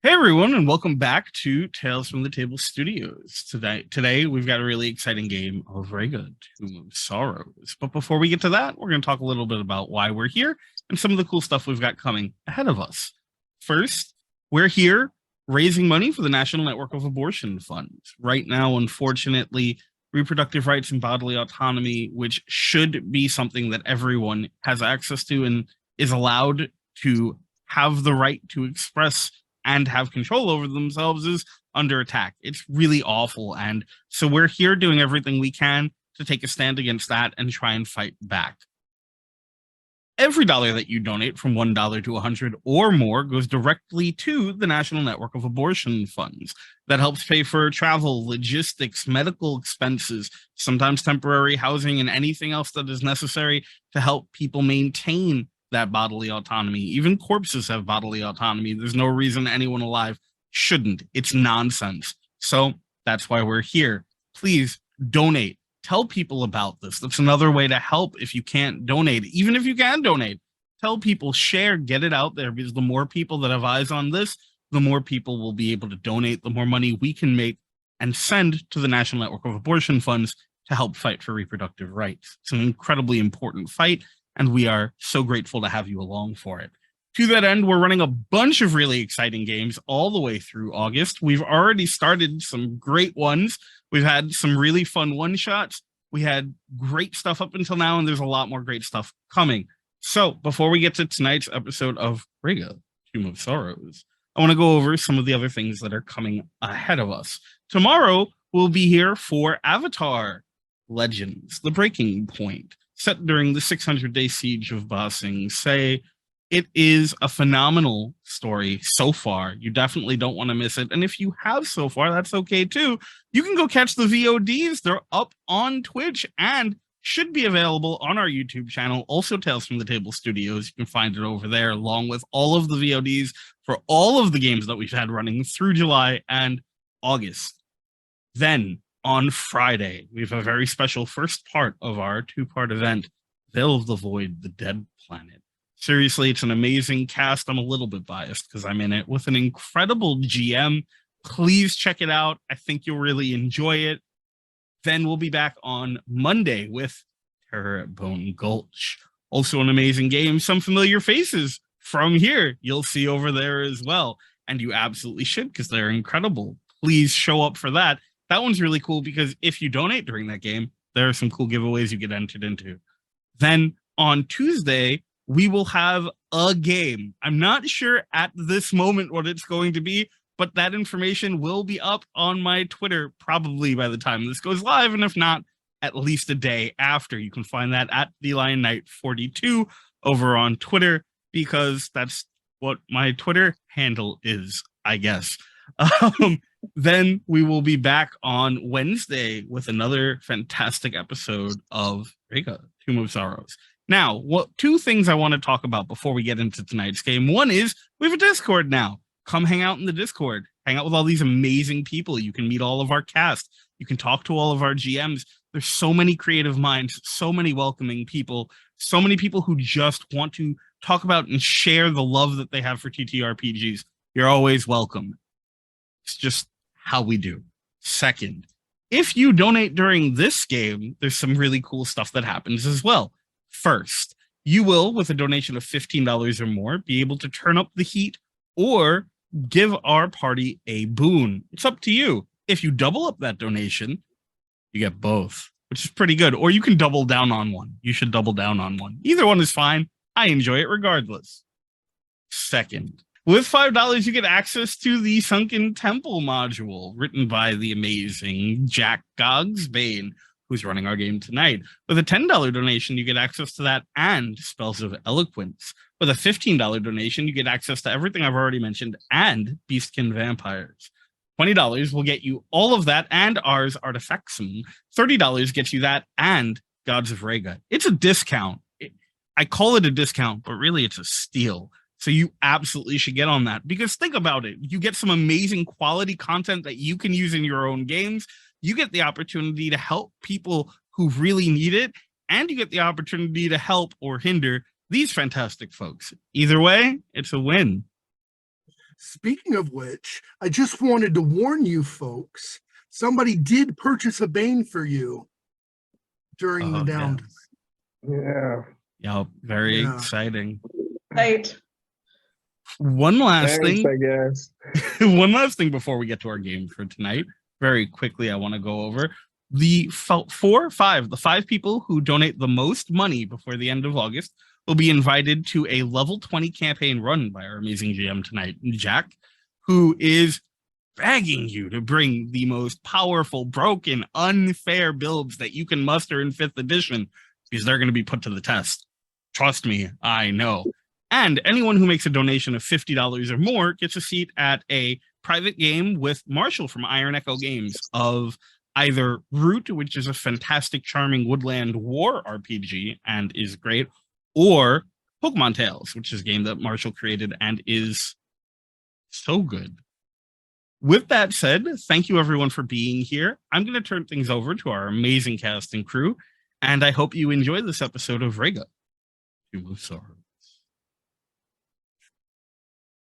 Hey everyone, and welcome back to Tales from the Table Studios. Today we've got a really exciting game of Rega, Tomb of Sorrows. But before we get to that, we're going to talk a little bit about why we're here and some of the cool stuff we've got coming ahead of us. First, we're here raising money for the National Network of Abortion Funds. Right now, unfortunately, reproductive rights and bodily autonomy, which should be something that everyone has access to and is allowed to have the right to express and have control over themselves, is under attack. It's really awful. And so we're here doing everything we can to take a stand against that and try and fight back. Every dollar that you donate, from $1 to $100 or more, goes directly to the National Network of Abortion Funds. That helps pay for travel, logistics, medical expenses, sometimes temporary housing, and anything else that is necessary to help people maintain that bodily autonomy. Even corpses have bodily autonomy. There's no reason anyone alive shouldn't. It's nonsense. So that's why we're here. Please donate. Tell people about this. That's another way to help if you can't donate. Even if you can donate, tell people, share, get it out there, because the more people that have eyes on this, the more people will be able to donate, the more money we can make and send to the National Network of Abortion Funds to help fight for reproductive rights. It's an incredibly important fight, and we are so grateful to have you along for it. To that end, we're running a bunch of really exciting games all the way through August. We've already started some great ones. We've had some really fun one-shots. We had great stuff up until now, and there's a lot more great stuff coming. So before we get to tonight's episode of Rega, Tomb of Sorrows, I want to go over some of the other things that are coming ahead of us. Tomorrow, we'll be here for Avatar Legends, The Breaking Point, set during the 600-day siege of Ba Sing Se. It is a phenomenal story so far. You definitely don't want to miss it. And if you have so far, that's okay too. You can go catch the VODs. They're up on Twitch and should be available on our YouTube channel. Also, Tales from the Table Studios. You can find it over there, along with all of the VODs for all of the games that we've had running through July and August. Then, on Friday, we have a very special first part of our two-part event, Veil of the Void, The Dead Planet. Seriously, it's an amazing cast. I'm a little bit biased because I'm in it with an incredible GM. Please check it out. I think you'll really enjoy it. Then we'll be back on Monday with Terror at Bone Gulch. Also an amazing game. Some familiar faces from here you'll see over there as well. And you absolutely should, because they're incredible. Please show up for that. That one's really cool because if you donate during that game, there are some cool giveaways you get entered into. Then on Tuesday, we will have a game. I'm not sure at this moment what it's going to be, but that information will be up on my Twitter probably by the time this goes live, and if not, at least a day after. You can find that at TheLionKnight42 over on Twitter, because that's what my Twitter handle is, I guess. Then we will be back on Wednesday with another fantastic episode of Rega, Tomb of Sorrows. Now, two things I want to talk about before we get into tonight's game. One is we have a Discord now. Come hang out in the Discord. Hang out with all these amazing people. You can meet all of our cast. You can talk to all of our GMs. There's so many creative minds, so many welcoming people, so many people who just want to talk about and share the love that they have for TTRPGs. You're always welcome. It's just how we do. Second, if you donate during this game, there's some really cool stuff that happens as well. First, you will, with a donation of $15 or more, be able to turn up the heat or give our party a boon. It's up to you. If you double up that donation, you get both, which is pretty good. Or you can double down on one. You should double down on one. Either one is fine. I enjoy it regardless. Second, with $5, you get access to the Sunken Temple module, written by the amazing Jack Gogsbane, who's running our game tonight. With a $10 donation, you get access to that and Spells of Eloquence. With a $15 donation, you get access to everything I've already mentioned and Beastkin Vampires. $20 will get you all of that and Ars Artifactsum. $30 gets you that and Gods of Rega. It's a discount. I call it a discount, but really it's a steal. So you absolutely should get on that, because think about it. You get some amazing quality content that you can use in your own games. You get the opportunity to help people who really need it, and you get the opportunity to help or hinder these fantastic folks. Either way, it's a win. Speaking of which, I just wanted to warn you folks, somebody did purchase a Bane for you during the downtime. Yeah, very exciting. Right. One last thing, I guess. one last thing before we get to our game for tonight. Very quickly, I want to go over the five people who donate the most money before the end of August will be invited to a level 20 campaign run by our amazing GM tonight, Jack, who is begging you to bring the most powerful, broken, unfair builds that you can muster in 5th edition, because they're going to be put to the test. Trust me, I know. And anyone who makes a donation of $50 or more gets a seat at a private game with Marshall from Iron Echo Games of either Root, which is a fantastic, charming woodland war RPG and is great, or Pokemon Tales, which is a game that Marshall created and is so good. With that said, thank you everyone for being here. I'm going to turn things over to our amazing cast and crew, and I hope you enjoy this episode of Rega.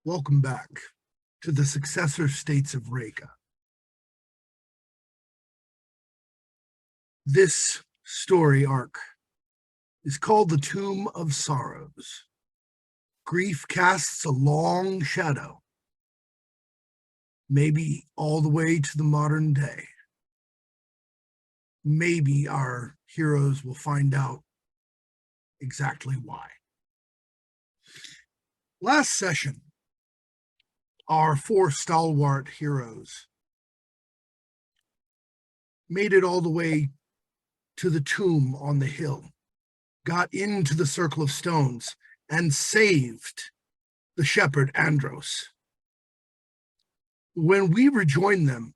Welcome back to the Successor States of Rega. This story arc is called The Tomb of Sorrows. Grief casts a long shadow, maybe all the way to the modern day. Maybe our heroes will find out exactly why. Last session, our 4 stalwart heroes made it all the way to the tomb on the hill, got into the circle of stones, and saved the shepherd Andros. When we rejoin them,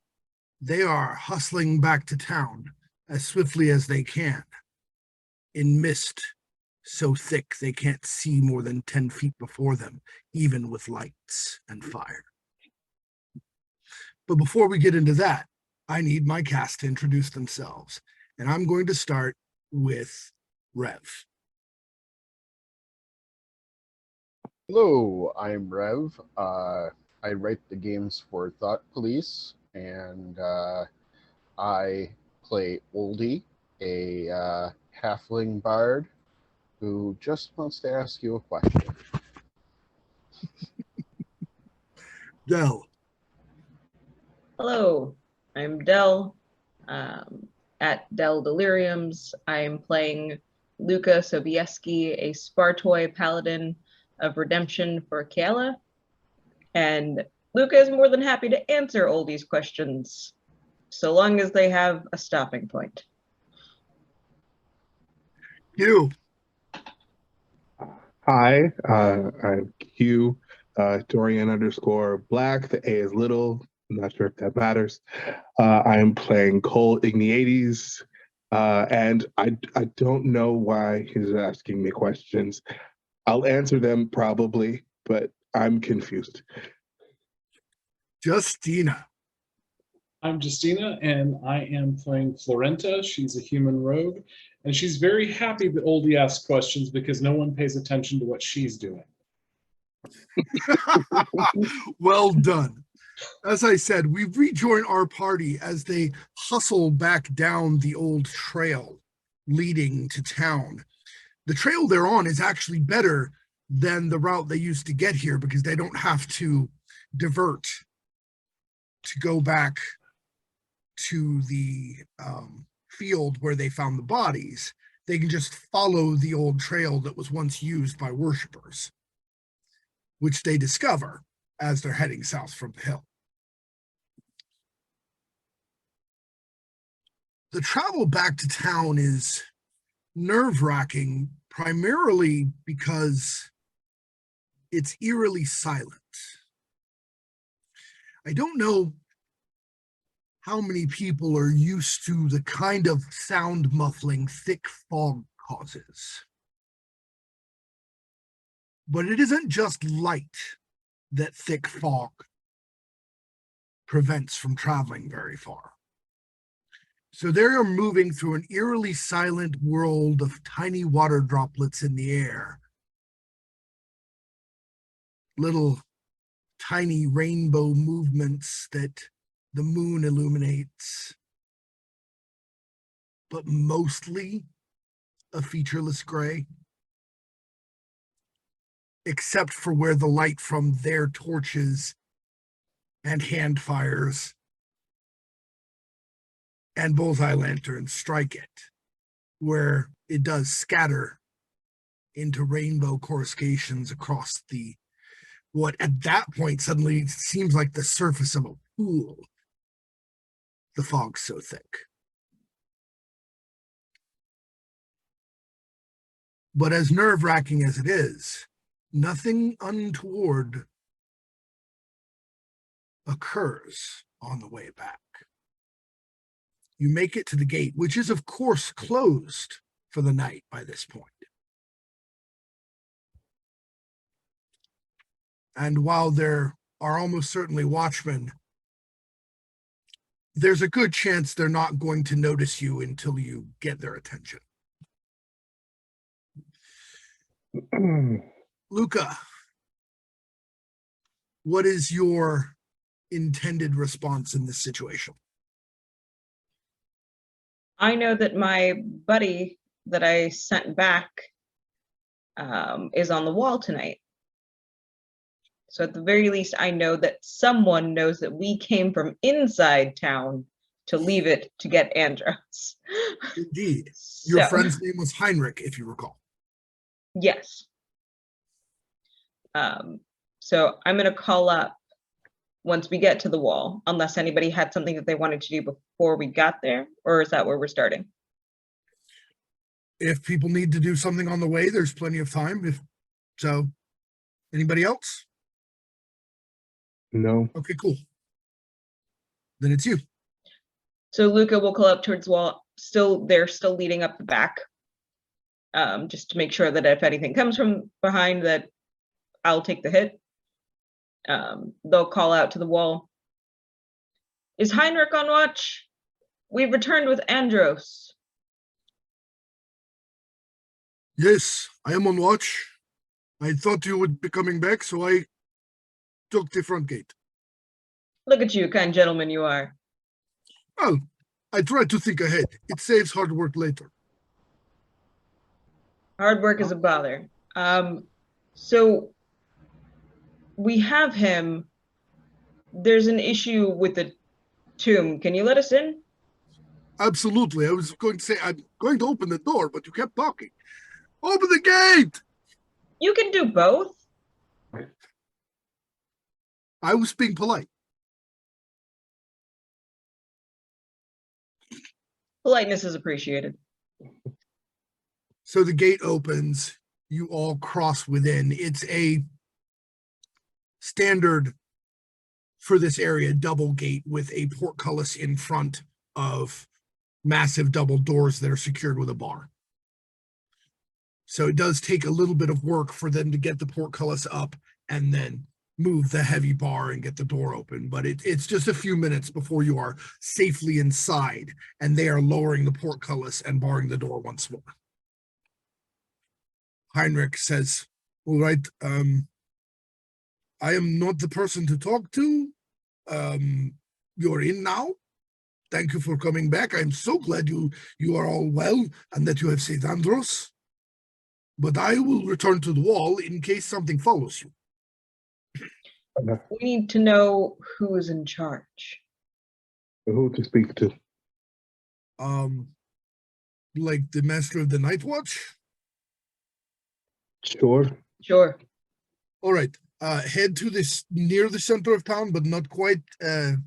they are hustling back to town as swiftly as they can, in mist so thick they can't see more than 10 feet before them, even with lights and fire. But before we get into that, I need my cast to introduce themselves, and I'm going to start with Rev. Hello, I'm Rev. I write the games for Thought Police, and I play Oldie, a halfling bard who just wants to ask you a question. Del. Hello, I'm Del. At Del Deliriums, I'm playing Luca Sobieski, a Spartoi paladin of redemption for Kayla. And Luca is more than happy to answer Oldie's questions, so long as they have a stopping point. You. Hi, I'm Q, Dorian _Black. The A is little. I'm not sure if that matters. I'm playing Cole Igniades, and I don't know why he's asking me questions. I'll answer them probably, but I'm confused. Justina. I'm Justina, and I am playing Florenta. She's a human rogue, and she's very happy that Oldie asks questions because no one pays attention to what she's doing. Well done. As I said, we've rejoined our party as they hustle back down the old trail leading to town. The trail they're on is actually better than the route they used to get here because they don't have to divert to go back to the field where they found the bodies. They can just follow the old trail that was once used by worshippers, which they discover as they're heading south from the hill. The travel back to town is nerve-wracking, primarily because it's eerily silent. I don't know how many people are used to the kind of sound muffling thick fog causes. But it isn't just light that thick fog prevents from traveling very far. So they are moving through an eerily silent world of tiny water droplets in the air. Little tiny rainbow movements that the moon illuminates, but mostly a featureless gray, except for where the light from their torches and hand fires and bullseye lanterns strike it, where it does scatter into rainbow coruscations across what at that point suddenly seems like the surface of a pool. The fog's so thick. But as nerve-wracking as it is, nothing untoward occurs on the way back. You make it to the gate, which is, of course, closed for the night by this point. And while there are almost certainly watchmen, there's a good chance they're not going to notice you until you get their attention. Luca, what is your intended response in this situation? I know that my buddy that I sent back is on the wall tonight. So at the very least, I know that someone knows that we came from inside town to leave it to get Andros. Indeed. Your friend's name was Heinrich, if you recall. Yes. So I'm going to call up once we get to the wall, unless anybody had something that they wanted to do before we got there, or is that where we're starting? If people need to do something on the way, there's plenty of time. If so, anybody else? No. Okay, cool. Then it's you. So Luca will call up towards the wall. They're still leading up the back. Just to make sure that if anything comes from behind, that I'll take the hit. They'll call out to the wall. Is Heinrich on watch? We've returned with Andros. Yes, I am on watch. I thought you would be coming back, so I took the front gate. Look at you, kind gentleman you are. Oh, I try to think ahead. It saves hard work later. Hard work is a bother. So we have him. There's an issue with the tomb. Can you let us in? Absolutely. I was going to say, I'm going to open the door, but you kept talking. Open the gate! You can do both. I was being polite. Politeness is appreciated. So the gate opens. You all cross within. It's a standard for this area double gate with a portcullis in front of massive double doors that are secured with a bar. So it does take a little bit of work for them to get the portcullis up and then move the heavy bar and get the door open. But it's just a few minutes before you are safely inside and they are lowering the portcullis and barring the door once more. Heinrich says, all right, I am not the person to talk to. You're in now. Thank you for coming back. I'm so glad you are all well and that you have saved Andros. But I will return to the wall in case something follows you. We need to know who is in charge. Who to speak to? Like the master of the Night Watch? Sure. Sure. All right. Head to this near the center of town, but not quite the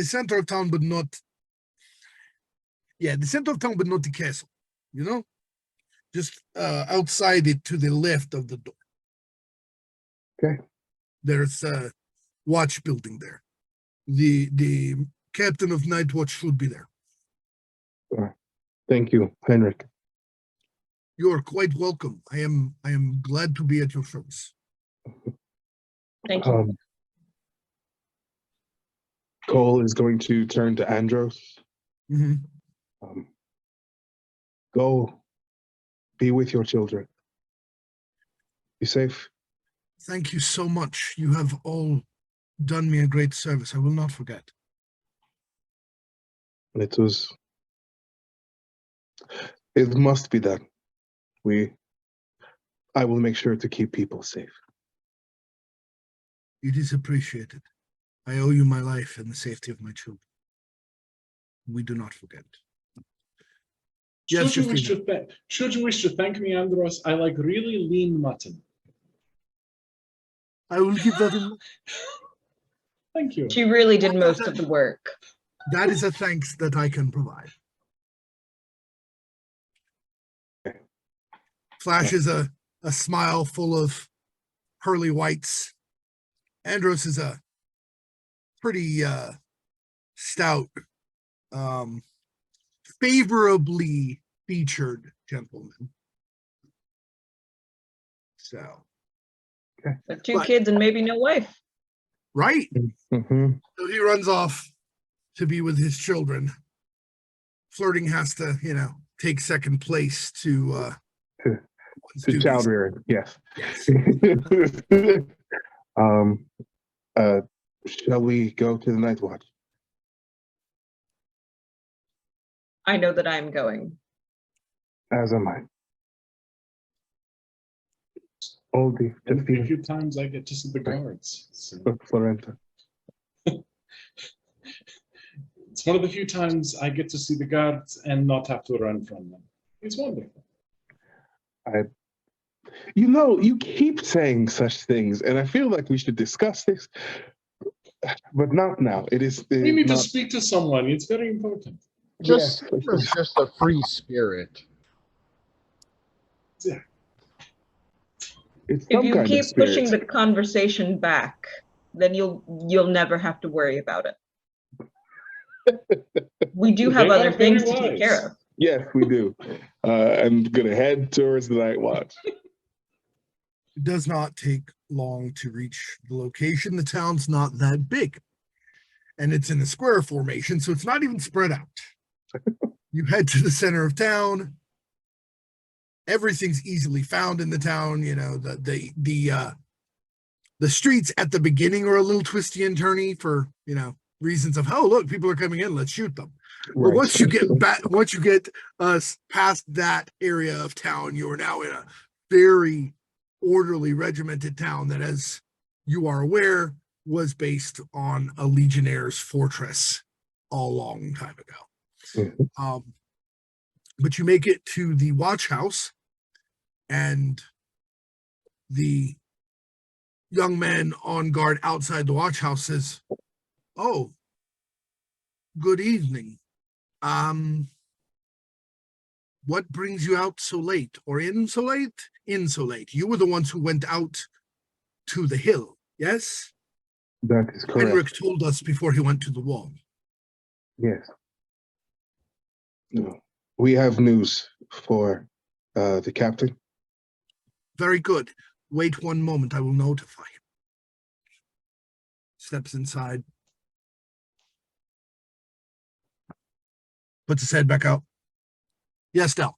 center of town, but not the center of town, but not the castle, you know? Just outside it to the left of the door. Okay. There's a watch building there. The captain of Night Watch should be there. Thank you, Heinrich. You're quite welcome. I am glad to be at your service. Thank you. Cole is going to turn to Andros. Mm-hmm. Go be with your children. Be safe. Thank you so much. You have all done me a great service. I will not forget. It must be done. I will make sure to keep people safe. It is appreciated. I owe you my life and the safety of my children. We do not forget. Yes, Should you wish to thank me, Andros, I like really lean mutton. I will keep that in mind. Thank you. She really did most of the work. That is a thanks that I can provide. Flashes a smile full of pearly whites. Andros is a pretty stout, favorably featured gentleman. So, With two kids and maybe no wife. right? Mm-hmm. So he runs off to be with his children. Flirting has to, take second place to child rearing, yes. Shall we go to the night watch? I know that I'm going. As am I. Oldie, And a Justina, few times I get to see the guards. So Florenta. it's one of the few times I get to see the guards and not have to run from them. It's wonderful. You keep saying such things, and I feel like we should discuss this, but not now. We need to speak to someone. It's very important. Just Yes. it's just a free spirit. Yeah. It's If some you kind keep of spirit. pushing the conversation back, then you'll never have to worry about it. We do have They other are very things to take wise. care of. Yes, we do. I'm gonna head towards the night watch. It does not take long to reach the location. The town's not that big. And it's in a square formation, so it's not even spread out. You head to the center of town. Everything's easily found in the town. The streets at the beginning are a little twisty and turny for, reasons of, oh, look, people are coming in, let's shoot them. But Right. once you get past that area of town, you are now in a very orderly, regimented town that, as you are aware, was based on a legionnaire's fortress a long time ago. Mhm. But you make it to the watch house, and the young man on guard outside the watch house says, "Oh, good evening. What brings you out so late, or in so late? In so late. You were the ones who went out to the hill, yes? That is correct. Henrik told us before he went to the wall." Yes. No. We have news for the captain. "Very good. Wait one moment. I will notify him." Steps inside. Puts his head back out. "Yes, Del."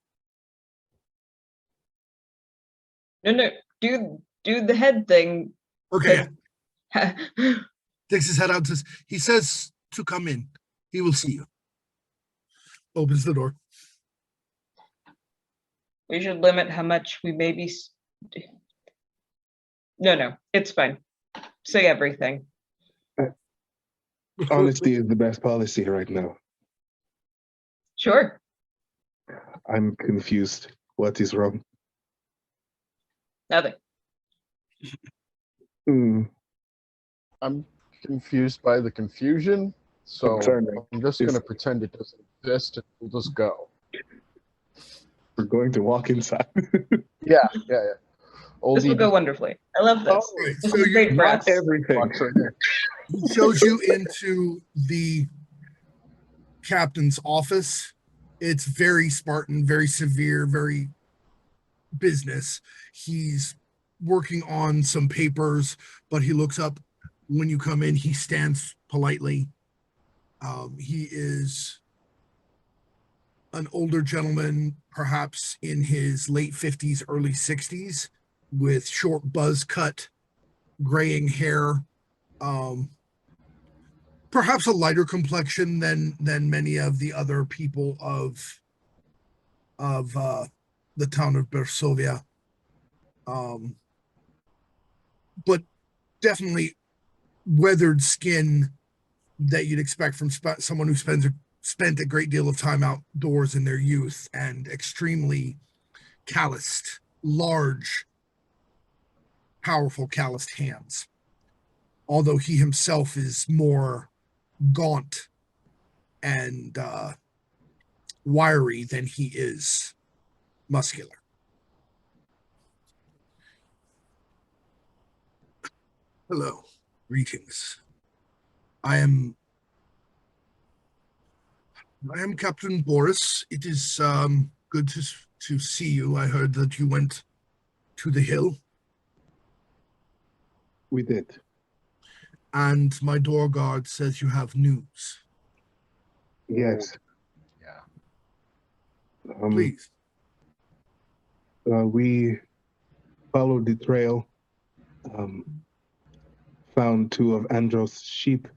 No, do the head thing. "Okay." Takes his head out and says, "He says to come in. He will see you." Opens the door. We should limit how much we maybe. No, it's fine. Say everything. Honesty is the best policy right now. Sure. I'm confused. What is wrong? Nothing. I'm confused by the confusion, so Concerning. I'm just going to pretend it doesn't exist and we'll just go. We're going to walk inside. Yeah. This will go wonderfully. I love this. Right, This so is great for Not us. everything. Box right there. He shows you into the captain's office. It's very Spartan, very severe, very business. He's working on some papers, but he looks up when you come in. He stands politely. He is an older gentleman, perhaps in his late 50s, early 60s, with short buzz cut graying hair, perhaps a lighter complexion than many of the other people of the town of Bersovia, but definitely weathered skin that you'd expect from someone who spent a great deal of time outdoors in their youth, and extremely calloused, large, powerful calloused hands. Although he himself is more gaunt and wiry than he is muscular. Hello, greetings. I am Captain Boris. It is good to see you. I heard that you went to the hill. We did. And my door guard says you have news. Yes. Yeah. Please. We followed the trail, found 2 of Andros' sheep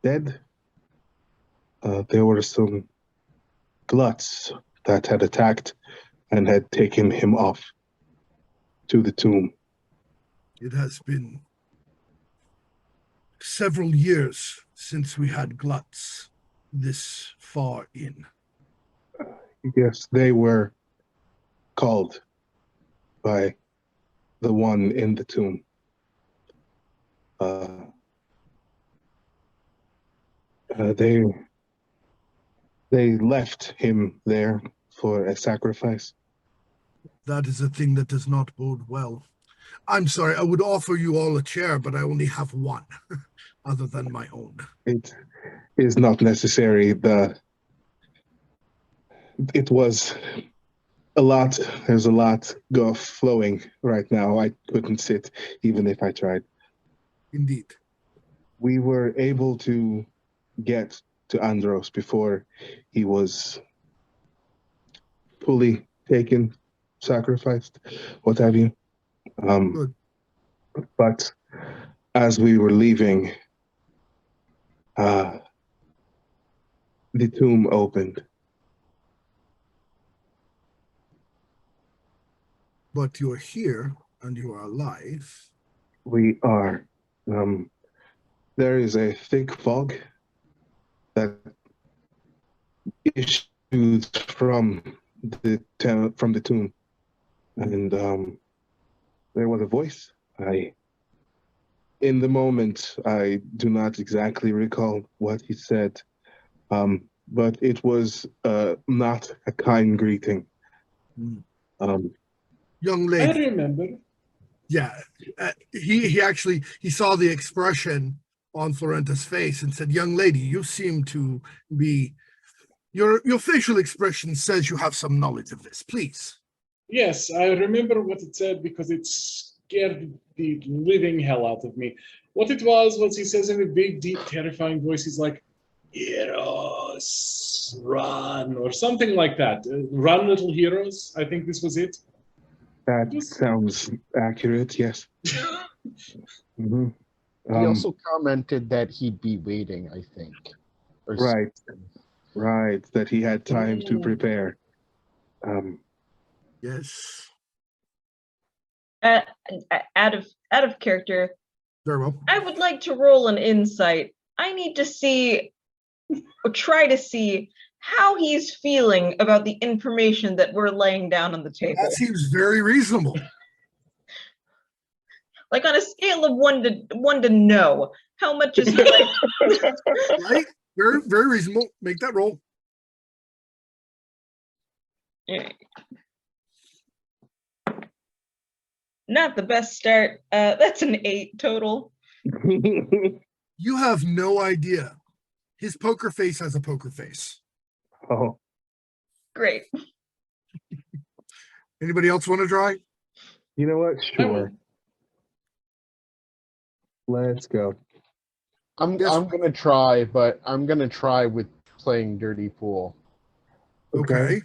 dead. There were some gluts that had attacked and had taken him off to the tomb. It has been several years since we had gluts this far in. Yes, they were called by the one in the tomb. They left him there for a sacrifice. That is a thing that does not bode well. I'm sorry, I would offer you all a chair, but I only have one, other than my own. It is not necessary. It was a lot. There's a lot flowing right now. I couldn't sit even if I tried. Indeed. We were able to get to Andros before he was fully taken, sacrificed, what have you. Good. But as we were leaving, the tomb opened. But you're here and you are alive. We are. There is a thick fog that issues from the tomb, and there was a voice. In the moment, I do not exactly recall what he said, but it was not a kind greeting. Young I lady. remember. Yeah, he saw the expression on Florenta's face and said, "Young lady, you seem to be, your facial expression says you have some knowledge of this. Please." Yes, I remember what it said because it scared the living hell out of me. What it was he says in a big, deep, terrifying voice, he's like, "Heroes, run," or something like that. Run, little heroes. I think this was it. That sounds accurate, yes. Mm-hmm. He also commented that he'd be waiting, I think. Right, that he had time to prepare. Yes. Out of character, Very well. I would like to roll an insight. I need to see, or try to see, how he's feeling about the information that we're laying down on the table. That seems very reasonable. Like on a scale of one to no, how much is he like? Right? Very, very reasonable. Make that roll. Not the best start. That's an 8 total. You have no idea. His poker face has a poker face. Oh, Great. Anybody else want to try? you know what? Sure. Let's go. I'm Yes. gonna try, but I'm gonna try with playing Dirty Pool. Okay.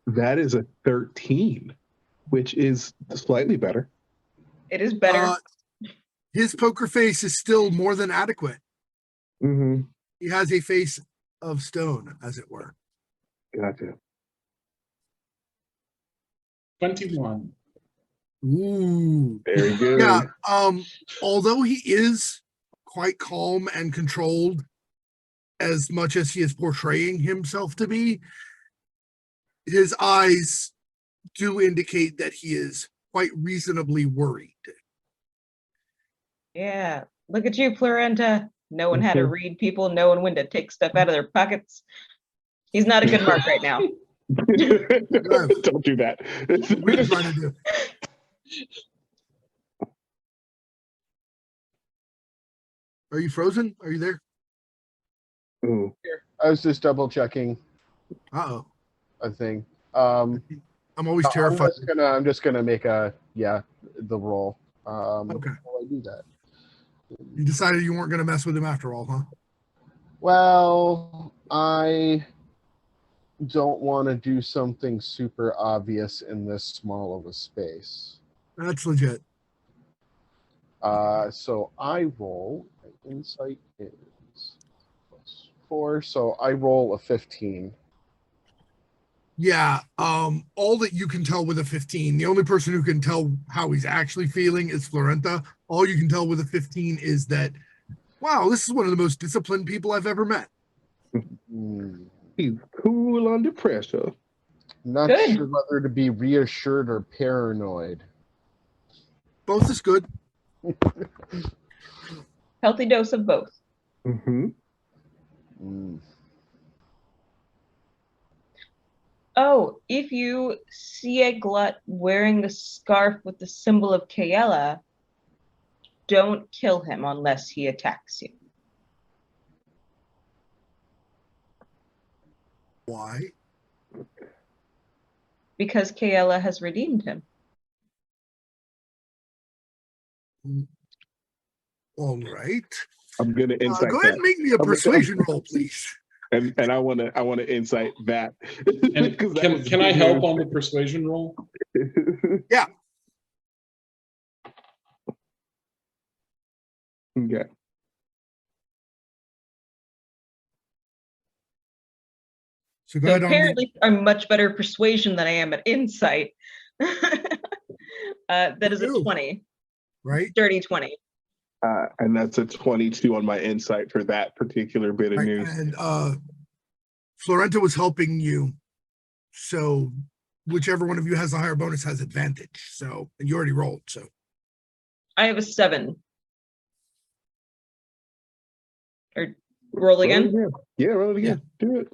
That is a 13, which is slightly better. It is better. His poker face is still more than adequate. Mm-hmm. He has a face of stone, as it were. Gotcha. 21. Ooh. Very good. Yeah. Although he is quite calm and controlled, as much as he is portraying himself to be, his eyes do indicate that he is quite reasonably worried. Yeah. Look at you, Florenta. Knowing how to read people, knowing when to take stuff out of their pockets. He's not a good mark right now. Don't do that. What are you trying to do? Are you frozen? Are you there? Ooh. I was just double checking Uh-oh. a thing. I'm always terrified. I'm just gonna make the roll. Okay. While I do that. You decided you weren't going to mess with him after all, huh? Well, I don't want to do something super obvious in this small of a space. That's legit. So I roll. Insight is +4, so I roll a 15. Yeah. All that you can tell with a 15, the only person who can tell how he's actually feeling is Florenta. All you can tell with a 15 is that, wow, this is one of the most disciplined people I've ever met. He's cool under pressure. Not Good. sure whether to be reassured or paranoid. Both is good. Healthy dose of both. Mm-hmm. Oh, if you see a glut wearing the scarf with the symbol of Kaela, don't kill him unless he attacks you. Why? Because Kaela has redeemed him. All right. I'm gonna insight Go ahead that. and make me a persuasion roll, please. And I wanna insight that. And 'Cause that was can I big help news. on the persuasion roll? Yeah. Okay. So go So ahead on. apparently I'm much better at persuasion than I am at insight. That is a Ooh. 20. Right? Dirty 20. And that's a 22 on my insight for that particular bit of Right. news. And Florenta was helping you. So whichever one of you has the higher bonus has advantage. So, and you already rolled. So I have a 7. Or roll again? Yeah, roll it again. Do it.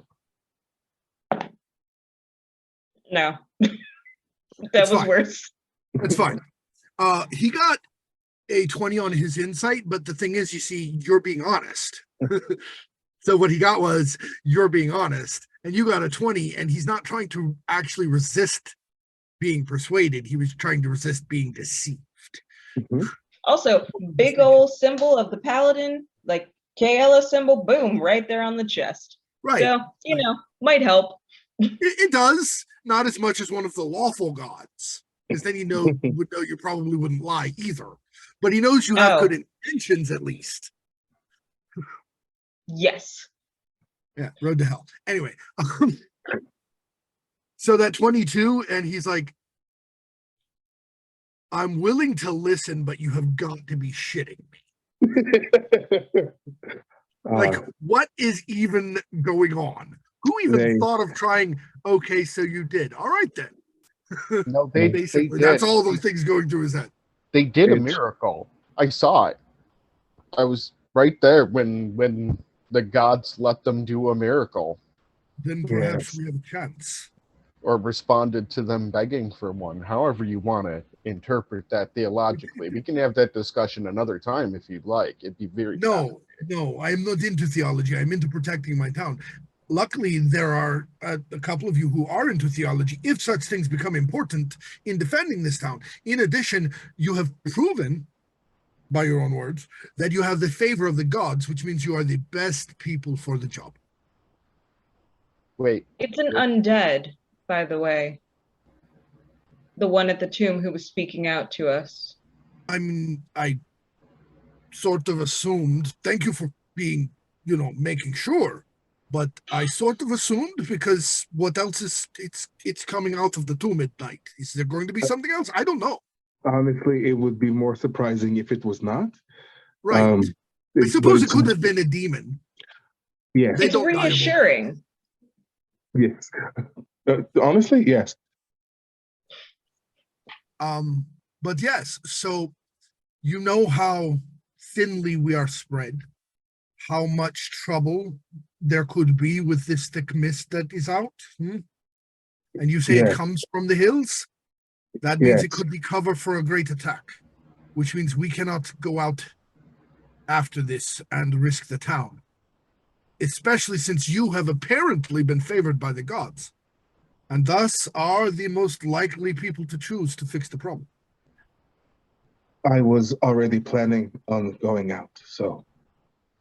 No. That It's was fine. worse. That's fine. He got a 20 on his insight, but the thing is, you see, you're being honest. So what he got was you're being honest, and you got a 20, and he's not trying to actually resist being persuaded. He was trying to resist being deceived. Mhm. Also, big old symbol of the paladin, like Kaela symbol, boom, right there on the chest. Right. So, might help. It does. Not as much as one of the lawful gods, because then would know you probably wouldn't lie either. But he knows you have good intentions at least. Yes. Yeah, road to hell. Anyway, so that 22, and he's like, I'm willing to listen, but you have got to be shitting me. Like, what is even going on? Who even thought of trying? Okay, so you did. All right then. No, they basically did. that's all the things going through his head. They did a miracle. I saw it. I was right there when the gods let them do a miracle. Then perhaps we have a chance. Or responded to them begging for one. However you want to interpret that theologically. We can have that discussion another time if you'd like. It'd be very No, I am not into theology. I'm into protecting my town. Luckily, there are a couple of you who are into theology, if such things become important in defending this town. In addition, you have proven, by your own words, that you have the favor of the gods, which means you are the best people for the job. Wait. It's an undead, by the way. The one at the tomb who was speaking out to us. I mean, I sort of assumed, thank you for being, making sure, but I sort of assumed because what else is, it's coming out of the tomb at night. Is there going to be something else? I don't know. Honestly, it would be more surprising if it was not. Right. I suppose it could have been a demon. Yes. It's reassuring. Yes. Honestly, yes. But yes, so you know how thinly we are spread, how much trouble there could be with this thick mist that is out. And you say it comes from the hills? That means it could be cover for a great attack, which means we cannot go out after this and risk the town, especially since you have apparently been favored by the gods, and thus are the most likely people to choose to fix the problem. I was already planning on going out, so.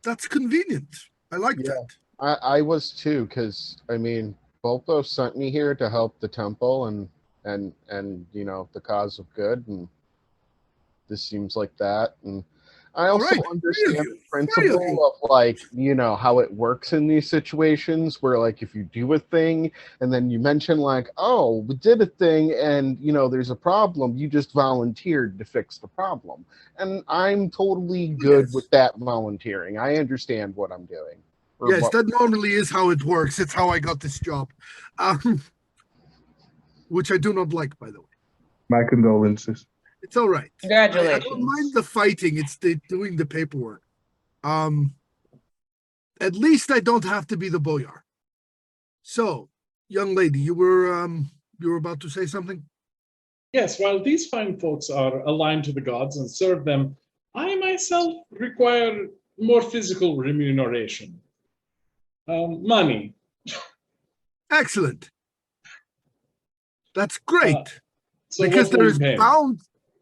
That's convenient. I like that. I was too, because, I mean, Bolpo sent me here to help the temple and the cause of good, and this seems like that. And I also understand the principle of how it works in these situations where if you do a thing and then you mention oh, we did a thing and there's a problem, you just volunteered to fix the problem. And I'm totally good with that volunteering. I understand what I'm doing. Yes, that normally is how it works. It's how I got this job. Which I do not like, by the way. My condolences. It's all right. Congratulations. I don't mind the fighting. It's doing the paperwork. At least I don't have to be the boyar. So, young lady, you were about to say something? Yes, while these fine folks are aligned to the gods and serve them, I myself require more physical remuneration. Money. Excellent. That's great. So because what will you pay?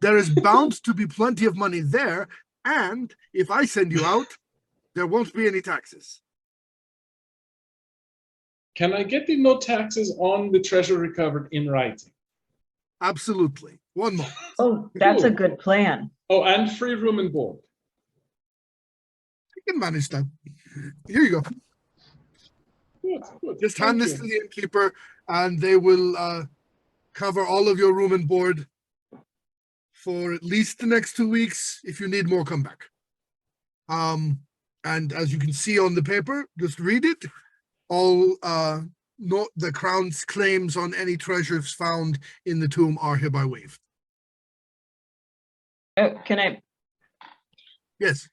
there is bound to be plenty of money there, and if I send you out, there won't be any taxes. Can I get the no taxes on the treasure recovered in writing? Absolutely. One more. Oh, that's a good plan. Oh, and free room and board. I can manage that. Here you go. Good. Just hand this to the innkeeper, and they will cover all of your room and board for at least the next 2 weeks. If you need more, come back. And as you can see on the paper, just read it. All the crown's claims on any treasures found in the tomb are hereby waived. Oh, can I? Yes.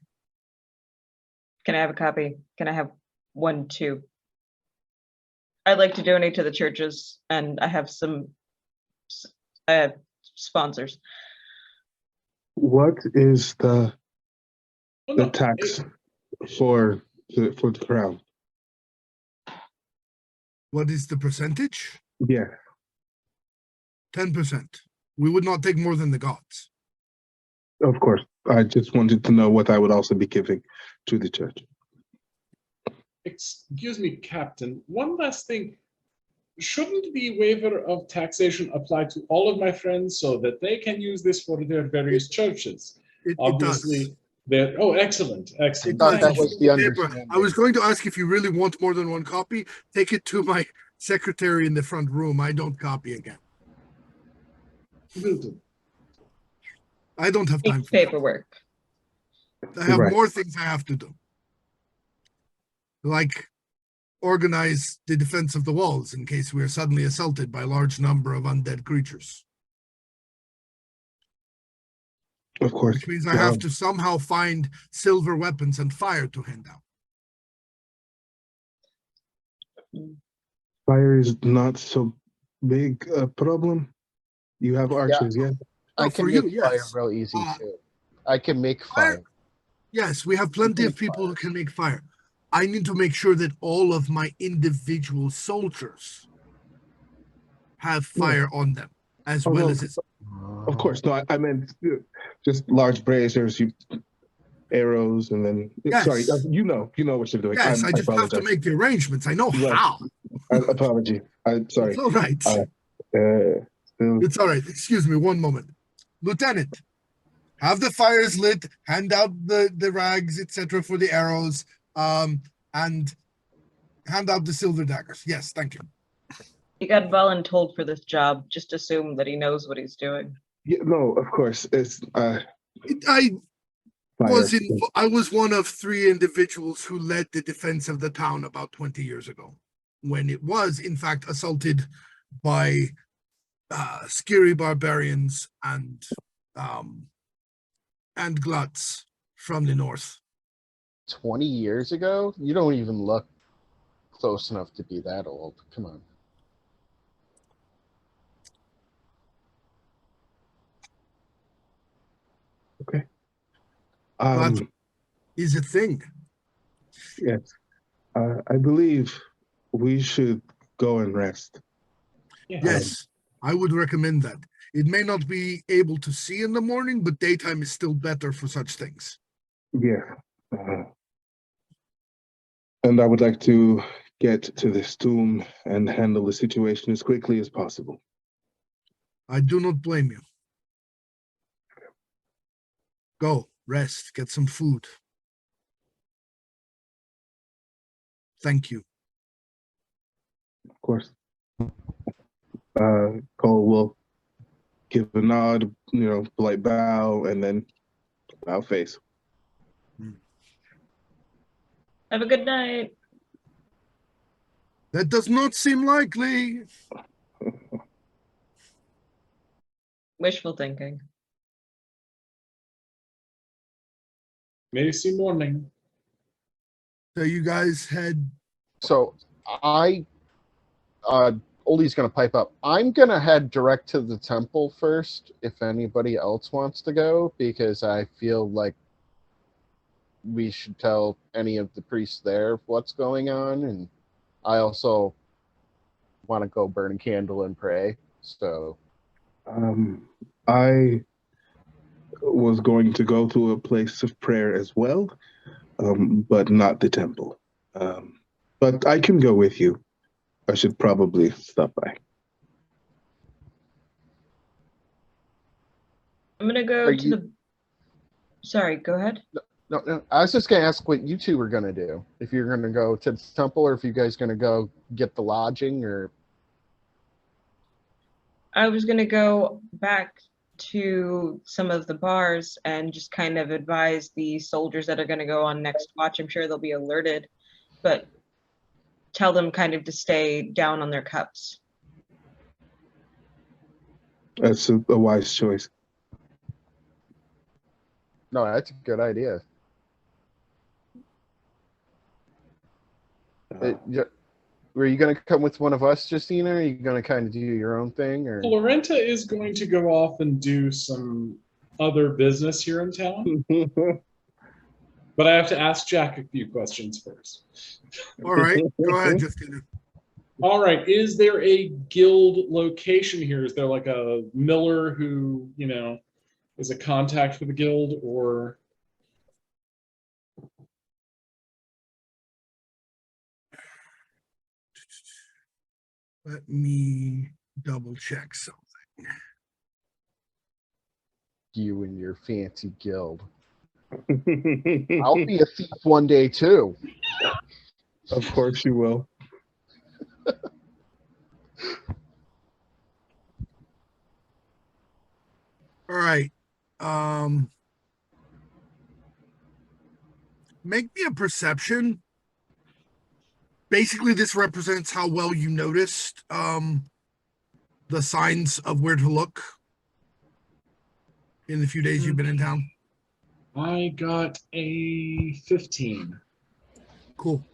Can I have a copy? Can I have 1, 2? I'd like to donate to the churches, and I have some sponsors. What is the tax for the crown? What is the percentage? Yeah. 10%. We would not take more than the gods. Of course. I just wanted to know what I would also be giving to the church. Excuse me, Captain. One last thing. Shouldn't the waiver of taxation apply to all of my friends so that they can use this for their various churches? Obviously, they're... Oh, excellent. Excellent. That was the understanding. I was going to ask if you really want more than one copy. Take it to my secretary in the front room. I don't copy again. Will do. I don't have time It's for paperwork. that. I have more things I have to do. Like organize the defense of the walls in case we are suddenly assaulted by a large number of undead creatures. Of course. Which means I have to somehow find silver weapons and fire to hand out. Fire is not so big a problem. You have archers, yeah? I can make fire real easy too. I can make fire. Yes, we have plenty of people who can make fire. I need to make sure that all of my individual soldiers have fire on them, as well as it's... Of course, no, I meant just large braziers, arrows, and then... Yes. Sorry, you know what you're doing. Yes, I just have to make the arrangements. I know how. Apology. I'm sorry. It's all right. It's all right. Excuse me one moment. Lieutenant, have the fires lit, hand out the rags, etc., for the arrows, and hand out the silver daggers. Yes, thank you. You got voluntold for this job. Just assume that he knows what he's doing. Yeah, no, of course. It's I fire. was one of 3 individuals who led the defense of the town about 20 years ago, when it was, in fact, assaulted by scary barbarians and gluts from the north. 20 years ago? You don't even look close enough to be that old. Come on. Okay. That is a thing. Yes. I believe we should go and rest. Yes, I would recommend that. It may not be able to see in the morning, but daytime is still better for such things. Yeah. And I would like to get to this tomb and handle the situation as quickly as possible. I do not blame you. Go, rest, get some food. Thank you. Of course. Cole will give a nod, polite bow, and then bow face. Have a good night. That does not seem likely. Wishful thinking. Macy morning. So you guys head. So Oldie's going to pipe up. I'm going to head direct to the temple first, if anybody else wants to go, because I feel like we should tell any of the priests there what's going on, and I also want to go burn a candle and pray. So, I was going to go to a place of prayer as well, but not the temple. But I can go with you. I should probably stop by. I'm gonna go to the. Sorry, go ahead. No. I was just going to ask what you two were going to do. If you're going to go to the temple, or if you guys going to go get the lodging, or. I was gonna go back to some of the bars and just kind of advise the soldiers that are gonna go on next watch. I'm sure they'll be alerted, but tell them kind of to stay down on their cups. That's a wise choice. No, that's a good idea. Were you going to come with one of us, Justina? Or are you going to kind of do your own thing? Or Lorenta is going to go off and do some other business here in town. But I have to ask Jack a few questions first. All right, go ahead, Justina. All right, is there a guild location here? Is there like a miller who, is a contact for the guild, or? Let me double check something. You and your fancy guild. I'll be a thief one day too. Of course you will. All right. Make me a perception. Basically, this represents how well you noticed the signs of where to look in the few days you've been in town. I got a 15. Cool.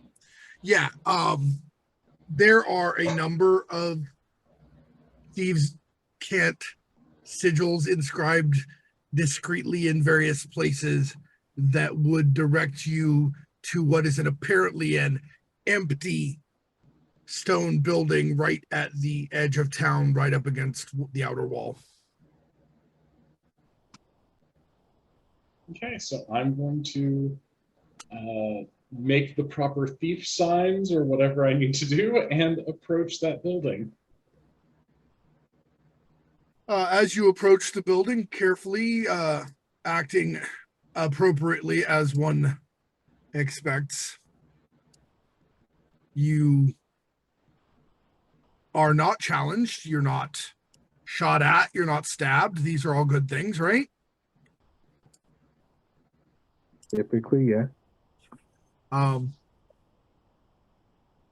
Yeah. There are a number of thieves' cant sigils inscribed discreetly in various places that would direct you to what is apparently an empty stone building right at the edge of town, right up against the outer wall. Okay, so I'm going to make the proper thief signs or whatever I need to do and approach that building. As you approach the building, carefully acting appropriately as one expects. You are not challenged. You're not shot at. You're not stabbed. These are all good things, right? Typically, yeah.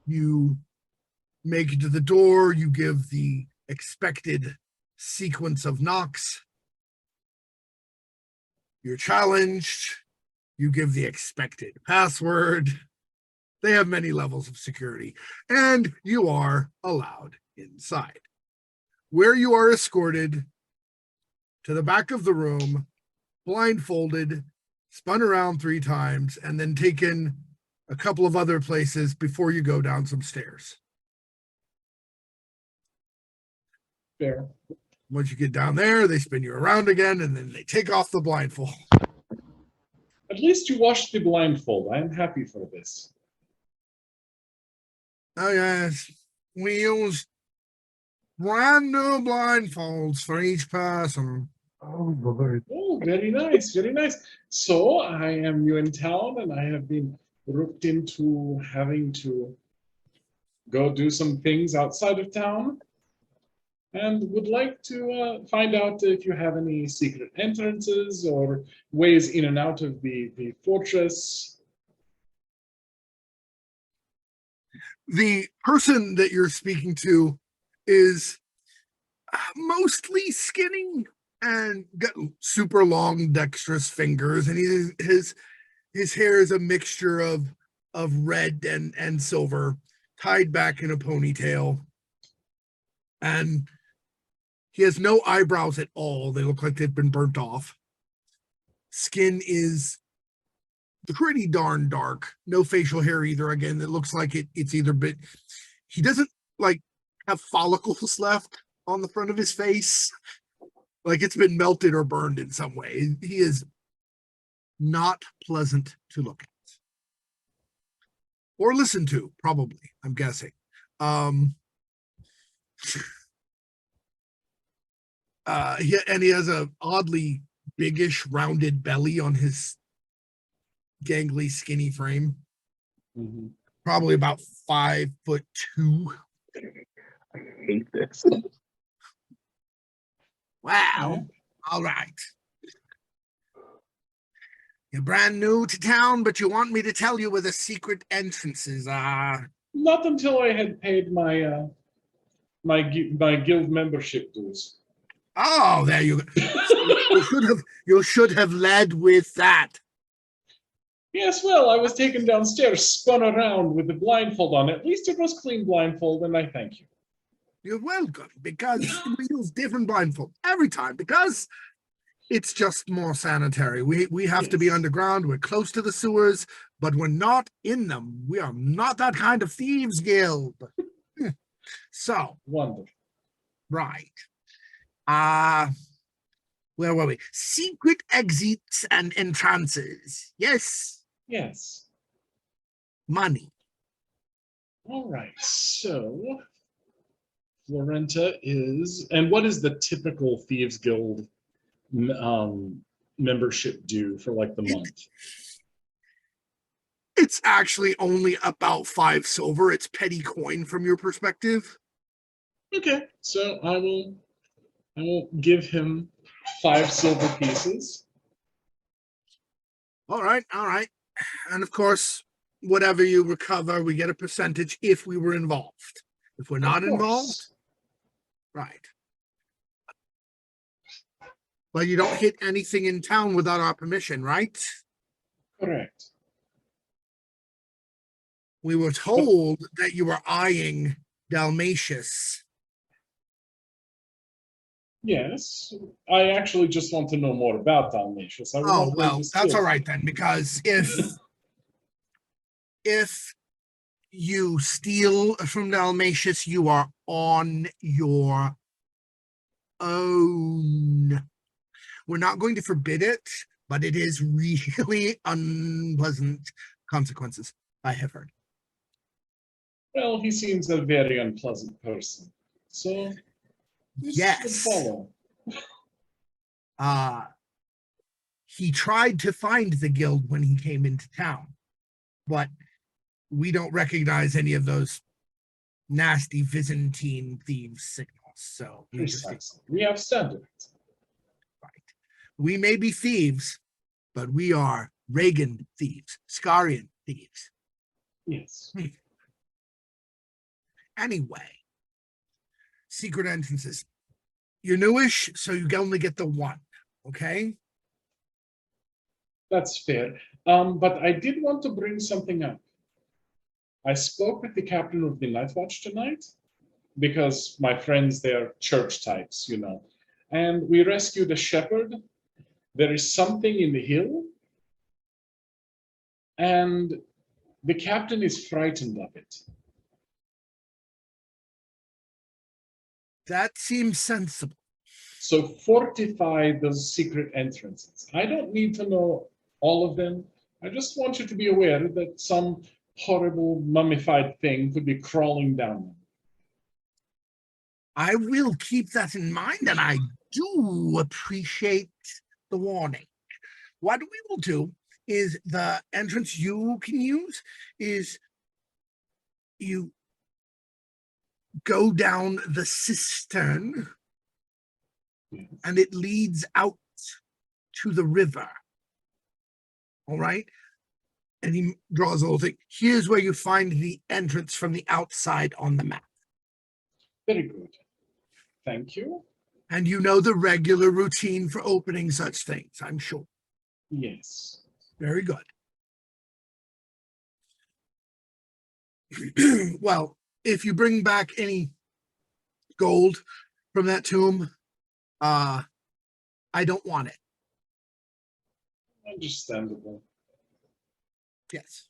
You make it to the door. You give the expected sequence of knocks. You're challenged. You give the expected password. They have many levels of security, and you are allowed inside, where you are escorted to the back of the room, blindfolded, spun around 3 times, and then taken a couple of other places before you go down some stairs. Fair. Once you get down there, they spin you around again, and then they take off the blindfold. At least you washed the blindfold. I am happy for this. Oh, yes. We use brand new blindfolds for each person. Oh, Lord. Oh, very nice, very nice. So I am new in town, and I have been roped into having to go do some things outside of town, and would like to find out if you have any secret entrances or ways in and out of the fortress. The person that you're speaking to is mostly skinny and got super long, dexterous fingers, and his hair is a mixture of red and silver, tied back in a ponytail, and he has no eyebrows at all. They look like they've been burnt off. Skin is pretty darn dark. No facial hair either. Again, it looks like it's either bit. He doesn't like have follicles left on the front of his face, like it's been melted or burned in some way. He is not pleasant to look at or listen to, probably, I'm guessing. He has a oddly biggish rounded belly on his gangly skinny frame. Mm-hmm. Probably about 5'2". I hate this. Wow. All right. You're brand new to town, but you want me to tell you where the secret entrances are. Not until I had paid my my guild membership dues. Oh, there you go. You should have led with that. Yes, well, I was taken downstairs, spun around with the blindfold on. At least it was clean blindfold, and I thank you. You're welcome, because we use different blindfold every time, because it's just more sanitary. We have to be underground. We're close to the sewers, but we're not in them. We are not that kind of thieves guild. So, Wonderful. right. Where were we? Secret exits and entrances. Yes. Yes. Money. All right. So, Florenta is, and what is the typical Thieves Guild membership due for like the month? It's actually only about 5 silver. It's petty coin from your perspective. Okay, so I will give him 5 silver pieces. All right. And of course, whatever you recover, we get a percentage if we were involved. If we're not involved, right. But you don't hit anything in town without our permission, right? Correct. We were told that you were eyeing Dalmatius. Yes, I actually just want to know more about Dalmatius. Oh, well, that's all right then, because if you steal from Dalmatius, you are on your own. We're not going to forbid it, but it is really unpleasant consequences, I have heard. Well, he seems a very unpleasant person. So, yes. Follow. he tried to find the guild when he came into town, but we don't recognize any of those nasty Byzantine thieves signals. So we have standards. Right. We may be thieves, but we are Regan thieves, Scarian thieves. Yes. Anyway, secret entrances. You're newish, so you only get the one. Okay. That's fair. But I did want to bring something up. I spoke with the captain of the Night Watch tonight because my friends, they're church types, you know. And we rescued a shepherd. There is something in the hill. And the captain is frightened of it. That seems sensible. So fortify those secret entrances. I don't need to know all of them. I just want you to be aware that some horrible mummified thing could be crawling down them. I will keep that in mind, and I do appreciate the warning. What we will do is the entrance you can use is you go down the cistern, and it leads out to the river. All right? And he draws a little thing. Here's where you find the entrance from the outside on the map. Very good. Thank you. And you know the regular routine for opening such things, I'm sure. Yes. Very good. Well, if you bring back any gold from that tomb, I don't want it. Understandable. Yes.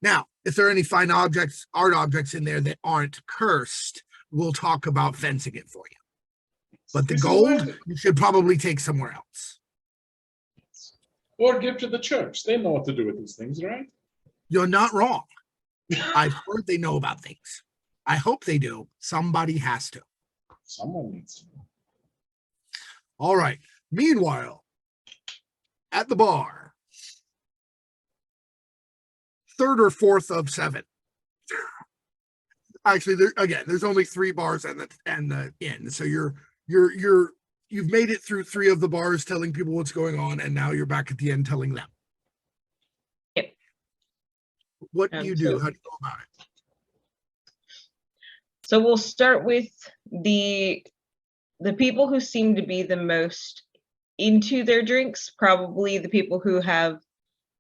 Now, if there are any fine objects, art objects in there that aren't cursed, we'll talk about fencing it for you. But the gold, you should probably take somewhere else. Or give to the church. They know what to do with these things, right? You're not wrong. I've heard they know about things. I hope they do. Somebody has to. Someone needs to know. All right. Meanwhile, at the bar, 3rd or 4th of 7. Actually, there's only 3 bars and the inn. So you've made it through 3 of the bars, telling people what's going on, and now you're back at the end telling them. Yep. What do you do? How do you go about it? So we'll start with the people who seem to be the most into their drinks, probably the people who have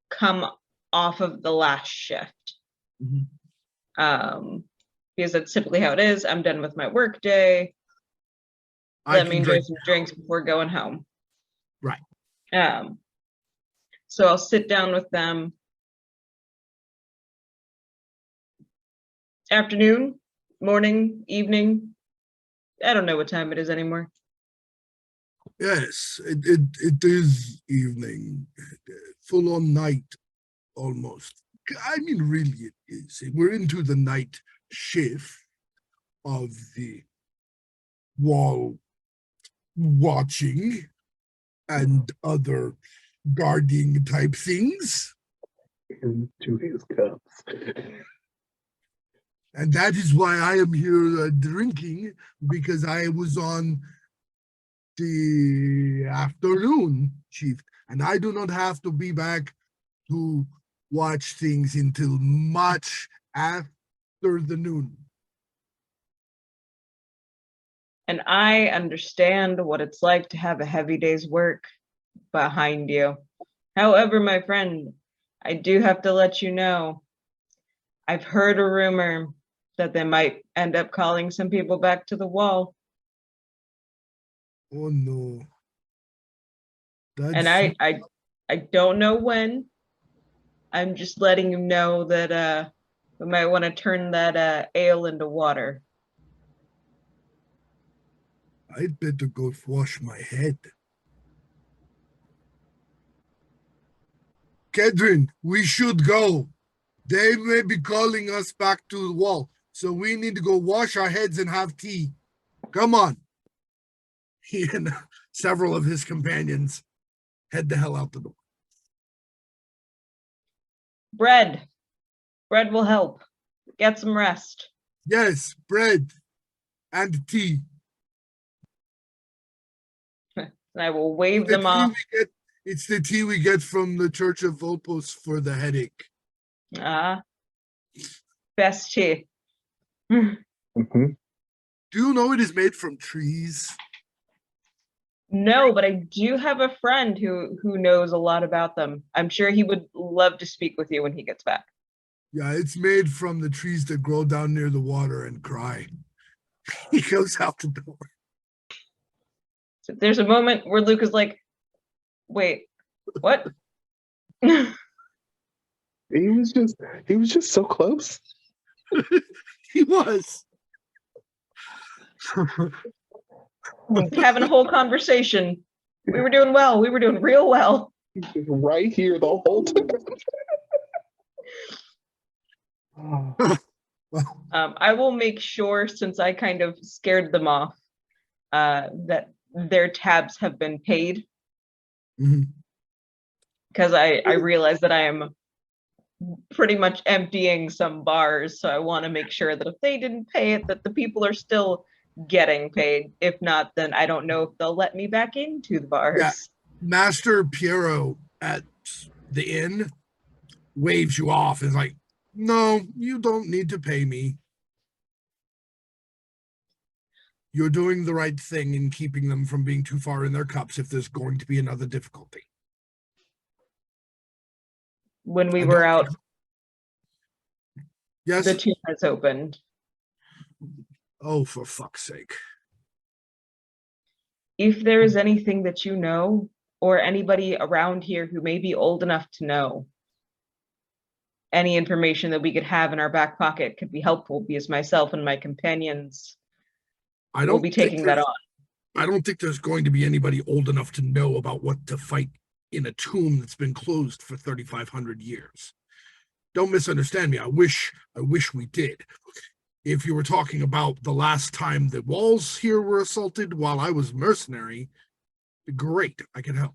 come off of the last shift. Mm-hmm. Because that's typically how it is. I'm done with my work day. Let me enjoy some drinks before going home. Right. So I'll sit down with them. Afternoon, morning, evening. I don't know what time it is anymore. Yes, it is evening, full on night, almost. I mean, really, it is. We're into the night shift of the wall watching and other guarding type things. Into his cups. And that is why I am here drinking, because I was on the afternoon shift, and I do not have to be back to watch things until much after the noon. And I understand what it's like to have a heavy day's work behind you. However, my friend, I do have to let you know, I've heard a rumor that they might end up calling some people back to the wall. Oh no. And I don't know when. I'm just letting you know that we might want to turn that ale into water. I'd better go wash my head. Kedrin, we should go. They may be calling us back to the wall, so we need to go wash our heads and have tea. Come on. He several of his companions head the hell out the door. Bread. Bread will help. Get some rest. Yes, bread and tea. And I will wave The them tea off. it's the tea we get from the Church of Volpos for the headache. Best tea. Mm-hmm. Do you know it is made from trees? No, but I do have a friend who knows a lot about them. I'm sure he would love to speak with you when he gets back. Yeah, it's made from the trees that grow down near the water and cry. He goes out the door. So there's a moment where Luke is like, wait, what? He was just so close. He was. Having a whole conversation. We were doing well. We were doing real well. Right here the whole time. I will make sure, since I kind of scared them off, that their tabs have been paid. Because I realize that I am pretty much emptying some bars, so I want to make sure that if they didn't pay it, that the people are still getting paid. If not, then I don't know if they'll let me back into the bars. Yeah. Master Piero at the inn waves you off and is like, no, you don't need to pay me. You're doing the right thing in keeping them from being too far in their cups if there's going to be another difficulty. When we were out, yes, the tomb has opened. Oh, for fuck's sake. If there is anything that you know, or anybody around here who may be old enough to know, any information that we could have in our back pocket could be helpful, because myself and my companions will be taking that on. I don't think there's going to be anybody old enough to know about what to fight in a tomb that's been closed for 3,500 years. Don't misunderstand me. I wish we did. If you were talking about the last time the walls here were assaulted while I was mercenary, great, I can help.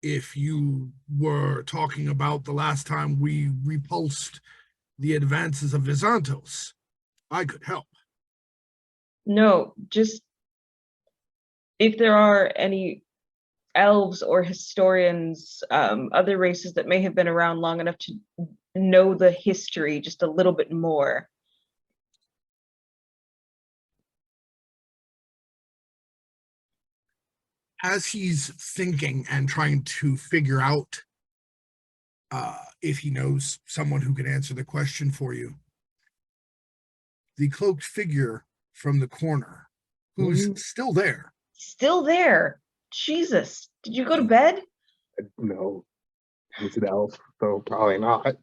If you were talking about the last time we repulsed the advances of Vizantos, I could help. No, just if there are any elves or historians, other races that may have been around long enough to know the history just a little bit more. As he's thinking and trying to figure out if he knows someone who can answer the question for you, the cloaked figure from the corner, who's still there. Still there. Jesus. Did you go to bed? No. He's an elf, so probably not.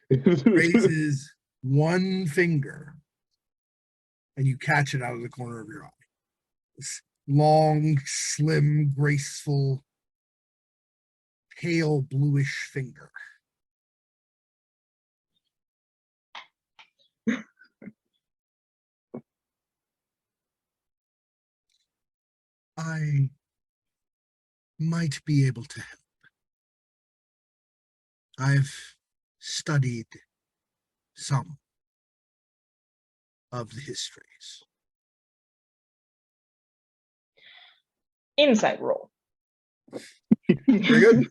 Raises one finger, and you catch it out of the corner of your eye. This long, slim, graceful, pale bluish finger. I might be able to help. I've studied some of the histories. Insight roll. Very good.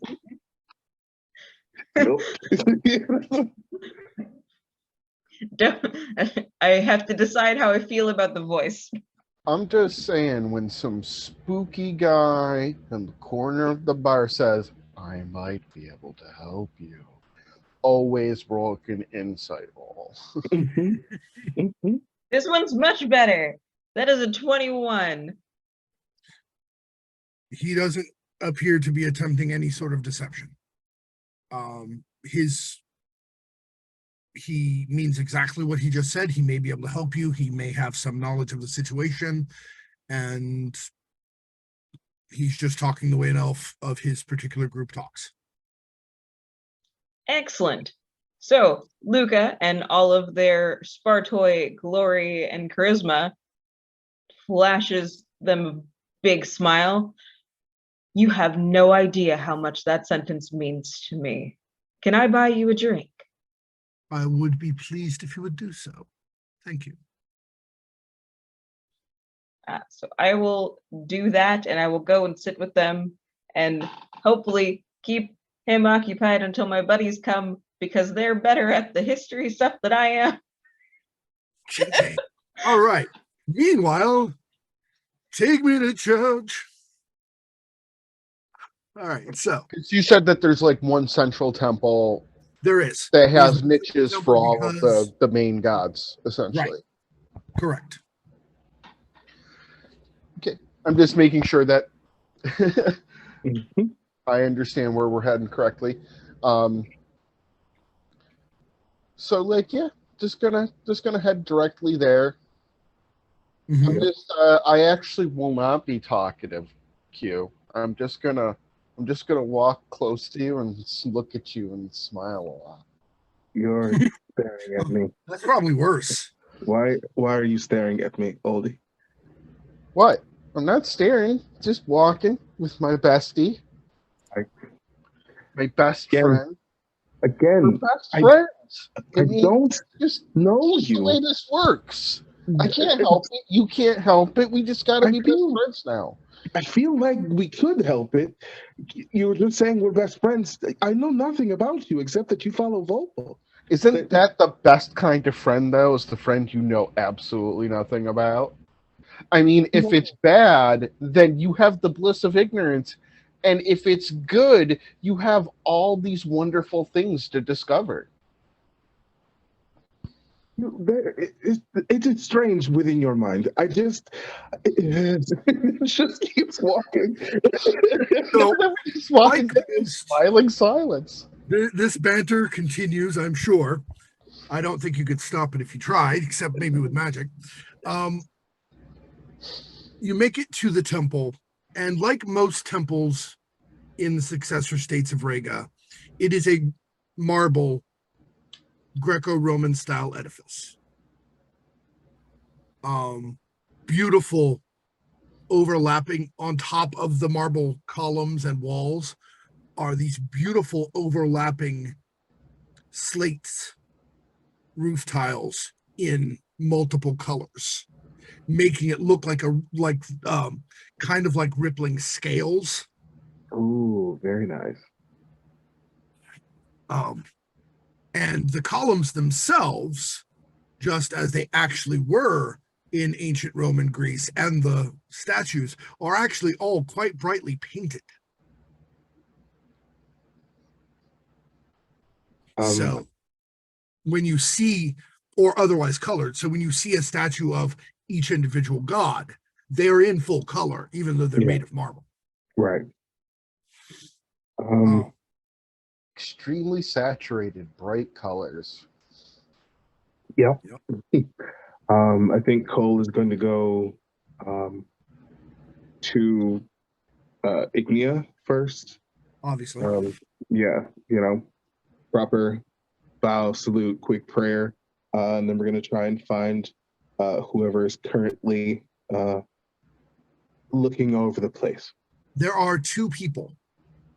Nope. I have to decide how I feel about the voice. I'm just saying, when some spooky guy in the corner of the bar says, I might be able to help you, always roll an insight roll. This one's much better. That is a 21. He doesn't appear to be attempting any sort of deception. He means exactly what he just said. He may be able to help you. He may have some knowledge of the situation, and he's just talking the way an elf of his particular group talks. Excellent. So Luca and all of their Spartoi glory and charisma flashes them a big smile. You have no idea how much that sentence means to me. Can I buy you a drink? I would be pleased if you would do so. Thank you. So I will do that, and I will go and sit with them and hopefully keep him occupied until my buddies come, because they're better at the history stuff than I am. Okay. All right. Meanwhile, take me to church. All right. So You said that there's like one central temple there is. that has There's a niches temple for all of because- the main gods, essentially. Right. Correct. Okay. I'm just making sure that Mhm. I understand where we're heading correctly. So like, yeah, just gonna head directly there. Mhm. I actually will not be talkative, Q. I'm just gonna walk close to you and look at you and smile a lot. You're staring at me. That's probably worse. Why are you staring at me, oldie? What? I'm not staring, just walking with my bestie. My best Again, friend. Again, We're best I- friends. I don't just know just the way you. this works. I can't help it. You can't help it. We just gotta I be best feel- friends now. I feel like we could help it. You were just saying we're best friends. I know nothing about you except that you follow Vopal. Isn't that the best kind of friend, though? Is the friend you know absolutely nothing about? I mean, if No. it's bad, then you have the bliss of ignorance. And if it's good, you have all these wonderful things to discover. It's strange within your mind. It just keeps walking. So, Just walking like in smiling silence. this banter continues, I'm sure. I don't think you could stop it if you tried, except maybe with magic. You make it to the temple, and like most temples in the successor states of Rega, it is a marble Greco-Roman style edifice. Beautiful overlapping on top of the marble columns and walls are these beautiful overlapping slates, roof tiles in multiple colors, making it look like kind of like rippling scales. Ooh, very nice. And the columns themselves, just as they actually were in ancient Roman Greece, and the statues are actually all quite brightly painted. So when you see, or otherwise colored, so when you see a statue of each individual god, they're in full color, even though they're made of marble. Right. Extremely saturated, bright colors. Yep. I think Cole is going to go to Ignia first. Obviously. Yeah, proper bow, salute, quick prayer, and then we're going to try and find whoever is currently looking over the place. There are two people.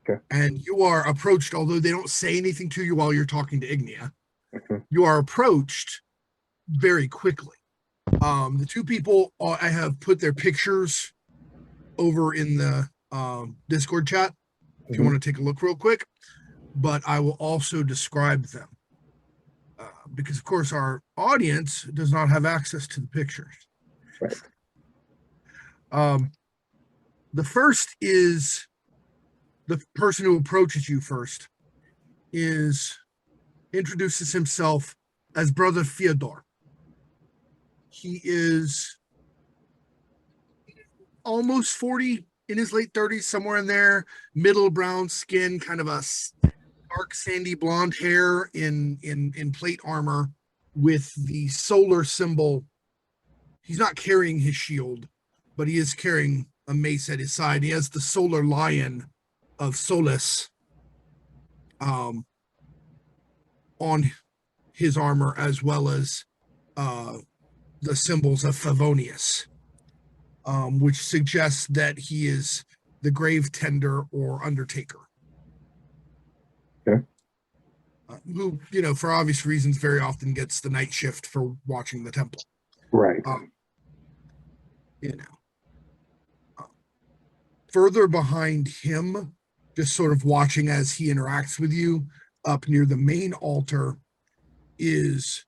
Okay. And you are approached, although they don't say anything to you while you're talking to Ignia. Okay. You are approached very quickly. The two people, I have put their pictures over in the Discord chat if you want to take a look real quick, but I will also describe them because, of course, our audience does not have access to the pictures. Right. The first is the person who approaches you first introduces himself as Brother Theodore. He is almost 40, in his late 30s, somewhere in there, middle brown skin, kind of a dark sandy blonde hair in plate armor with the solar symbol. He's not carrying his shield, but he is carrying a mace at his side. He has the solar lion of Solus on his armor, as well as the symbols of Favonius, which suggests that he is the grave tender or undertaker. Okay. Who, for obvious reasons, very often gets the night shift for watching the temple. Right. Further behind him, just sort of watching as he interacts with you, up near the main altar, is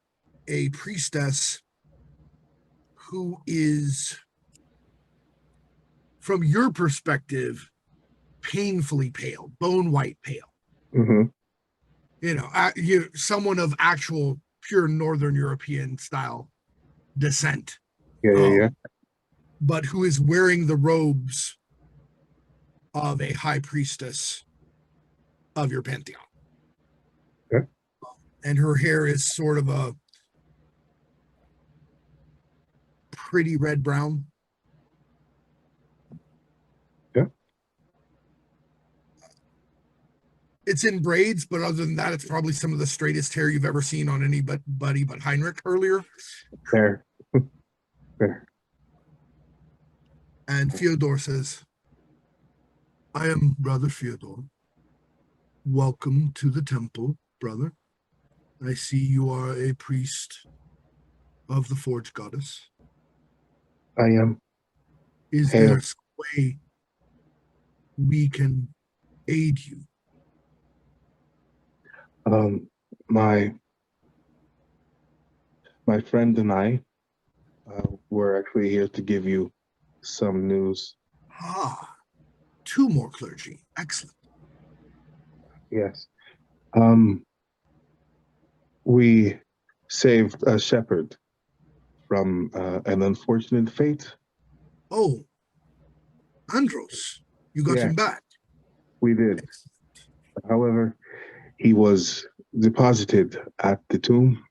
a priestess who is, from your perspective, painfully pale, bone white pale. Mm-hmm. Someone of actual pure Northern European style descent. Yeah. But who is wearing the robes of a high priestess of your pantheon. Okay. And her hair is sort of a pretty red brown. Yeah. It's in braids, but other than that, it's probably some of the straightest hair you've ever seen on anybody but Heinrich earlier. Fair. And Theodore says, I am Brother Theodore. Welcome to the temple, brother. I see you are a priest of the Forge Goddess. I am. Is there a way we can aid you? My friend and I were actually here to give you some news. Two more clergy. Excellent. Yes. We saved a shepherd from an unfortunate fate. Oh, Andros, you got him back. We did. However, he was deposited at the tomb,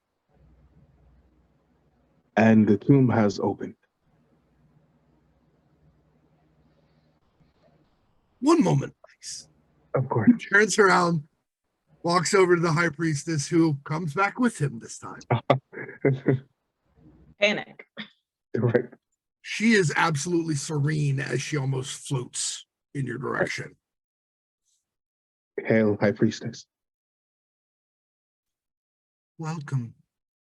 and the tomb has opened. One moment, please. Of course. He turns around, walks over to the high priestess, who comes back with him this time. Panic. Right. She is absolutely serene as she almost floats in your direction. Hail, high priestess. Welcome,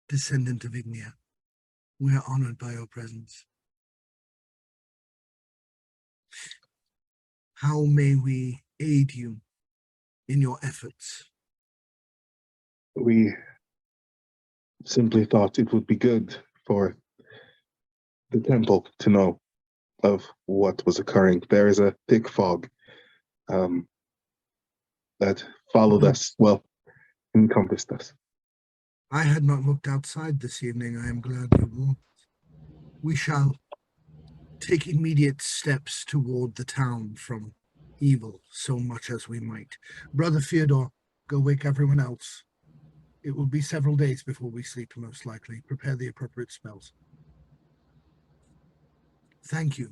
descendant of Ignia. We are honored by your presence. How may we aid you in your efforts? We simply thought it would be good for the temple to know of what was occurring. There is a thick fog that followed us, encompassed us. I had not looked outside this evening. I am glad you will. We shall take immediate steps toward the town from evil so much as we might. Brother Theodore, go wake everyone else. It will be several days before we sleep, most likely. Prepare the appropriate spells. Thank you.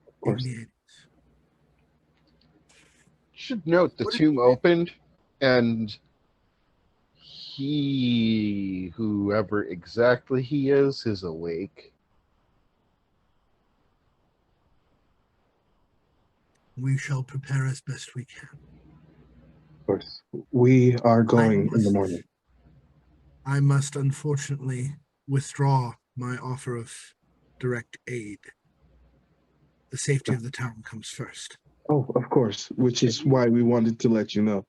Of course. Should note the tomb opened, and he, whoever exactly he is awake. We shall prepare as best we can. Of course. We are going in the morning. I must unfortunately withdraw my offer of direct aid. The safety of the town comes first. Oh, of course, which is why we wanted to let you know.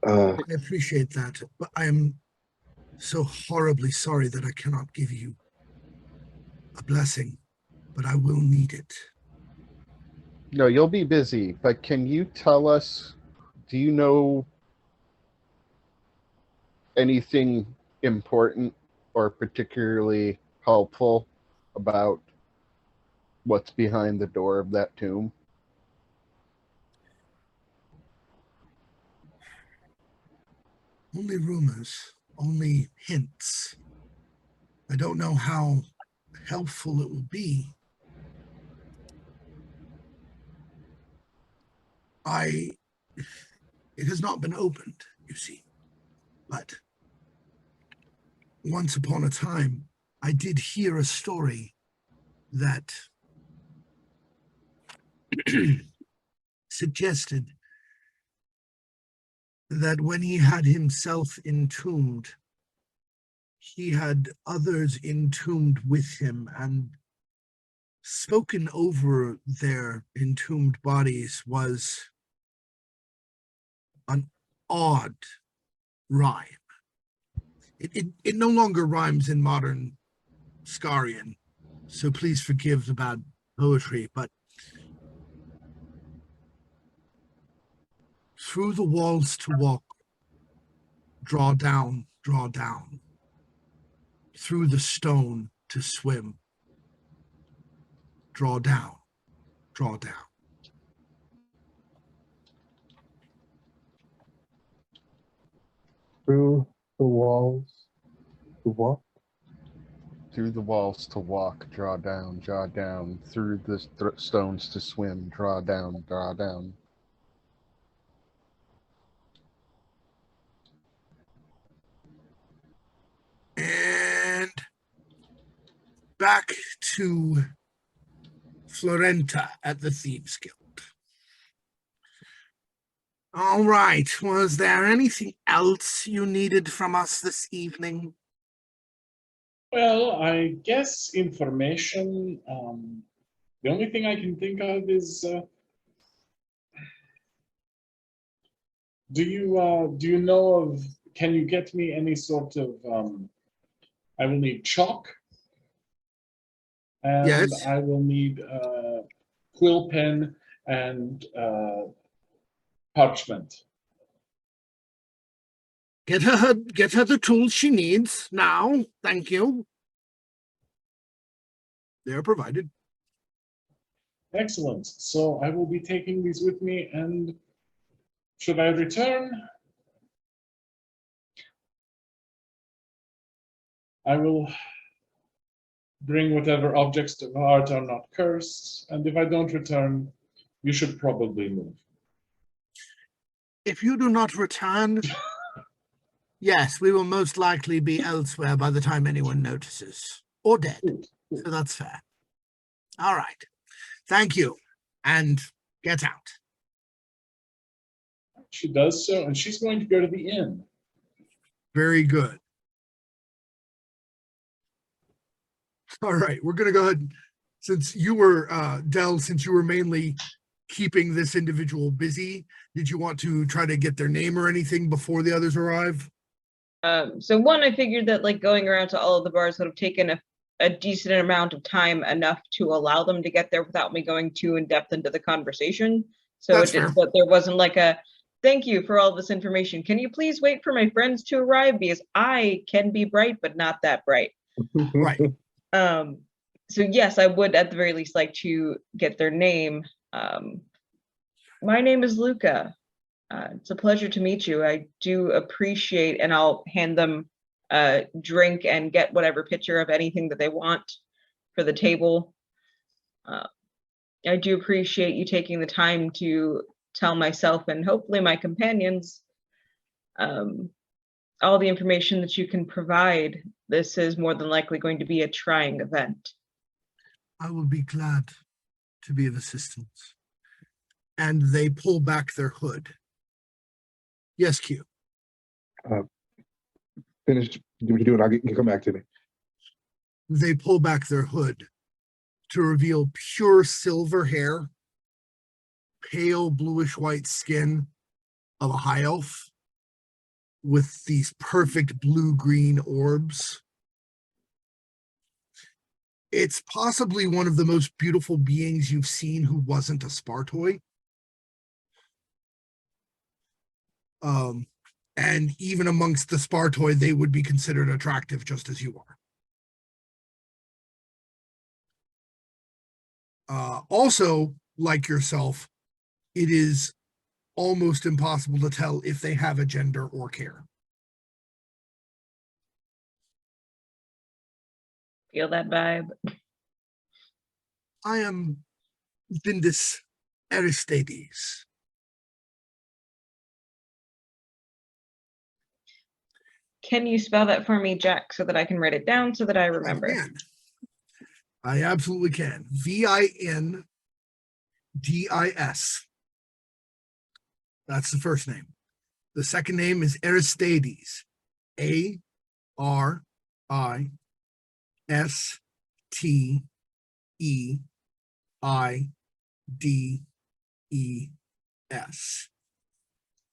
I appreciate that, but I am so horribly sorry that I cannot give you a blessing, but I will need it. No, you'll be busy, but can you tell us, do you know anything important or particularly helpful about what's behind the door of that tomb? Only rumors, only hints. I don't know how helpful it will be. It has not been opened, you see, but once upon a time, I did hear a story that suggested that when he had himself entombed, he had others entombed with him, and spoken over their entombed bodies was an odd rhyme. It no longer rhymes in modern Scarian, so please forgive the bad poetry, but through the walls to walk, draw down, through the stone to swim, draw down. Through the walls to walk. Through the walls to walk, draw down. Through the stones to swim, draw down. And back to Florenta at the Thieves Guild. All right, was there anything else you needed from us this evening? Well, I guess information. The only thing I can think of is, do you know of? Can you get me any sort of? I will need chalk, and Yes. I will need quill pen and parchment. Get her the tools she needs now. Thank you. They are provided. Excellent. So I will be taking these with me, and should I return, I will bring whatever objects of art are not cursed, and if I don't return, you should probably move. If you do not return, yes, we will most likely be elsewhere by the time anyone notices. Or dead. So that's fair. All right. Thank you. And get out. She does so, and she's going to go to the inn. Very good. All right, we're going to go ahead. Since you were, Del, since you were mainly keeping this individual busy, did you want to try to get their name or anything before the others arrive? So one, I figured that like going around to all of the bars would have taken a decent amount of time, enough to allow them to get there without me going too in depth into the conversation. So but there wasn't like a thank you for all this information. Can you please wait for my friends to arrive, because I can be bright but not that bright. Right. So yes, I would at the very least like to get their name. My name is Luca. It's a pleasure to meet you. I do appreciate, and I'll hand them a drink and get whatever picture of anything that they want for the table. I do appreciate you taking the time to tell myself and hopefully my companions all the information that you can provide. This is more than likely going to be a trying event. I will be glad to be of assistance. And they pull back their hood. Yes, Q. Finish what you're doing. You come back to me. They pull back their hood to reveal pure silver hair, pale bluish white skin of a high elf with these perfect blue-green orbs. It's possibly one of the most beautiful beings you've seen who wasn't a Spartoi. And even amongst the Spartoi, they would be considered attractive just as you are. Also, like yourself, it is almost impossible to tell if they have a gender or care. Feel that vibe? I am Vindis Aristides. Can you spell that for me, Jack, so that I can write it down so that I remember? I absolutely can. Vindis. That's the first name. The second name is Aristides. Aristides.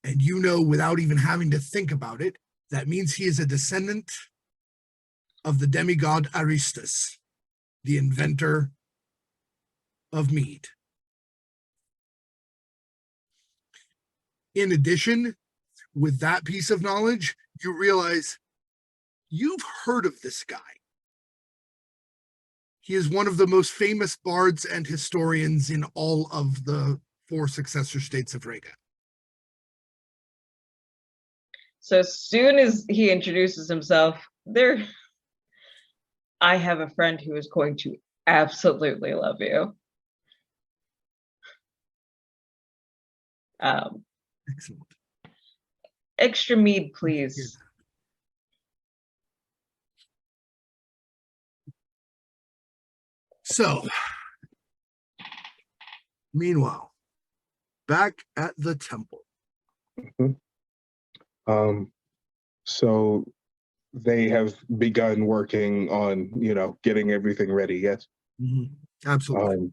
And you know, without even having to think about it, that means he is a descendant of the demigod Aristus, the inventor of mead. In addition, with that piece of knowledge, you realize you've heard of this guy. He is one of the most famous bards and historians in all of the 4 successor states of Rega. So as soon as he introduces himself, I have a friend who is going to absolutely love you. Excellent. Extra mead, please. So, meanwhile, back at the temple. So they have begun working on, getting everything ready, yes? Absolutely.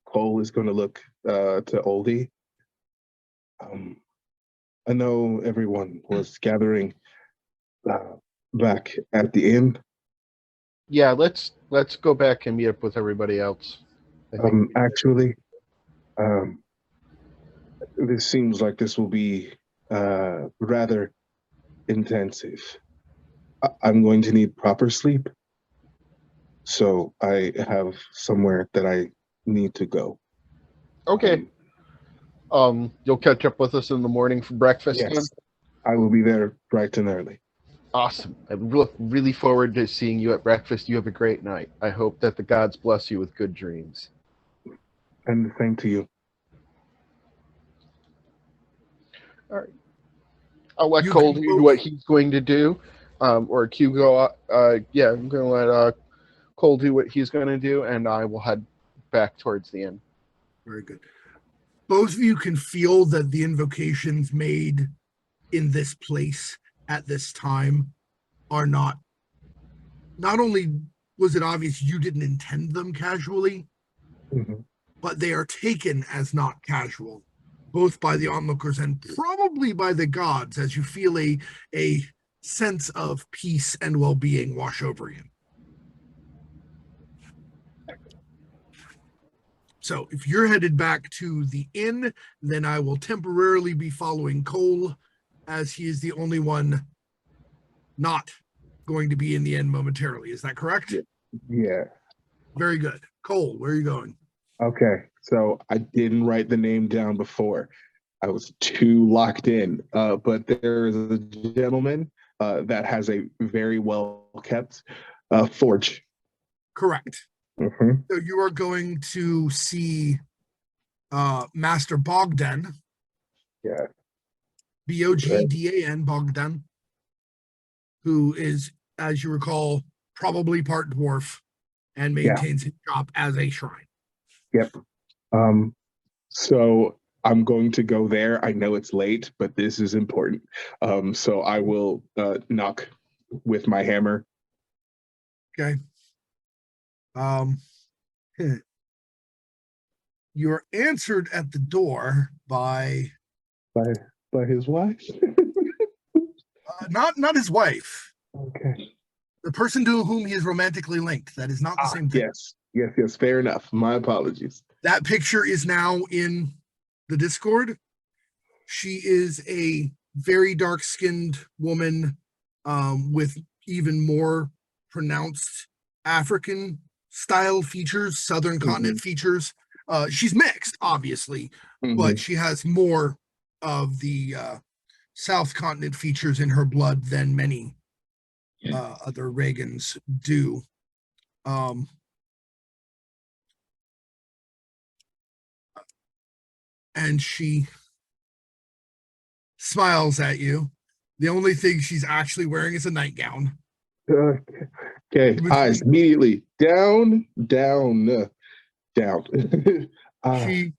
Cole is going to look to Oldie. I know everyone was gathering back at the inn. Yeah, let's go back and meet up with everybody else. Actually, this seems like this will be rather intensive. I'm going to need proper sleep, so I have somewhere that I need to go. Okay. You'll catch up with us in the morning for breakfast. Yes, then? I will be there bright and early. Awesome. I look really forward to seeing you at breakfast. You have a great night. I hope that the gods bless you with good dreams. And the same to you. All right. I'll let Cole do what he's going to do. Or Q go. I'm going to let Cole do what he's going to do, and I will head back towards the inn. Very good. Both of you can feel that the invocations made in this place at this time are not only was it obvious you didn't intend them casually, but they are taken as not casual, both by the onlookers and probably by the gods, as you feel a sense of peace and well-being wash over you. So if you're headed back to the inn, then I will temporarily be following Cole, as he is the only one not going to be in the inn momentarily. Is that correct? Yeah. Very good. Cole, where are you going? Okay, so I didn't write the name down before. I was too locked in. But there is a gentleman that has a very well-kept forge. Correct. So you are going to see Master Bogdan. Yeah. Bogdan, Bogdan, who is, as you recall, probably part dwarf and maintains his shop as a shrine. Yep. So I'm going to go there. I know it's late, but this is important. So I will knock with my hammer. Okay. You're answered at the door by his wife. not his wife. Okay. The person to whom he is romantically linked. That is not the same thing. Yes. Fair enough. My apologies. That picture is now in the Discord. She is a very dark-skinned woman with even more pronounced African style features, Southern continent features. She's mixed, obviously, but she has more of the South continent features in her blood than many other Regans do. And she smiles at you. The only thing she's actually wearing is a nightgown. Okay, eyes immediately down. She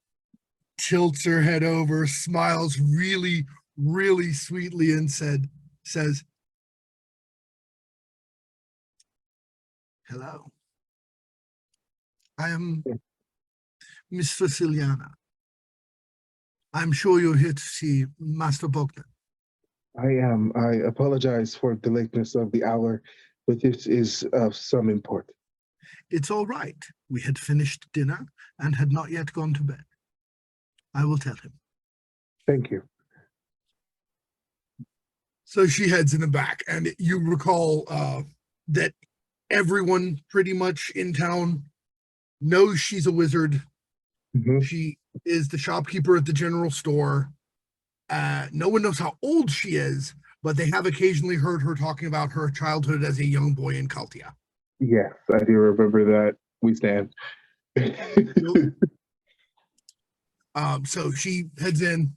tilts her head over, smiles really, really sweetly, and says, "Hello. I am Miss Vasiliana. I'm sure you're here to see Master Bogdan." I am. I apologize for the lateness of the hour, but this is of some import. "It's all right. We had finished dinner and had not yet gone to bed. I will tell him." Thank you. So she heads in the back, and you recall that everyone pretty much in town knows she's a wizard. Mhm. She is the shopkeeper at the general store. No one knows how old she is, but they have occasionally heard her talking about her childhood as a young boy in Kaltia. Yes, I do remember that. We stand. So she heads in,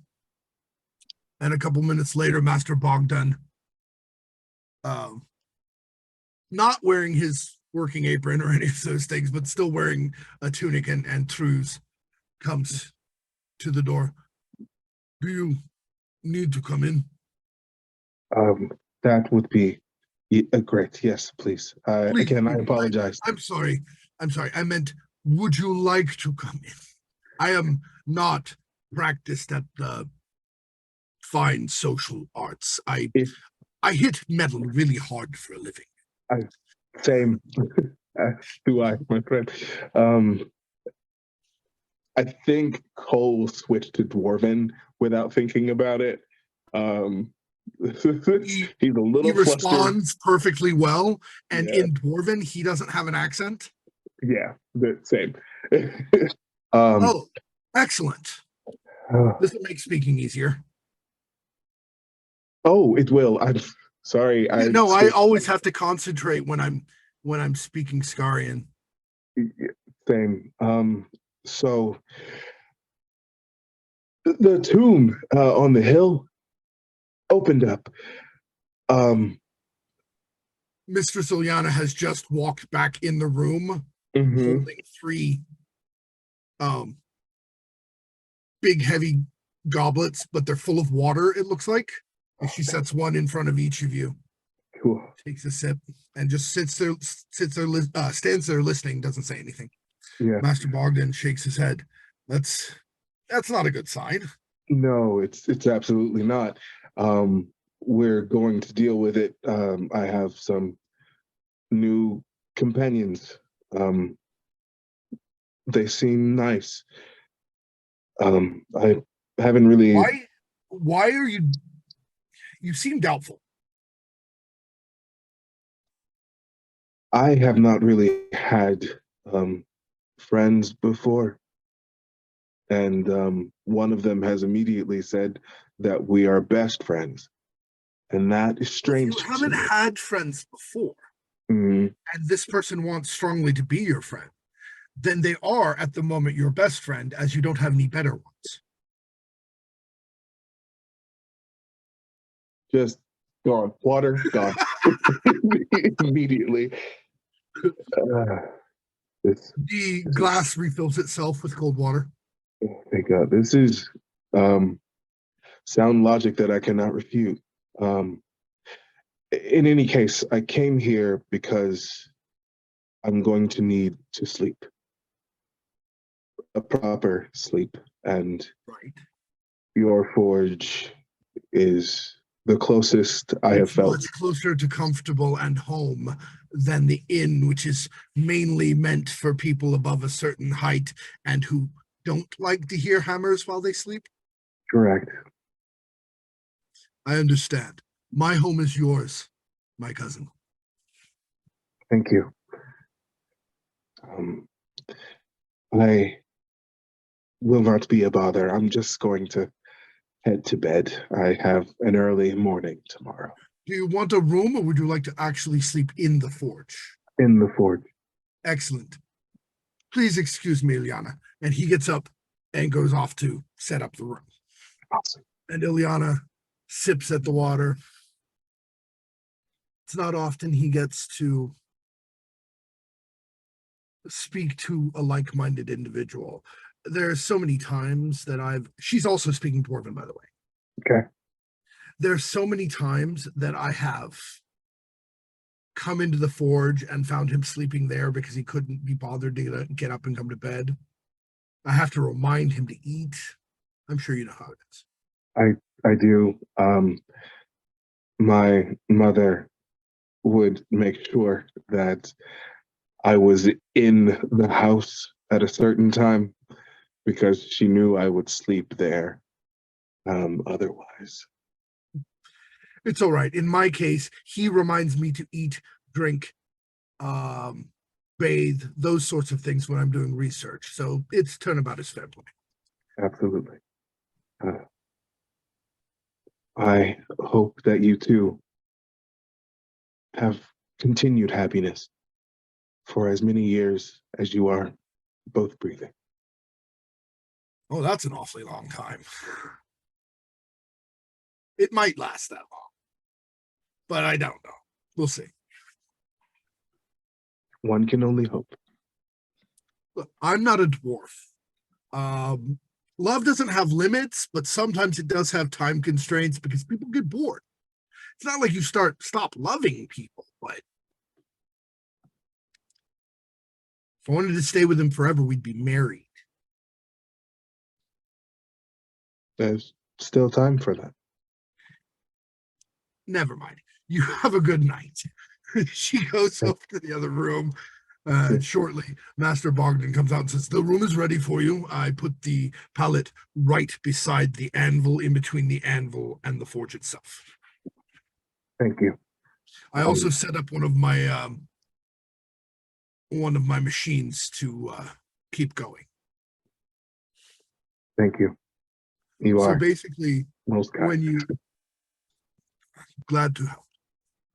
and a couple minutes later, Master Bogdan, not wearing his working apron or any of those things, but still wearing a tunic and trews, comes to the door. "Do you need to come in?" That would be great. Yes, please. Please, Again, I please. apologize. I'm sorry. I meant, would you like to come in? I am not practiced at the fine social arts. I hit metal really hard for a living. Same. Do I, my friend? I think Cole switched to Dwarven without thinking about it. He's a little He flustered. responds perfectly well, and Yeah. in Dwarven, he doesn't have an accent. Yeah, the same. Oh, excellent. This will make speaking easier. Oh, it will. I'm sorry. I always have to concentrate when I'm speaking Scarian. Same. So the tomb on the hill opened up. Mistress Ilyana has just walked back in the room, Mhm. holding 3 big heavy goblets, but they're full of water, it looks like. And she sets one in front of each of you. Cool. Takes a sip and just stands there listening, doesn't say anything. Yeah. Master Bogdan shakes his head. That's not a good sign. No, it's absolutely not. We're going to deal with it. I have some new companions. They seem nice. I haven't really. Why are you? You seem doubtful. I have not really had friends before, and one of them has immediately said that we are best friends, and that is strange. If you haven't had friends before, and this person wants strongly to be your friend, then they are at the moment your best friend, as you don't have any better ones. Just gone. Water gone. Immediately. The glass refills itself with cold water. Oh, thank God. This is sound logic that I cannot refute. In any case, I came here because I'm going to need to sleep. A proper sleep. And right. Your forge is the closest I have felt. Much closer to comfortable and home than the inn, which is mainly meant for people above a certain height and who don't like to hear hammers while they sleep. Correct. I understand. My home is yours, my cousin. Thank you. I will not be a bother. I'm just going to head to bed. I have an early morning tomorrow. Do you want a room, or would you like to actually sleep in the forge? In the forge. Excellent. Please excuse me, Ilyana. And he gets up and goes off to set up the room. Awesome. And Ilyana sips at the water. It's not often he gets to speak to a like-minded individual. there's so many times that she's also speaking Dwarven, by the way. Okay. There's so many times that I have come into the forge and found him sleeping there because he couldn't be bothered to get up and come to bed. I have to remind him to eat. I'm sure you know how it is. I do. My mother would make sure that I was in the house at a certain time because she knew I would sleep there otherwise. It's all right. In my case, he reminds me to eat, drink, bathe, those sorts of things when I'm doing research. So it's turnabout his family. Absolutely. I hope that you too have continued happiness for as many years as you are both breathing. Oh, that's an awfully long time. It might last that long, but I don't know. We'll see. One can only hope. Look, I'm not a dwarf. Love doesn't have limits, but sometimes it does have time constraints because people get bored. It's not like you stop loving people, but if I wanted to stay with them forever, we'd be married. There's still time for that. Never mind. You have a good night. She goes off to the other room. Shortly, Master Bogdan comes out and says, the room is ready for you. I put the pallet right beside the anvil, in between the anvil and the forge itself. Thank you. I also set up one of my machines to keep going. Thank you. You So are basically, most kind. Glad to help.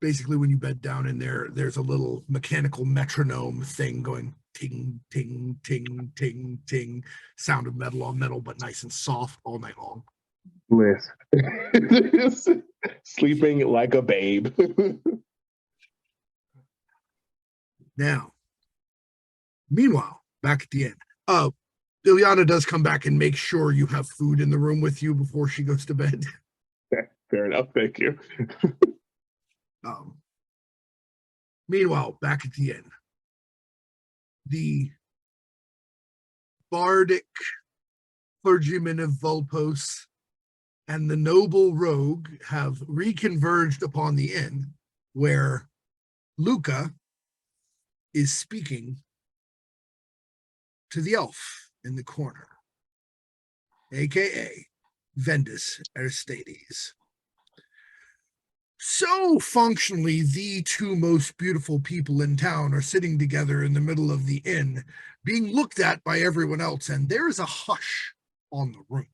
Basically, when you bed down in there, there's a little mechanical metronome thing going ting, ting, ting, ting, ting. Sound of metal on metal, but nice and soft all night long. Bliss. Sleeping like a babe. Now, meanwhile, back at the end, Ilyana does come back and make sure you have food in the room with you before she goes to bed. Fair enough. Thank you. Meanwhile, back at the inn, the bardic clergyman of Vulpos and the noble rogue have reconverged upon the inn, where Luca is speaking to the elf in the corner, aka Vendus Aristides. So functionally, the two most beautiful people in town are sitting together in the middle of the inn, being looked at by everyone else, and there is a hush on the room,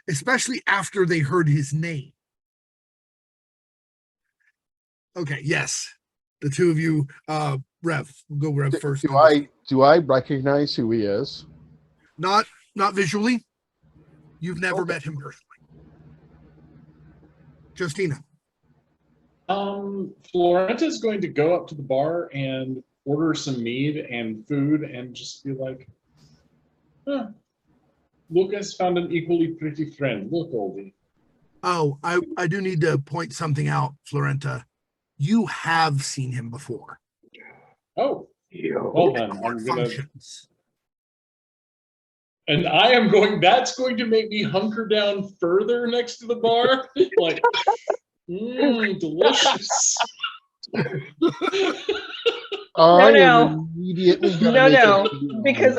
especially after they heard his name. Okay, yes, the two of you, Rev, we'll go Rev first. Do I recognize who he is? Not visually. You've never met him personally. Justina. Florenta's going to go up to the bar and order some mead and food and just be like, Lucas found an equally pretty friend. Look, oldie. Oh, I do need to point something out, Florenta. You have seen him before. Oh, well then, I'm gonna. Functions. And that's going to make me hunker down further next to the bar. Like, delicious. No. Immediately No, because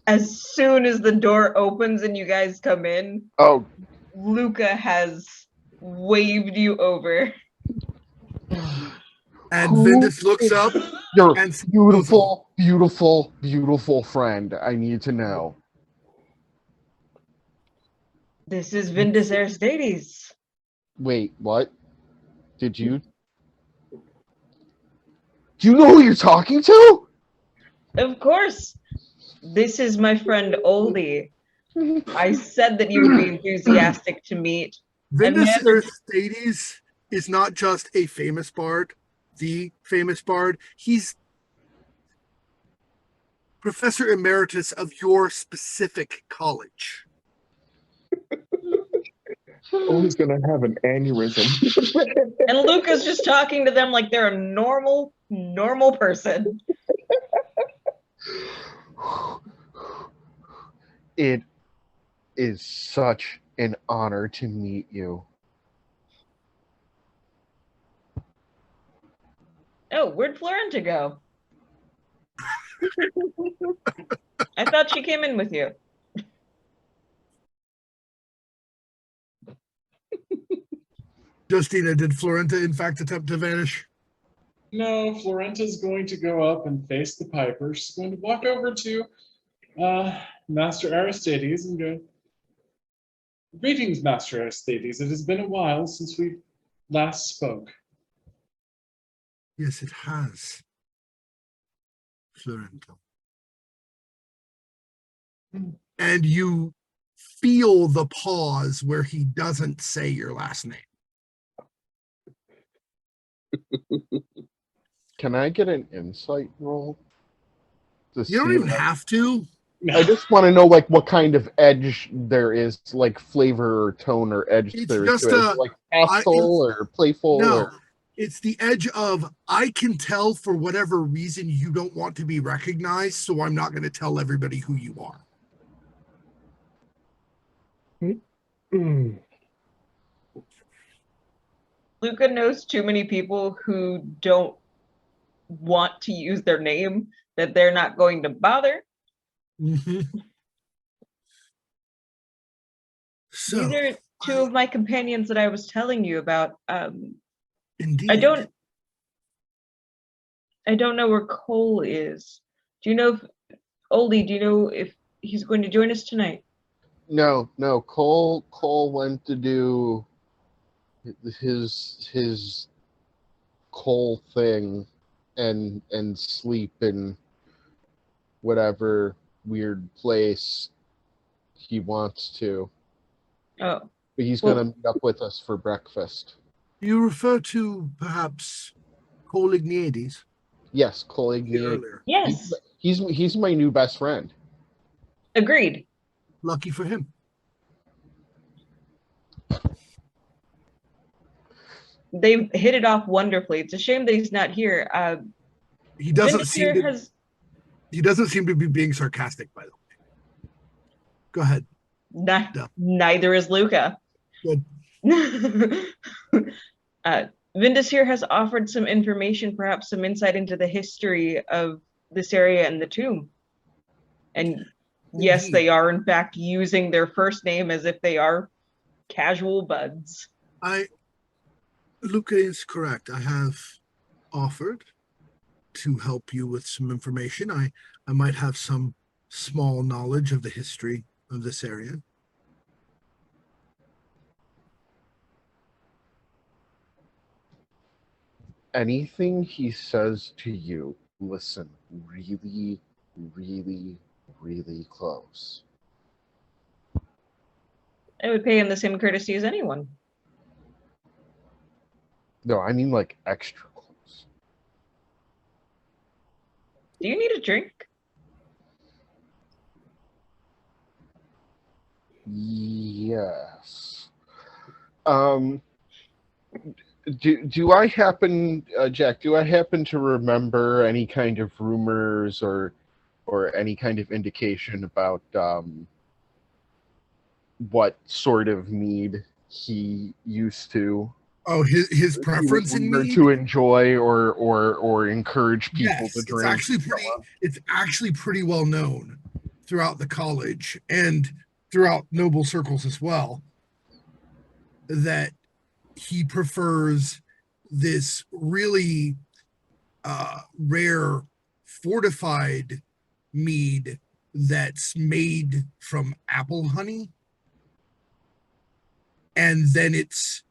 as soon as the door opens and you guys come in, Luca has waved you over. And Vendus looks up. Your beautiful, beautiful, beautiful friend. I need to know. This is Vendus Aristides. Wait, what? Did you? Do you know who you're talking to? Of course. This is my friend Oldie. I said that you would be enthusiastic to meet. Vendus Aristides is not just a famous bard, the famous bard. He's Professor Emeritus of your specific college. Oh, he's gonna have an aneurysm. And Luca's just talking to them like they're a normal person. It is such an honor to meet you. Oh, where'd Florenta go? I thought she came in with you. Justina, did Florenta in fact attempt to vanish? No, Florenta's going to go up and face the Piper. She's going to walk over to Master Aristides and go, "Greetings, Master Aristides. It has been a while since we last spoke." Yes, it has. Florenta. And you feel the pause where he doesn't say your last name. Can I get an insight roll? You don't even have to. I just want to know, like, what kind of edge there is, like flavor or tone or edge It's there just is to it. Like hostile or playful. No, or... it's the edge of, I can tell for whatever reason you don't want to be recognized, so I'm not going to tell everybody who you are. Luca knows too many people who don't want to use their name that they're not going to bother. So, these are two of my companions that I was telling you about. Indeed. I don't know where Cole is. Do you know if Oldie, do you know if he's going to join us tonight? No. Cole went to do his Cole thing and sleep in whatever weird place he wants to. Oh. But he's gonna meet up with us for breakfast. You refer to perhaps Cole Igniades? Yes, Cole Igniades. Yes. He's my new best friend. Agreed. Lucky for him. They've hit it off wonderfully. It's a shame that he's not here. He doesn't seem to. has... He doesn't seem to be being sarcastic, by the way. Go ahead. Neither is Luca. Good. Vindus here has offered some information, perhaps some insight into the history of this area and the tomb. And yes, Indeed. they are in fact using their first name as if they are casual buds. Luca is correct. I have offered to help you with some information. I might have some small knowledge of the history of this area. Anything he says to you, listen really, really, really close. I would pay him the same courtesy as anyone. No, I mean like extra close. Do you need a drink? Yes. Do I happen, Jack? Do I happen to remember any kind of rumors or any kind of indication about what sort of mead he used to? Oh, his preference in mead to enjoy or encourage people to drink. It's actually pretty well known throughout the college and throughout noble circles as well that he prefers this really rare fortified mead that's made from apple honey, and then it's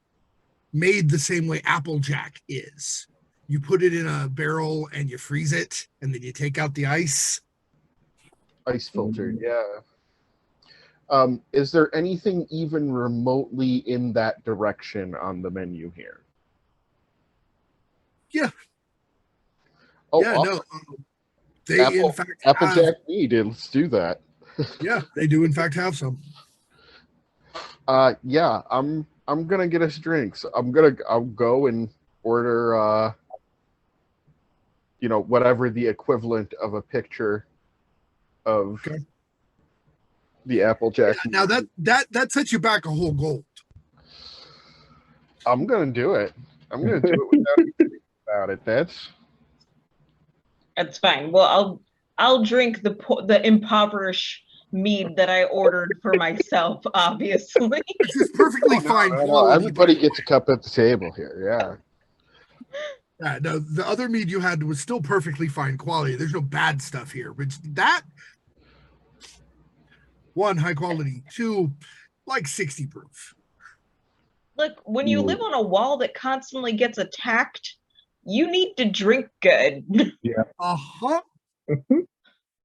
made the same way Applejack is. You put it in a barrel and you freeze it, and then you take out the ice. Ice filtered, yeah. Is there anything even remotely in that direction on the menu here? Yeah. Oh, yeah, awesome. no. They in fact have, Applejack mead. Let's do that. yeah, they do in fact have some. Yeah, I'm gonna get us drinks. I'll go and order whatever the equivalent of a picture of the Applejack. Yeah, now that sets you back a whole gold. I'm gonna do it. I'm gonna do it without even thinking about it. That's fine. Well, I'll drink the impoverished mead that I ordered for myself, obviously. Which is perfectly fine quality. Everybody gets a cup at the table here. Yeah. Yeah, no, the other mead you had was still perfectly fine quality. There's no bad stuff here. But that, one, high quality. Two, like 60 proof. Look, when you live on a wall that constantly gets attacked, you need to drink good. Yeah. Uh-huh.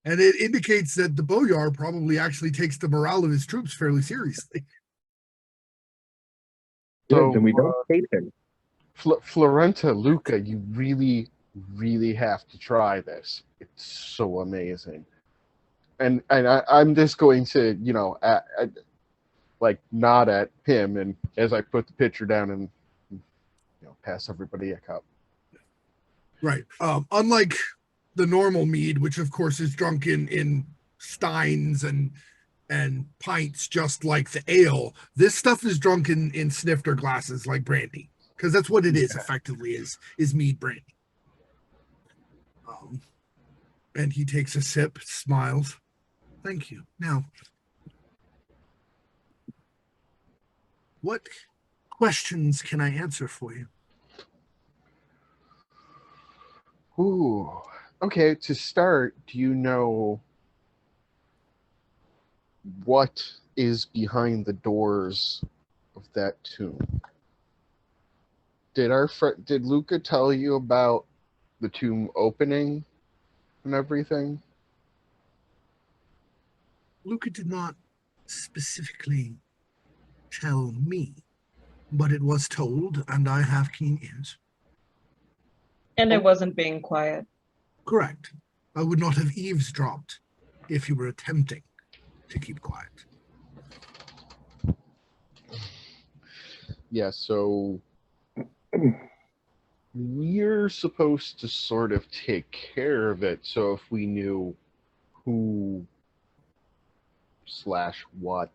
And it indicates that the boyar probably actually takes the morale of his troops fairly seriously. So, and we don't hate him. Florenta, Luca, you really, really have to try this. It's so amazing. And I'm just going to, nod at him, and as I put the pitcher down and pass everybody a cup. Right. Unlike the normal mead, which of course is drunk in steins and pints, just like the ale, this stuff is drunk in snifter glasses like brandy, because that's what it is. Effectively is mead brandy. And he takes a sip, smiles. Thank you. Now, what questions can I answer for you? Ooh. Okay, to start, do you know what is behind the doors of that tomb? Did Luca tell you about the tomb opening and everything? Luca did not specifically tell me, but it was told, and I have keen ears. And I wasn't being quiet. Correct. I would not have eavesdropped if you were attempting to keep quiet. Yeah, so we're supposed to sort of take care of it, so if we knew who / what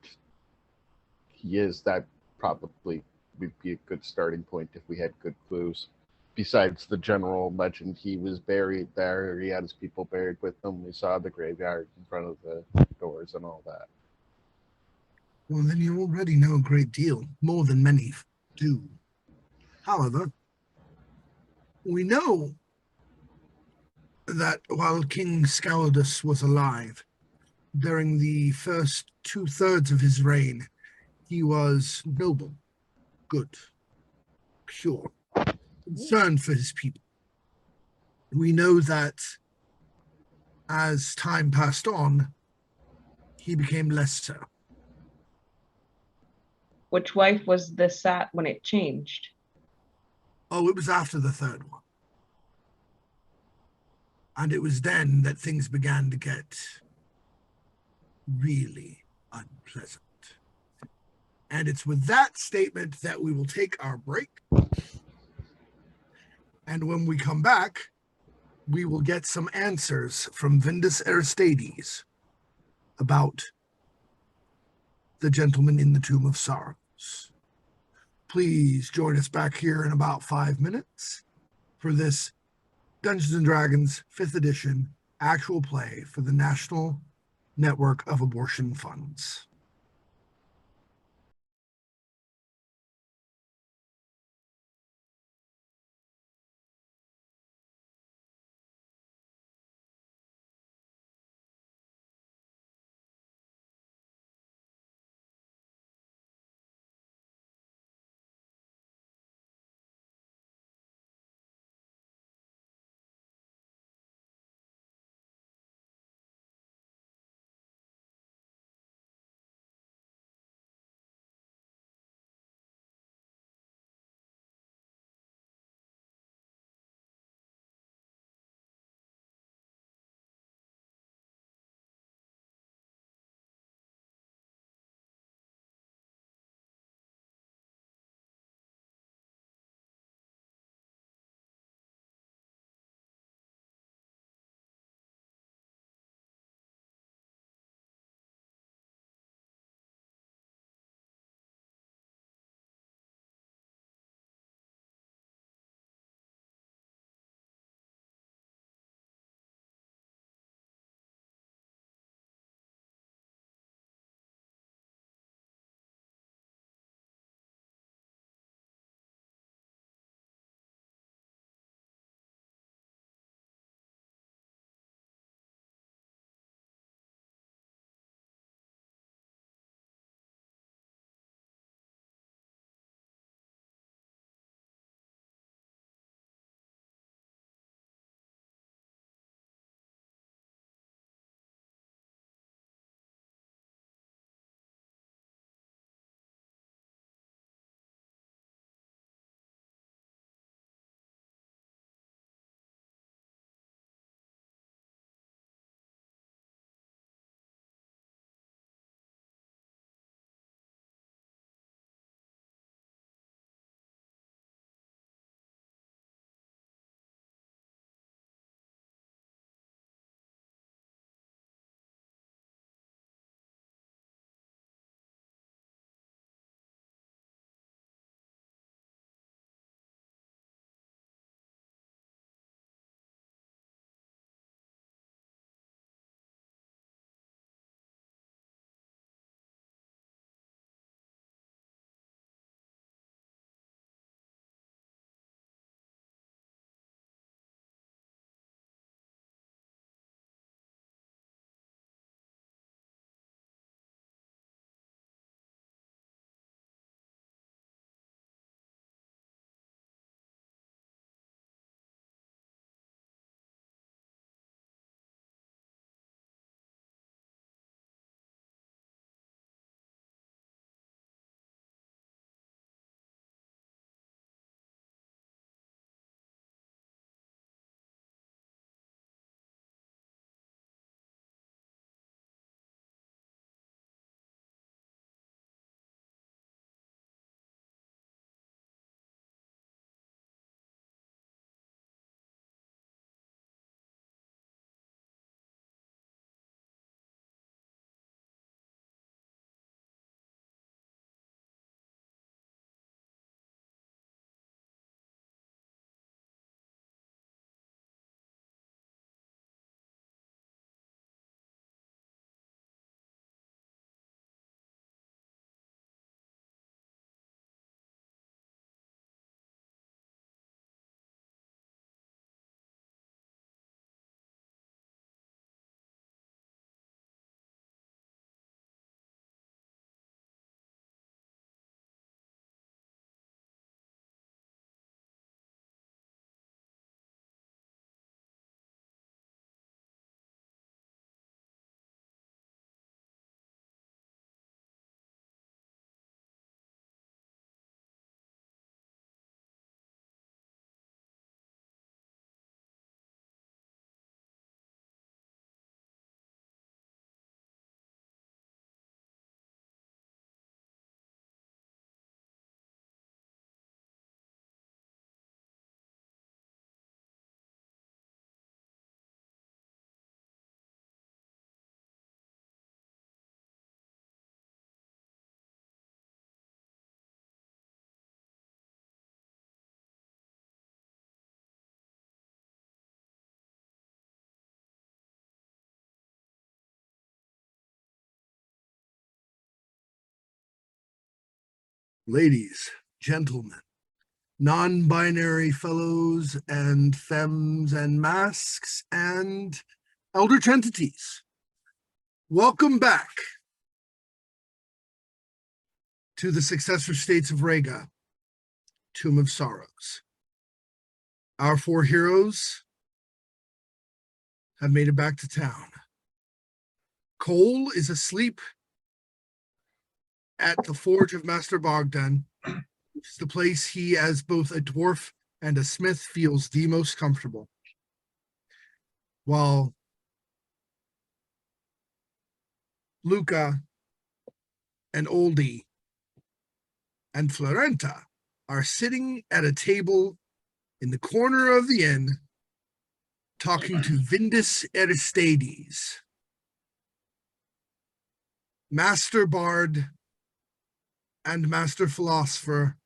he is, that probably would be a good starting point if we had good clues. Besides the general legend, he was buried there, he had his people buried with him, we saw the graveyard in front of the doors and all that. Well, then you already know a great deal, more than many do. However, we know that while King Scaldus was alive, during the first 2/3 of his reign, he was noble, good, pure, concerned for his people. We know that as time passed on, he became less so. Which wife was this at when it changed? Oh, it was after the third one. And it was then that things began to get really unpleasant. And it's with that statement that we will take our break. And when we come back, we will get some answers from Vindus Aristides about the gentleman in the Tomb of Sorrows. Please join us back here in about 5 minutes for this Dungeons & Dragons 5th edition actual play for the National Network of Abortion Funds. ladies, gentlemen, non-binary fellows and femmes and masks and eldritch entities. Welcome back to the Successor States of Rega, Tomb of Sorrows. Our four heroes have made it back to town. Cole is asleep at the Forge of Master Bogdan, which is the place he, as both a dwarf and a smith, feels the most comfortable. While Luca and Oldie and Florenta are sitting at a table in the corner of the inn talking to Vindus Aristides, Master Bard and Master Philosopher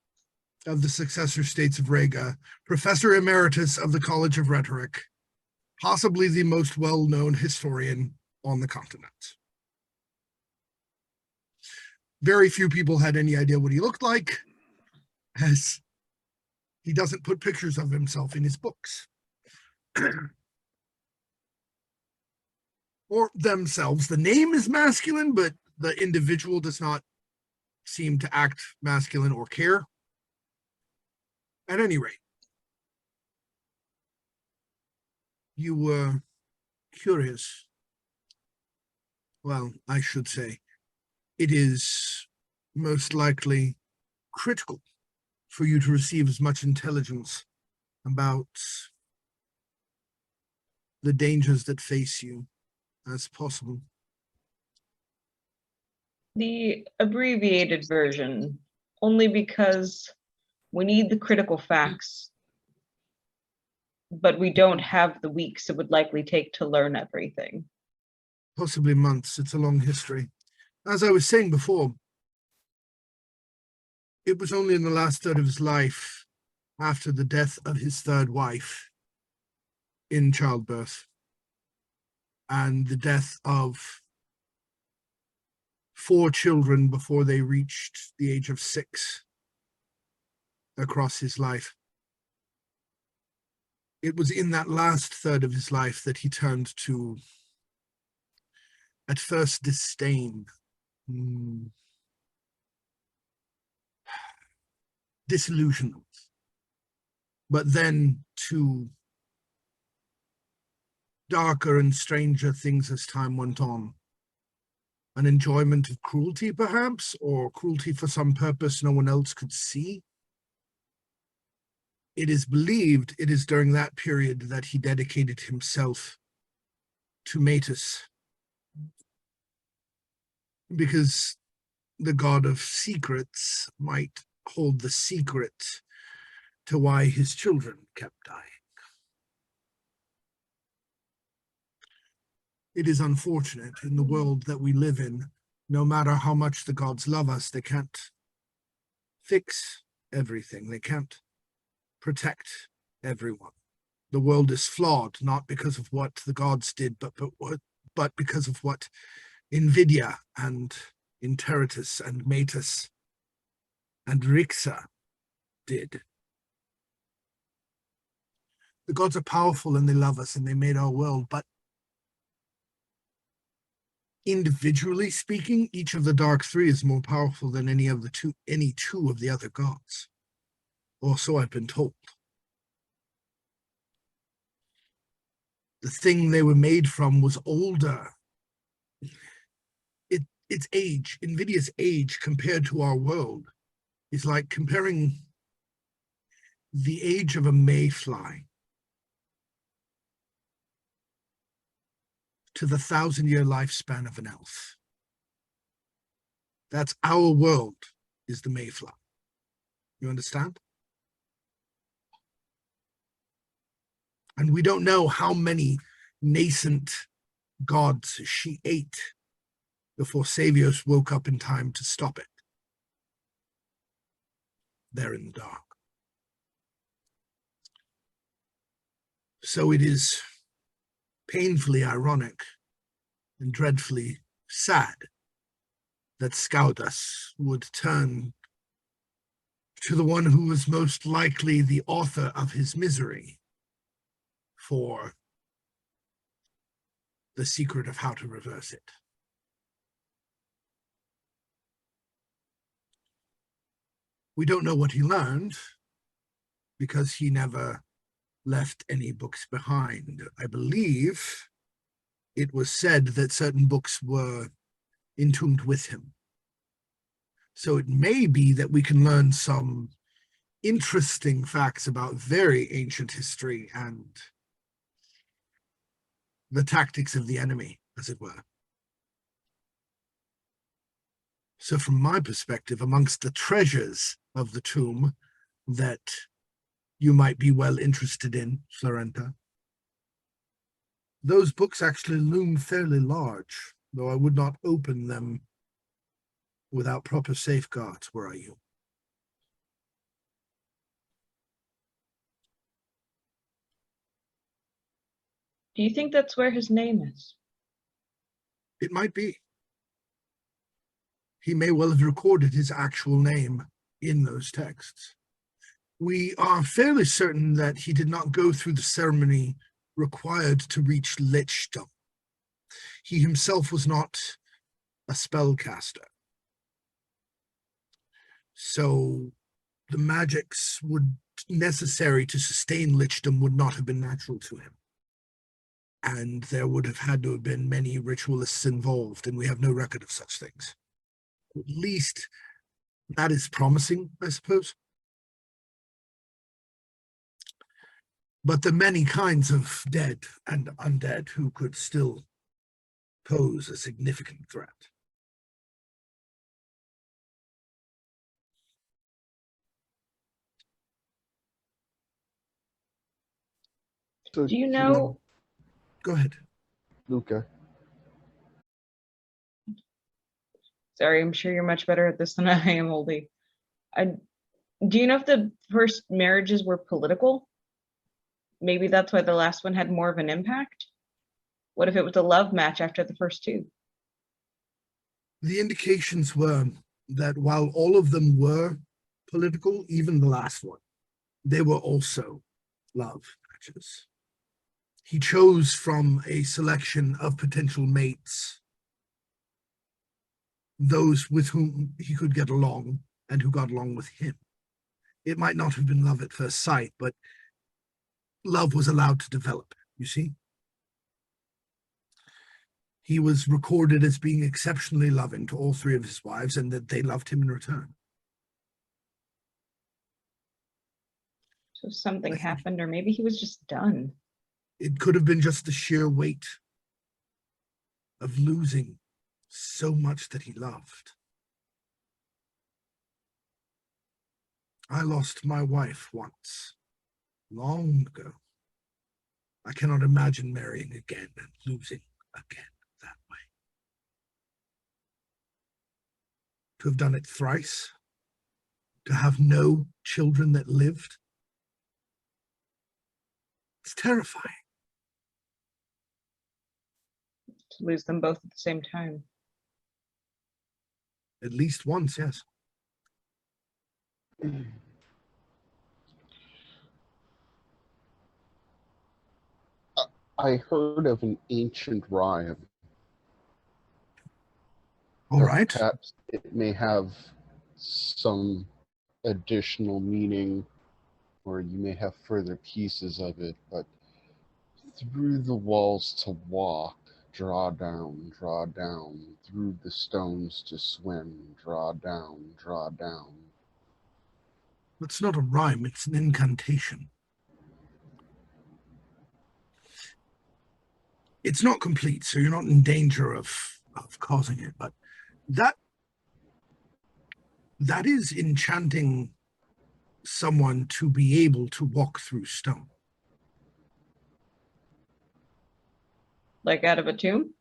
of the Successor States of Rega, Professor Emeritus of the College of Rhetoric, possibly the most well-known historian on the continent. Very few people had any idea what he looked like, as he doesn't put pictures of himself in his books. Or themselves. The name is masculine, but the individual does not seem to act masculine or care. At any rate, you were curious. Well, I should say, it is most likely critical for you to receive as much intelligence about the dangers that face you as possible. The abbreviated version, only because we need the critical facts, but we don't have the weeks it would likely take to learn everything. Possibly months. It's a long history. As I was saying before, it was only in the last third of his life, after the death of his third wife in childbirth, and the death of 4 children before they reached the age of 6 across his life. It was in that last third of his life that he turned to, at first, disdain, disillusionment, but then to darker and stranger things as time went on. An enjoyment of cruelty, perhaps, or cruelty for some purpose no one else could see. It is believed it is during that period that he dedicated himself to Matus, because the god of secrets might hold the secret to why his children kept dying. It is unfortunate in the world that we live in, no matter how much the gods love us, they can't fix everything. They can't protect everyone. The world is flawed, not because of what the gods did, but because of what Invidia and Interitus and Matus and Rixa did. The gods are powerful and they love us and they made our world, but individually speaking, each of the Dark Three is more powerful than any two of the other gods. Or so I've been told. The thing they were made from was older. Its age, Invidia's age compared to our world, is like comparing the age of a mayfly to the 1,000-year lifespan of an elf. That's our world, is the mayfly. You understand? And we don't know how many nascent gods she ate before Savios woke up in time to stop it. They're in the dark. So it is painfully ironic and dreadfully sad that Skaudas would turn to the one who was most likely the author of his misery for the secret of how to reverse it. We don't know what he learned because he never left any books behind. I believe it was said that certain books were entombed with him. So it may be that we can learn some interesting facts about very ancient history and the tactics of the enemy, as it were. So from my perspective, amongst the treasures of the tomb that you might be well interested in, Florenta, those books actually loom fairly large, though I would not open them without proper safeguards, were I you. Do you think that's where his name is? It might be. He may well have recorded his actual name in those texts. We are fairly certain that he did not go through the ceremony required to reach lichdom. He himself was not a spellcaster. So the magics necessary to sustain lichdom would not have been natural to him. And there would have had to have been many ritualists involved, and we have no record of such things. At least that is promising, I suppose. But the many kinds of dead and undead who could still pose a significant threat. So, Do you know? Go ahead. Luca? Sorry, I'm sure you're much better at this than I am, Oldie. Do you know if the first marriages were political? Maybe that's why the last one had more of an impact? What if it was a love match after the first two? The indications were that while all of them were political, even the last one, they were also love matches. He chose from a selection of potential mates those with whom he could get along and who got along with him. It might not have been love at first sight, but love was allowed to develop, you see? He was recorded as being exceptionally loving to all three of his wives, and that they loved him in return. So something happened, or maybe he was just done. It could have been just the sheer weight of losing so much that he loved. I lost my wife once, long ago. I cannot imagine marrying again and losing again that way. To have done it thrice, to have no children that lived, it's terrifying. To lose them both at the same time. At least once, yes. I heard of an ancient rhyme. All right. Perhaps it may have some additional meaning, or you may have further pieces of it, but through the walls to walk, draw down, through the stones to swim, draw down, draw down. It's not a rhyme, it's an incantation. It's not complete, so you're not in danger of causing it, but that is enchanting someone to be able to walk through stone. Like out of a tomb?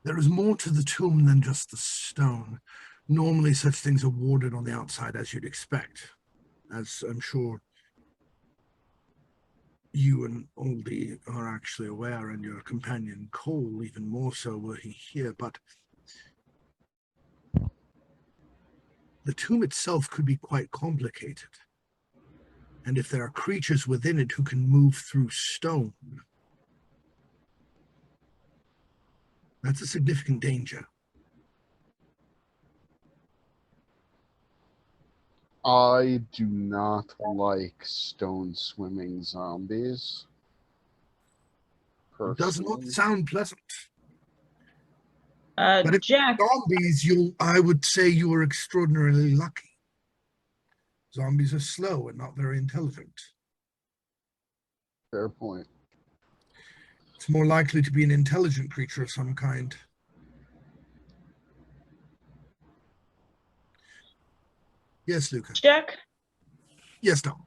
There is more to the tomb than just the stone. Normally such things are warded on the outside, as you'd expect, as I'm sure you and Oldie are actually aware, and your companion Cole even more so were he here. But the tomb itself could be quite complicated. And if there are creatures within it who can move through stone, that's a significant danger. I do not like stone swimming zombies. It does not Personally. sound pleasant. But if Jack, zombies, I would say you are extraordinarily lucky. Zombies are slow and not very intelligent. Fair point. It's more likely to be an intelligent creature of some kind. Yes, Luca. Jack. Yes, Tom.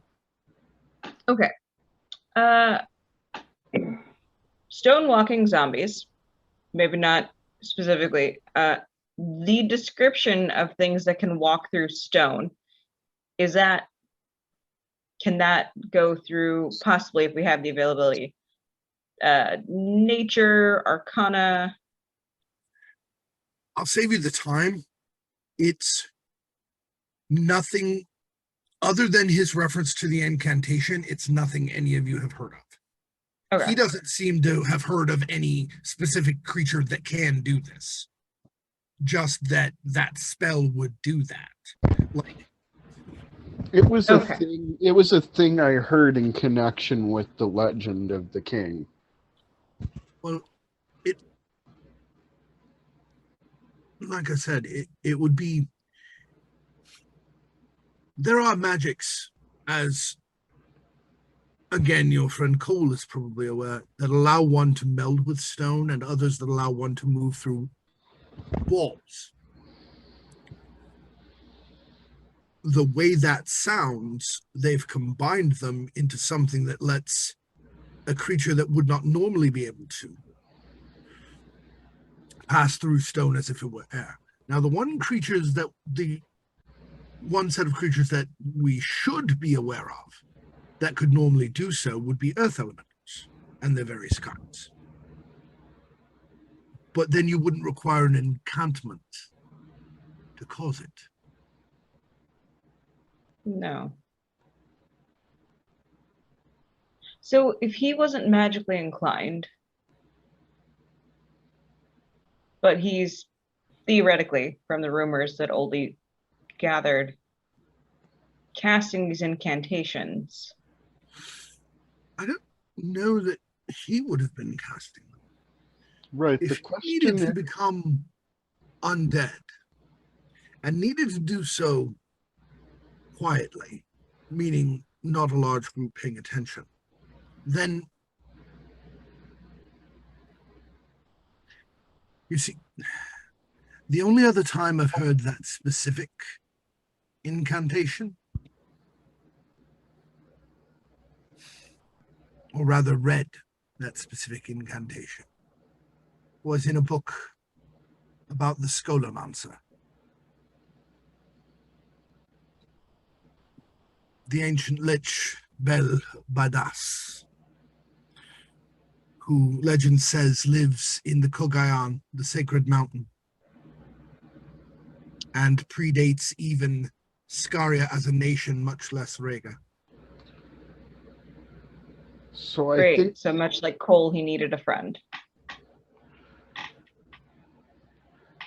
Okay. Stonewalking zombies, maybe not specifically. The description of things that can walk through stone, can that go through, possibly if we have the availability, nature, arcana? I'll save you the time. It's nothing other than his reference to the incantation. It's nothing any of you have heard of. Okay. He doesn't seem to have heard of any specific creature that can do this. Just that spell would do that. Like, It was Okay. a thing. It was a thing I heard in connection with the Legend of the King. well, like I said, it would be. There are magics, as again your friend Cole is probably aware, that allow one to meld with stone, and others that allow one to move through walls. The way that sounds, they've combined them into something that lets a creature that would not normally be able to pass through stone as if it were air. Now, the one set of creatures that we should be aware of that could normally do so would be earth elementals and their various kinds. But then you wouldn't require an enchantment to cause it. No. So if he wasn't magically inclined, but he's theoretically, from the rumors that Oldie gathered, casting these incantations. I don't know that he would have been casting them. Right. If he needed to become undead and needed to do so quietly, meaning not a large group paying attention, then you see, the only other time I've heard that specific incantation, or rather read that specific incantation, was in a book about the Scolomancer. The ancient lich Bel Badas, who legend says lives in the Kogayan, the sacred mountain, and predates even Scaria as a nation, much less Rega. So I Great. think So much like Cole, he needed a friend.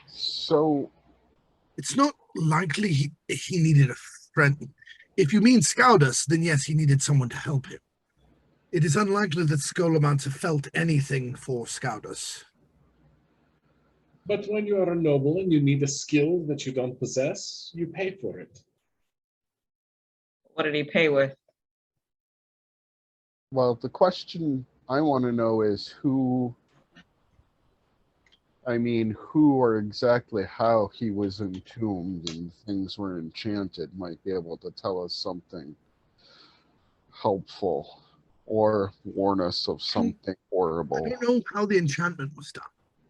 so. It's not likely he needed a friend. If you mean Scaudus, then yes, he needed someone to help him. It is unlikely that Scolomancer felt anything for Scaudus. But when you are a noble and you need a skill that you don't possess, you pay for it. What did he pay with? Well, the question I want to know is who or exactly how he was entombed and things were enchanted might be able to tell us something helpful or warn us of something horrible. I don't know how the enchantment was done,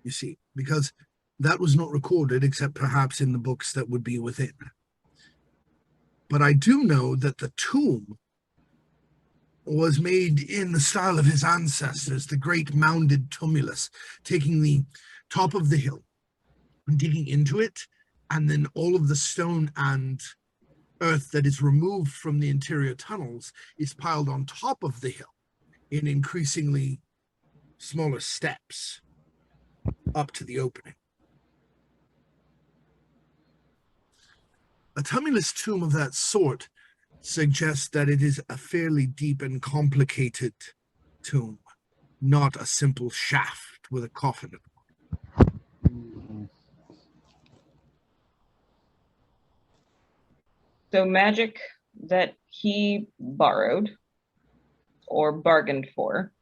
you see, because that was not recorded except perhaps in the books that would be within. But I do know that the tomb was made in the style of his ancestors, the great mounded tumulus, taking the top of the hill and digging into it and then all of the stone and earth that is removed from the interior tunnels is piled on top of the hill in increasingly smaller steps up to the opening. A tumulus tomb of that sort suggests that it is a fairly deep and complicated tomb, not a simple shaft with a coffin. So magic that he borrowed or bargained for.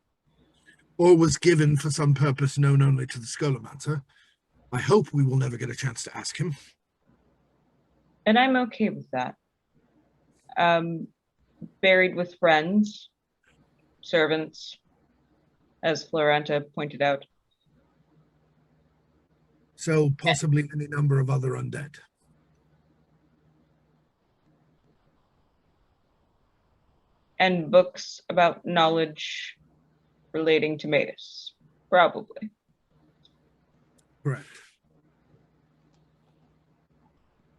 Or was given for some purpose known only to the Scolomancer. I hope we will never get a chance to ask him. And I'm okay with that. Buried with friends, servants, as Florenta pointed out. So possibly any number of other undead. And books about knowledge relating to Matus, probably. Correct.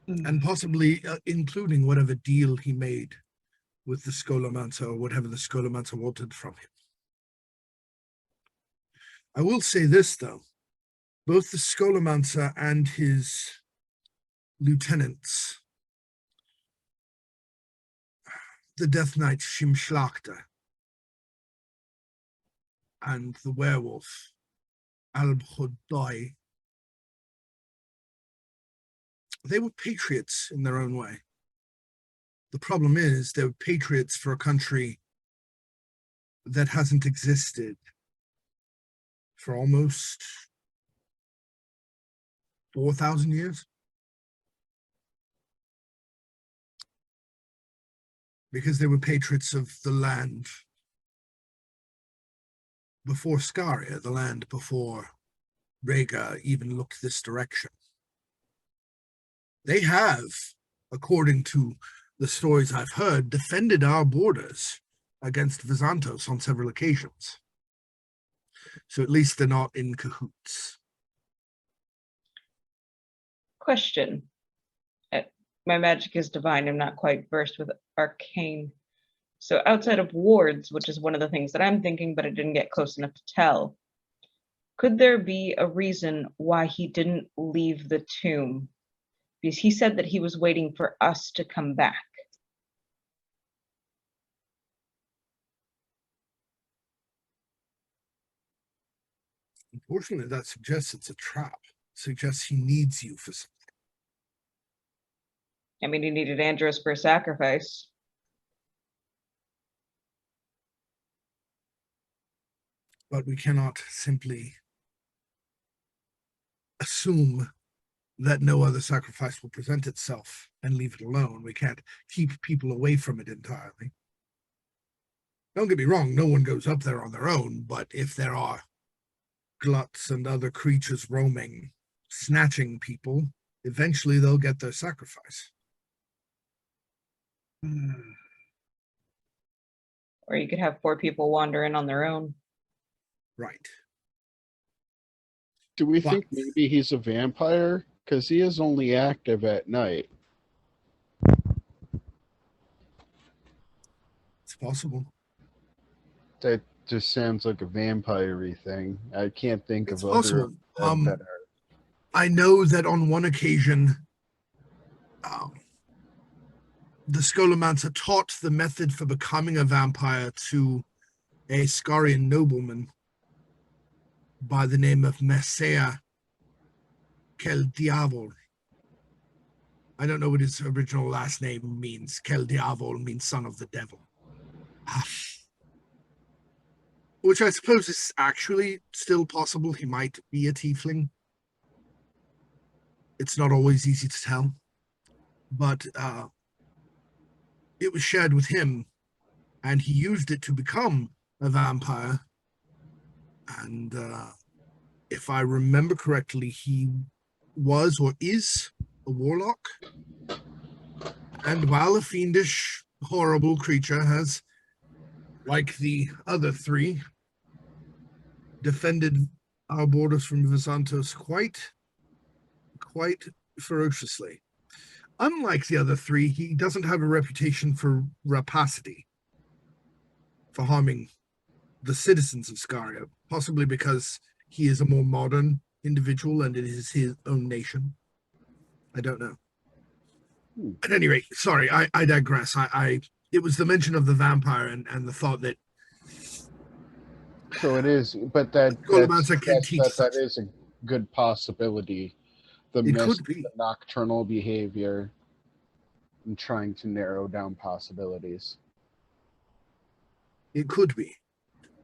And possibly including whatever deal he made with the Scolomancer or whatever the Scolomancer wanted from him. I will say this, though. Both the Scolomancer and his lieutenants, the Death Knight Shimschlachter and the werewolf Albhodai, they were patriots in their own way. The problem is they were patriots for a country that hasn't existed for almost 4,000 years. Because they were patriots of the land before Scaria, the land before Rega even looked this direction. They have, according to the stories I've heard, defended our borders against Vizantos on several occasions. So at least they're not in cahoots. Question. My magic is divine. I'm not quite versed with arcane. So outside of wards, which is one of the things that I'm thinking, but I didn't get close enough to tell, could there be a reason why he didn't leave the tomb? Because he said that he was waiting for us to come back. Unfortunately, that suggests it's a trap. It suggests he needs you for something. I mean, he needed Andros for a sacrifice. But we cannot simply assume that no other sacrifice will present itself and leave it alone. We can't keep people away from it entirely. Don't get me wrong, no one goes up there on their own, but if there are gluts and other creatures roaming, snatching people, eventually they'll get their sacrifice. Or you could have 4 people wander in on their own. Right. Do we think maybe he's a vampire? Because he is only active at night. It's possible. That just sounds like a vampire-y thing. I can't think It's of possible. other that are. I know that on one occasion, the Scolomancer taught the method for becoming a vampire to a Scarian nobleman by the name of Messer Quel Diavol. I don't know what his original last name means. Quel Diavol means son of the devil. Which I suppose is actually still possible. He might be a tiefling. It's not always easy to tell. But it was shared with him, and he used it to become a vampire. And if I remember correctly, he was or is a warlock. And while a fiendish, horrible creature has, like the other 3, defended our borders from Vizantos quite ferociously. Unlike the other three, he doesn't have a reputation for rapacity, for harming the citizens of Scaria, possibly because he is a more modern individual and it is his own nation. I don't know. At any rate, sorry, I digress. It was the mention of the vampire and the thought that. So it is, but that is a good possibility. The mist, the nocturnal behavior, and trying to narrow down possibilities. It could be,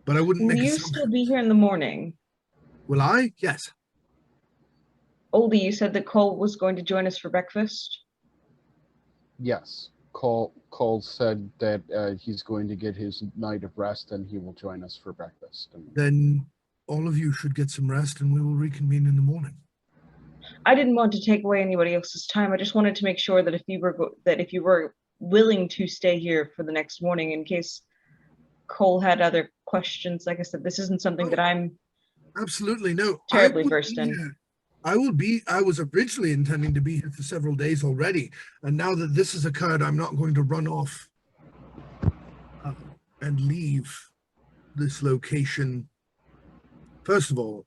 but I wouldn't. Will you still be here in the morning? Will I? Yes. Oldie, you said that Cole was going to join us for breakfast? Yes. Cole said that he's going to get his night of rest and he will join us for breakfast. Then all of you should get some rest and we will reconvene in the morning. I didn't want to take away anybody else's time. I just wanted to make sure that if you were willing to stay here for the next morning in case Cole had other questions. Like I said, this isn't something that I'm absolutely terribly versed in. I was originally intending to be here for several days already, and now that this has occurred, I'm not going to run off and leave this location. First of all,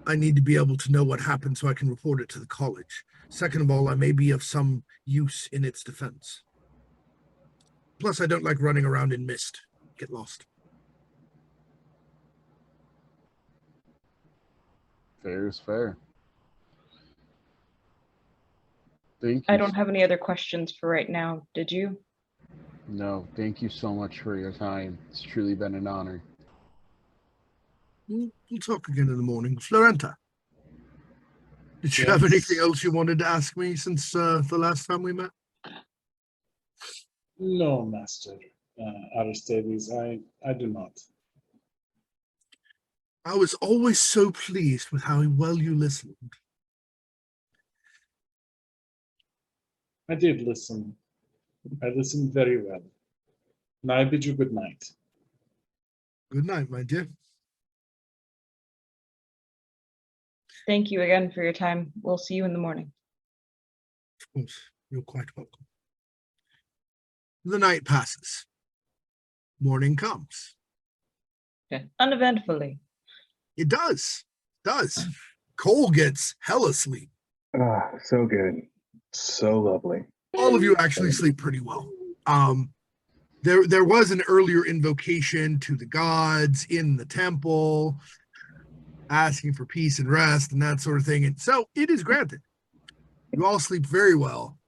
I need to be able to know what happened so I can report it to the college. Second of all, I may be of some use in its defense. Plus, I don't like running around in mist. Get lost. Fair is fair. Thank you. I don't have any other questions for right now. Did you? No, thank you so much for your time. It's truly been an honor. We'll talk again in the morning. Florenta, did you have anything else you wanted to ask me since the last time we met? No, Master Aristides, I do not. I was always so pleased with how well you listened. I did listen. I listened very well. And I bid you good night. Good night, my dear. Thank you again for your time. We'll see you in the morning. Of course, you're quite welcome. The night passes. Morning comes. Okay. Uneventfully. It does. Cole gets hella sleep. Ah, so good. So lovely. All of you actually sleep pretty well. There was an earlier invocation to the gods in the temple, asking for peace and rest and that sort of thing. And so it is granted. You all sleep very well.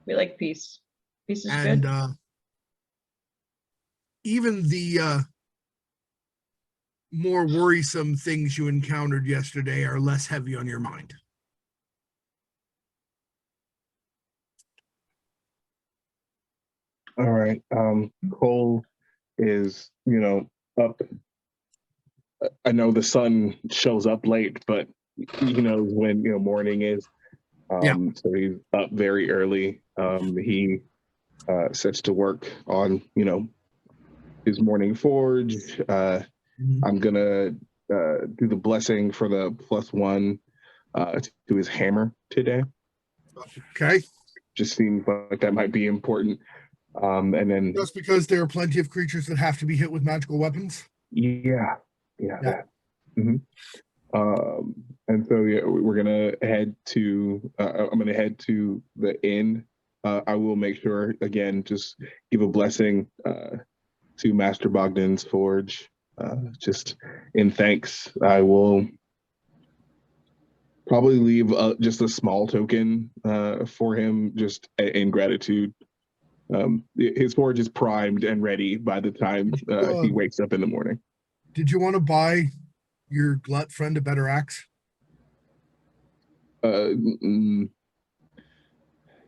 We like peace. Peace is and, good. Even the more worrisome things you encountered yesterday are less heavy on your mind. All right. Cole is, up. I know the sun shows up late, but he knows when morning is. So he's up very early. He sets to work on his morning forge. I'm gonna do the blessing for the +1 to his hammer today. Okay. Just seems like that might be important. And then just because there are plenty of creatures that have to be hit with magical weapons. Yeah. That. Mm-hmm. And so we're gonna head to. I'm gonna head to the inn. I will make sure again, just give a blessing to Master Bogdan's forge. Just in thanks, I will probably leave just a small token for him, just in gratitude. His forge is primed and ready by the time he wakes up in the morning. Did you want to buy your glut friend a better axe?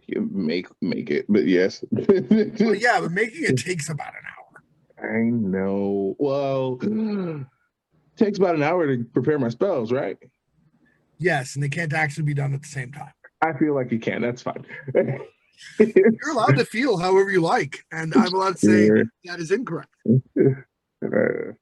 Make it, but yes. Well, yeah, but making it takes about an hour. I know. Well, it takes about an hour to prepare my spells, right? Yes, and they can't actually be done at the same time. I feel like you can. That's fine. You're allowed to feel however you like, and I'm allowed to say that is incorrect.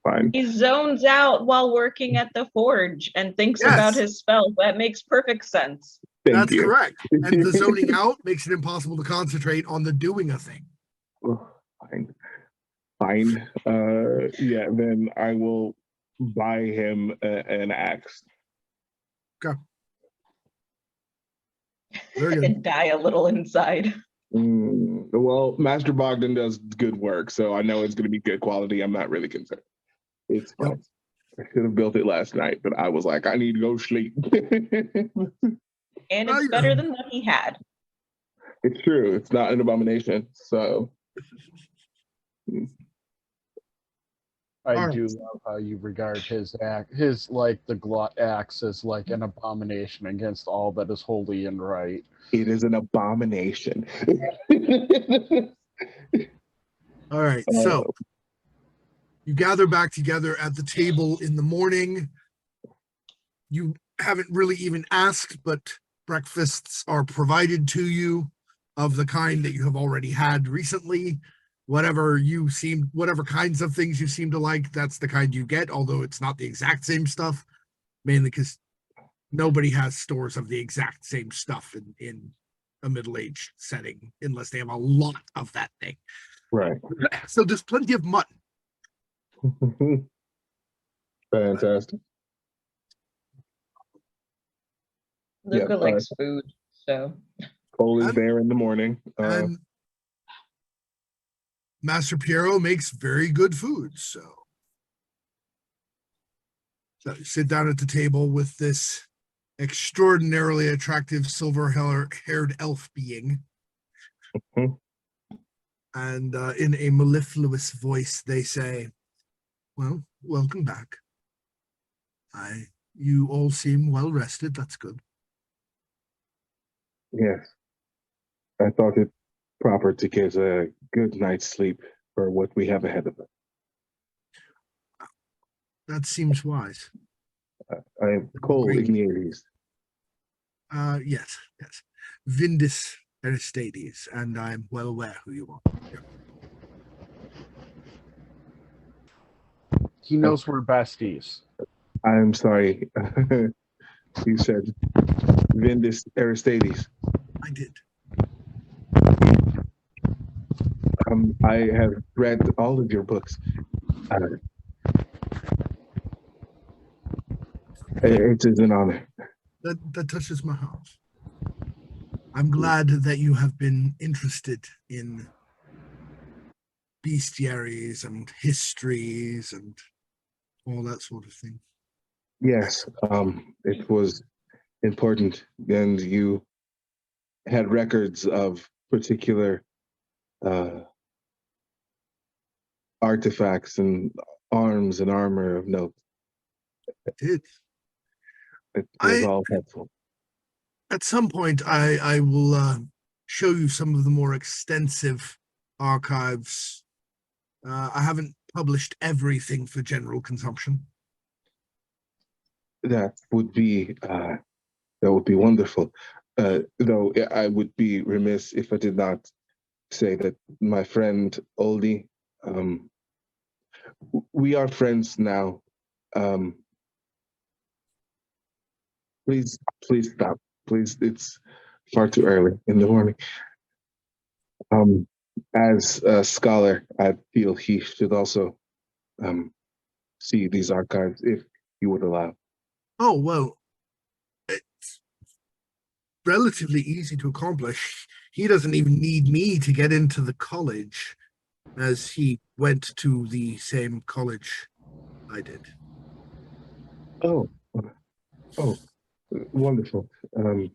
Fine. He zones out while working at the forge and thinks about his spells. That makes perfect sense. That's you. correct. And the zoning out makes it impossible to concentrate on the doing a thing. Oh, fine. Yeah, then I will buy him an axe. Very good. And die a little inside. Well, Master Bogdan does good work, so I know it's going to be good quality. I'm not really concerned. It's fine. Yep. I should have built it last night, but I was like, I need to go sleep. And it's better than what he had. It's true. It's not an abomination. So I do love how you regard his like the Glot axe as like an abomination against all that is holy and right. it is an abomination. All right. So you gather back together at the table in the morning. You haven't really even asked, but breakfasts are provided to you of the kind that you have already had recently. Whatever kinds of things you seem to like, that's the kind you get, although it's not the exact same stuff, mainly because nobody has stores of the exact same stuff in a middle-aged setting, unless they have a lot of that thing. Right. So there's plenty of mutton. Fantastic. Luca likes food, so. Cole is there in the morning. And Master Piero makes very good food, so you sit down at the table with this extraordinarily attractive silver-haired elf being. And in a mellifluous voice, they say, well, welcome back. You all seem well rested. That's good. Yes. I thought it proper to get a good night's sleep for what we have ahead of us. That seems wise. I am Cole Igniades. Yes. Vindis Aristides, and I'm well aware who you are. Yeah. He knows we're besties. I'm sorry. You said Vindis Aristides. I did. I have read all of your books. It is an honor. That touches my heart. I'm glad that you have been interested in bestiaries and histories and all that sort of thing. Yes, it was important, and you had records of particular artifacts and arms and armor of note. I did. It was all helpful. At some point, I will show you some of the more extensive archives. I haven't published everything for general consumption. That would be wonderful. Though I would be remiss if I did not say that my friend Oldie, we are friends now. Please stop. Please, it's far too early in the morning. As a scholar, I feel he should also see these archives if you would allow. Oh, well, it's relatively easy to accomplish. He doesn't even need me to get into the college, as he went to the same college I did. Oh, wonderful. But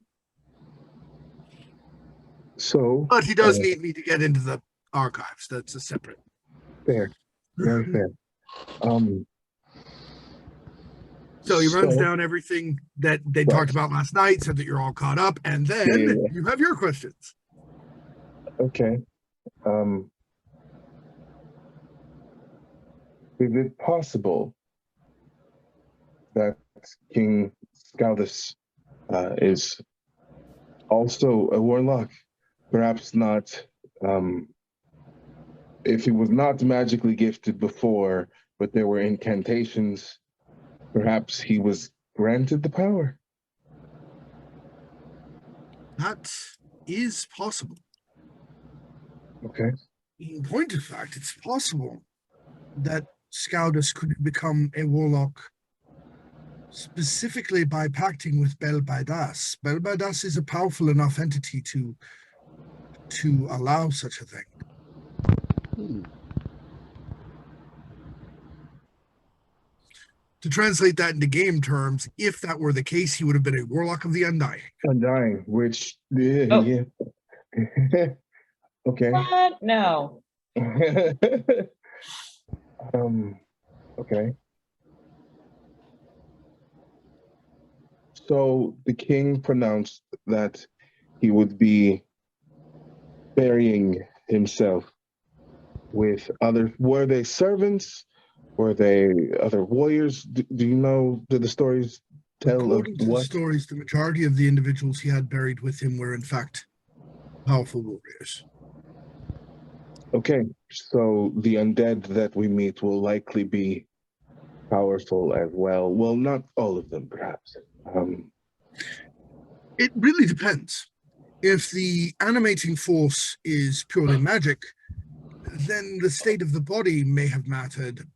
he does need me to get into the archives. That's a separate. Fair, very fair. So he runs down everything that they talked about last night, said that you're all caught up, and then you have your questions. Okay. Is it possible that King Scoudus is also a warlock? Perhaps not. If he was not magically gifted before, but there were incantations, perhaps he was granted the power. That is possible. Okay. In point of fact, it's possible that Scoudus could become a warlock specifically by pacting with Belbaidas. Belbaidas is a powerful enough entity to allow such a thing. To translate that into game terms, if that were the case, he would have been a warlock of the Undying. Undying, which yeah. Okay. What? No. Okay. So the king pronounced that he would be burying himself with other. Were they servants? Were they other warriors? Do you know? Did the stories tell According to what? the stories, the majority of the individuals he had buried with him were in fact powerful warriors. Okay, so the undead that we meet will likely be powerful as well. Well, not all of them, perhaps. It really depends. If the animating force is purely magic, then the state of the body may have mattered,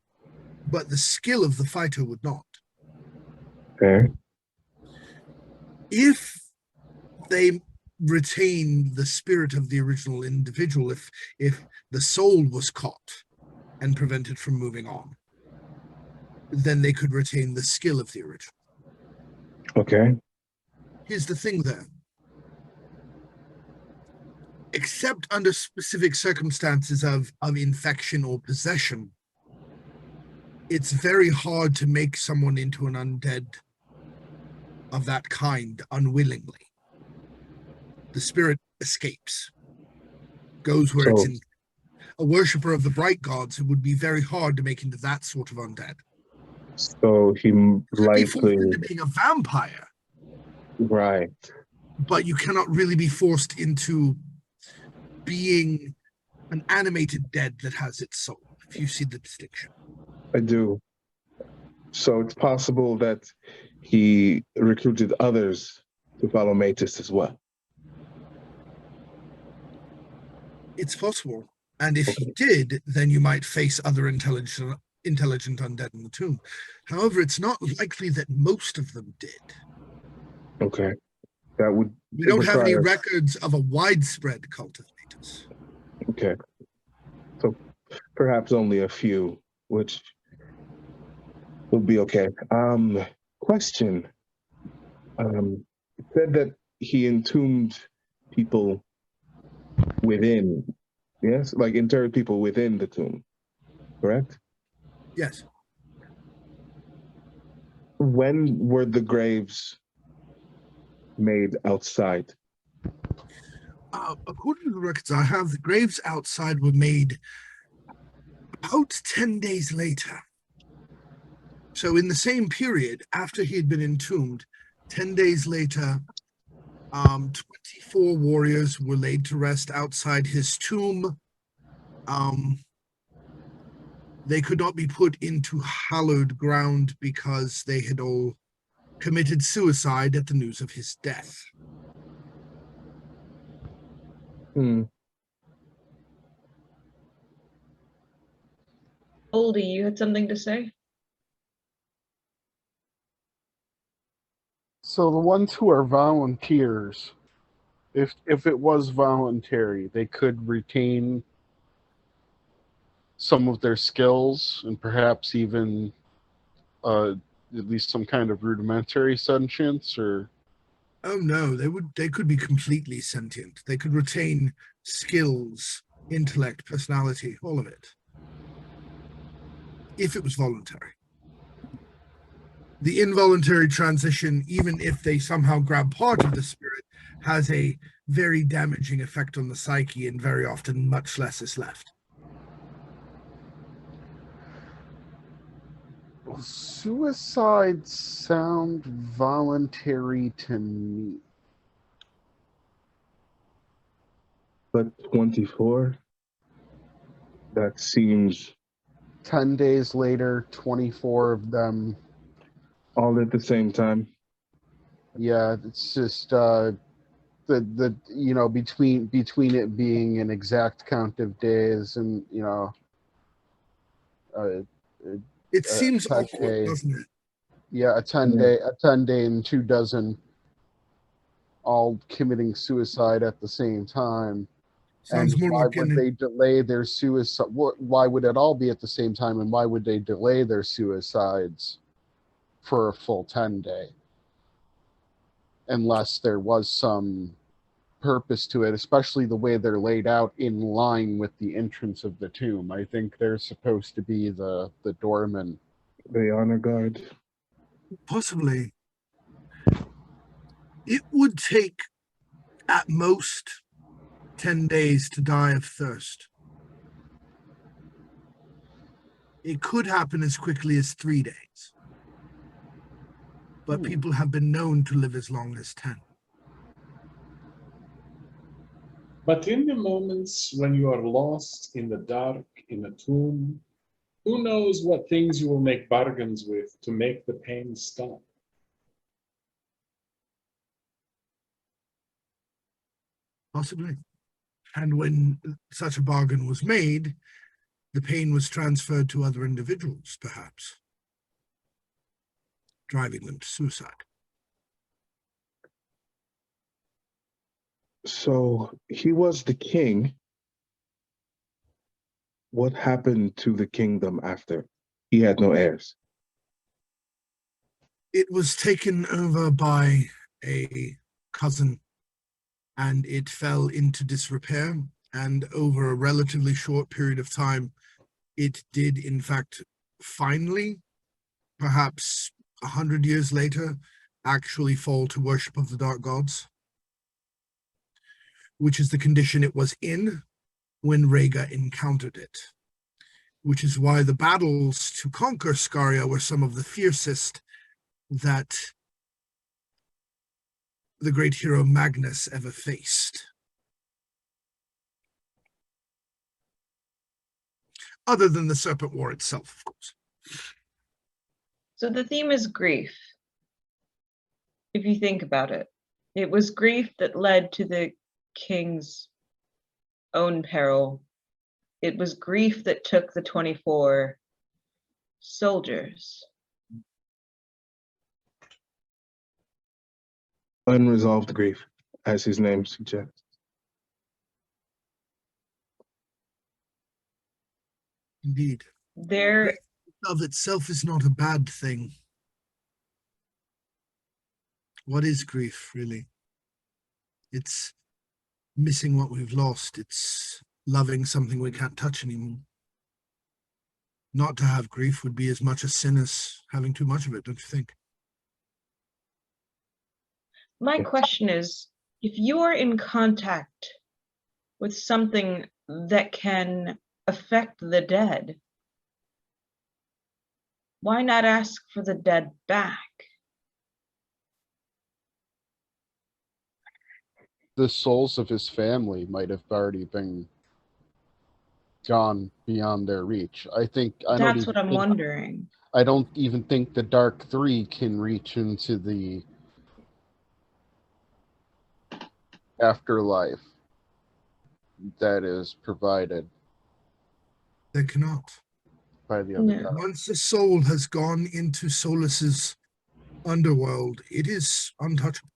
but the skill of the fighter would not. Okay. If they retain the spirit of the original individual, if the soul was caught and prevented from moving on, then they could retain the skill of the original. Okay. Here's the thing, though. Except under specific circumstances of infection or possession, it's very hard to make someone into an undead of that kind unwillingly. The spirit escapes, goes where it's in. A worshipper of the bright gods, it would be very hard to make into that sort of undead. So he likely... Be forced into being a vampire. Right. But you cannot really be forced into being an animated dead that has its soul, if you see the distinction. I do. So it's possible that he recruited others to follow Matus as well. It's possible. And if he did, then you might face other intelligent undead in the tomb. However, it's not likely that most of them did. Okay. That would... We don't have any records of a widespread cult of Matus. Okay. So perhaps only a few, which will be okay. Question. It said that he entombed people within, yes? Like interred people within the tomb, correct? Yes. When were the graves made outside? According to the records I have, the graves outside were made about 10 days later. So in the same period, after he had been entombed, 10 days later, 24 warriors were laid to rest outside his tomb. They could not be put into hallowed ground because they had all committed suicide at the news of his death. Oldie, you had something to say? So the ones who are volunteers, if it was voluntary, they could retain some of their skills and perhaps even at least some kind of rudimentary sentience, or... Oh no, they could be completely sentient. They could retain skills, intellect, personality, all of it. If it was voluntary. The involuntary transition, even if they somehow grab part of the spirit, has a very damaging effect on the psyche, and very often much less is left. Suicides sound voluntary to me. But 24? That seems... 10 days later, 24 of them. All at the same time? Yeah, it's just the between it being an exact count of days and It seems 10 awkward, day, doesn't it? yeah, a 10 day and 2 dozen all committing suicide at the same time. Sounds And more why like would they delay their suicide? Why would it all be at the same time? And why would they delay their suicides for a full 10 day? Unless there was some purpose to it, especially the way they're laid out in line with the entrance of the tomb. I think they're supposed to be the doorman. The honor guard. Possibly. It would take at most 10 days to die of thirst. It could happen as quickly as 3 days. But people have been known to live as long as 10. But in the moments when you are lost in the dark, in a tomb, who knows what things you will make bargains with to make the pain stop? Possibly. And when such a bargain was made, the pain was transferred to other individuals, perhaps, driving them to suicide. So he was the king. What happened to the kingdom after? He had no heirs. It was taken over by a cousin, and it fell into disrepair. And over a relatively short period of time, it did, in fact, finally, perhaps 100 years later, actually fall to worship of the dark gods, which is the condition it was in when Rega encountered it, which is why the battles to conquer Scaria were some of the fiercest that the great hero Magnus ever faced. Other than the Serpent War itself, of course. So the theme is grief. If you think about it, it was grief that led to the king's own peril. It was grief that took the 24 soldiers. Unresolved grief, as his name suggests. Indeed. There Of itself is not a bad thing. What is grief, really? It's missing what we've lost. It's loving something we can't touch anymore. Not to have grief would be as much a sin as having too much of it, don't you think? My question is, if you are in contact with something that can affect the dead, why not ask for the dead back? The souls of his family might have already been gone beyond their reach. That's what I'm wondering. I don't even think the Dark Three can reach into the afterlife that is provided They cannot. by the other No. gods. Once a soul has gone into Solus's underworld, it is untouchable.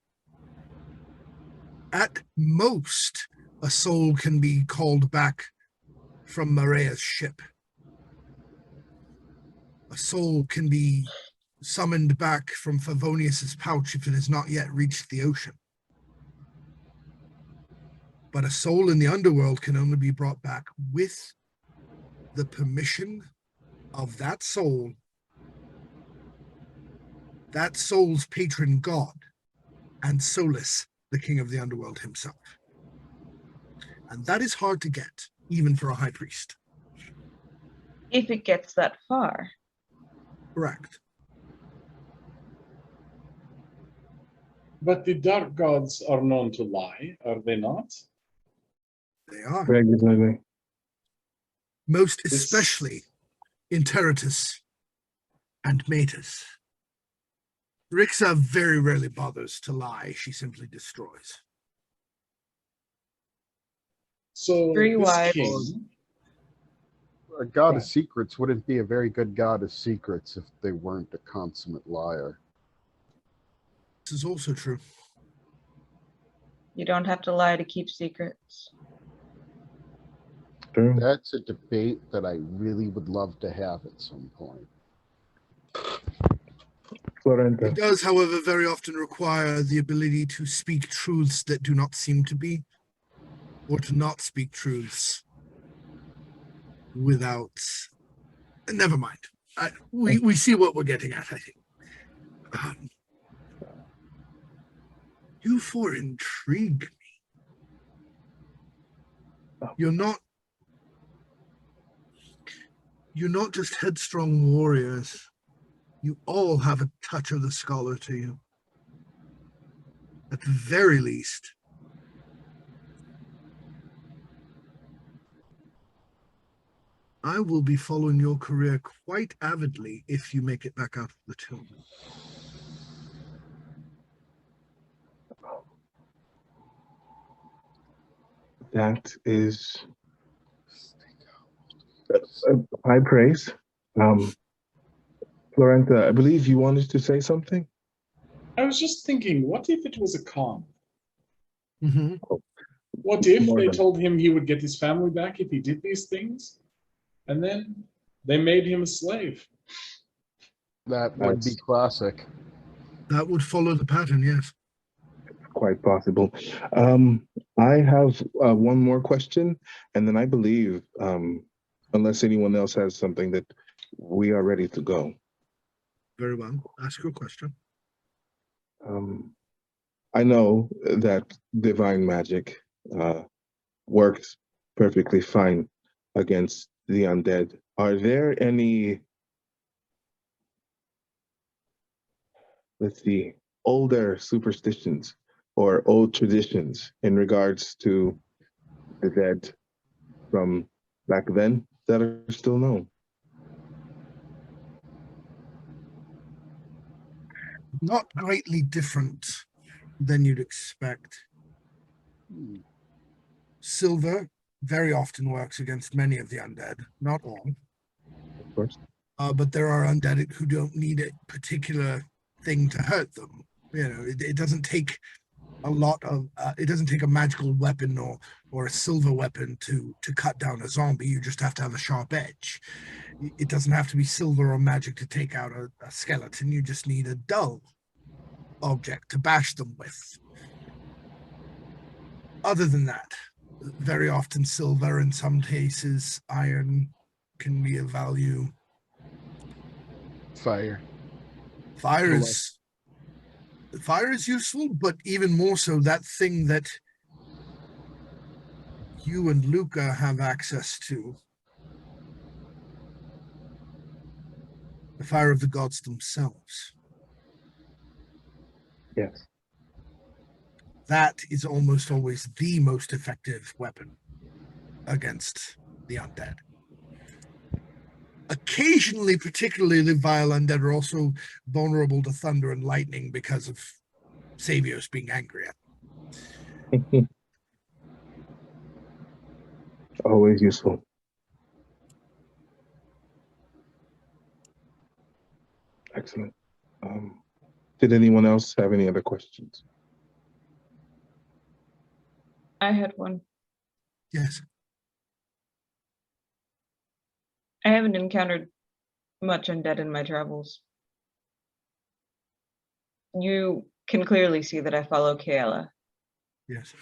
At most, a soul can be called back from Marea's ship. A soul can be summoned back from Favonius's pouch if it has not yet reached the ocean. But a soul in the underworld can only be brought back with the permission of that soul's patron god, and Solus, the king of the underworld himself. And that is hard to get, even for a high priest. If it gets that far. Correct. But the dark gods are known to lie, are they not? They are. Regularly. Most especially in Terratus and Metis. Rixa very rarely bothers to lie. She simply destroys. So Three this wide. king, A god of secrets wouldn't be a very good god of secrets if they weren't a consummate liar. This is also true. You don't have to lie to keep secrets. True. That's a debate that I really would love to have at some point. Florenta. It does, however, very often require the ability to speak truths that do not seem to be, or to not speak truths without. Never mind. We see what we're getting at, I think. You four intrigue me. You're not just headstrong warriors. You all have a touch of the scholar to you. At the very least. I will be following your career quite avidly if you make it back out of the tomb. That is high praise. Florenta, I believe you wanted to say something? I was just thinking, what if it was a con? Mm-hmm. What if More they than- told him he would get his family back if he did these things? And then they made him a slave. That would be That's- classic. That would follow the pattern, yes. Quite possible. I have one more question, and then I believe, unless anyone else has something, that we are ready to go. Very well. Ask your question. I know that divine magic works perfectly fine against the undead. Are there any, let's see, older superstitions or old traditions in regards to the dead from back then that are still known? Not greatly different than you'd expect. Silver very often works against many of the undead, not all. Of course. But there are undead who don't need a particular thing to hurt them. You know, it doesn't take a lot of, it doesn't take a magical weapon or a silver weapon to cut down a zombie. You just have to have a sharp edge. It doesn't have to be silver or magic to take out a skeleton. You just need a dull object to bash them with. Other than that, very often silver, in some cases iron can be of value. Fire. Fire is useful, but even more so that thing that you and Luca have access to. The fire of the gods themselves. Yes. That is almost always the most effective weapon against the undead. Occasionally, particularly the vile undead are also vulnerable to thunder and lightning because of saviors being angry at them. Always useful. Excellent. Did anyone else have any other questions? I had one. Yes. I haven't encountered much undead in my travels. You can clearly see that I follow Kayla. Yes.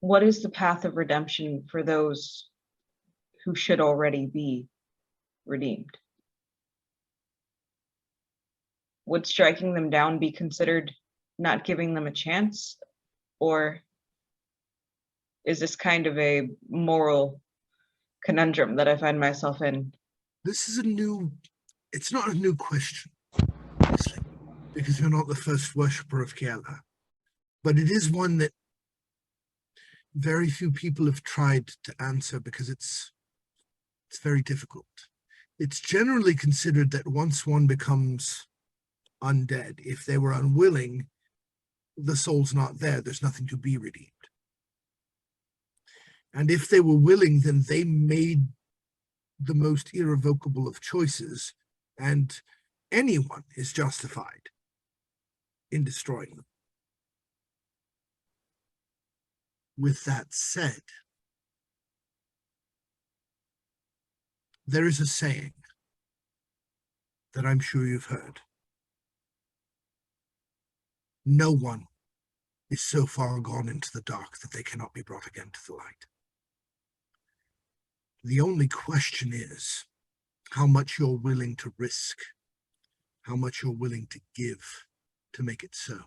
What is the path of redemption for those who should already be redeemed? Would striking them down be considered not giving them a chance? Or is this kind of a moral conundrum that I find myself in? This is it's not a new question, obviously, because you're not the first worshipper of Kiala. But it is one that very few people have tried to answer because it's very difficult. It's generally considered that once one becomes undead, if they were unwilling, the soul's not there, there's nothing to be redeemed. And if they were willing, then they made the most irrevocable of choices, and anyone is justified in destroying them. With that said, there is a saying that I'm sure you've heard. No one is so far gone into the dark that they cannot be brought again to the light. The only question is how much you're willing to risk, how much you're willing to give to make it so.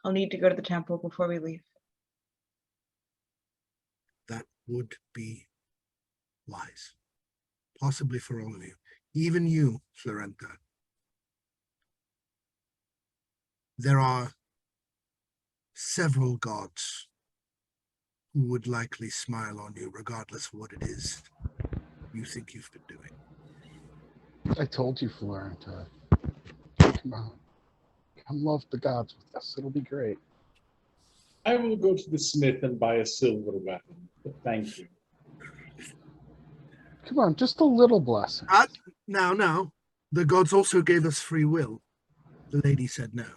I'll need to go to the temple before we leave. That would be wise, possibly for all of you, even you, Florenta. There are several gods who would likely smile on you, regardless of what it is you think you've been doing. I told you, Florenta. Come on. Come love the gods with us. It'll be great. I will go to the smith and buy a silver weapon, but thank you. Come on, just a little blessing. Now. The gods also gave us free will. The lady said no.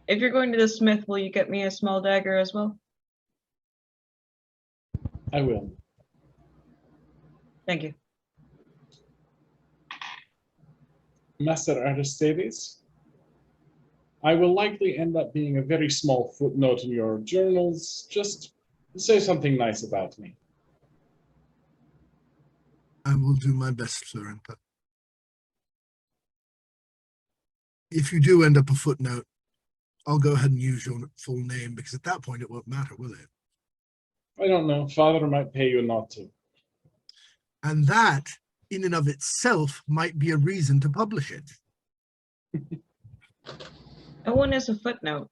If you're going to the smith, will you get me a small dagger as well? I will. Thank you. Master Aristides, I will likely end up being a very small footnote in your journals. Just say something nice about me. I will do my best, Florenta. If you do end up a footnote, I'll go ahead and use your full name, because at that point it won't matter, will it? I don't know. Father might pay you not to. And that, in and of itself, might be a reason to publish it. No one is a footnote.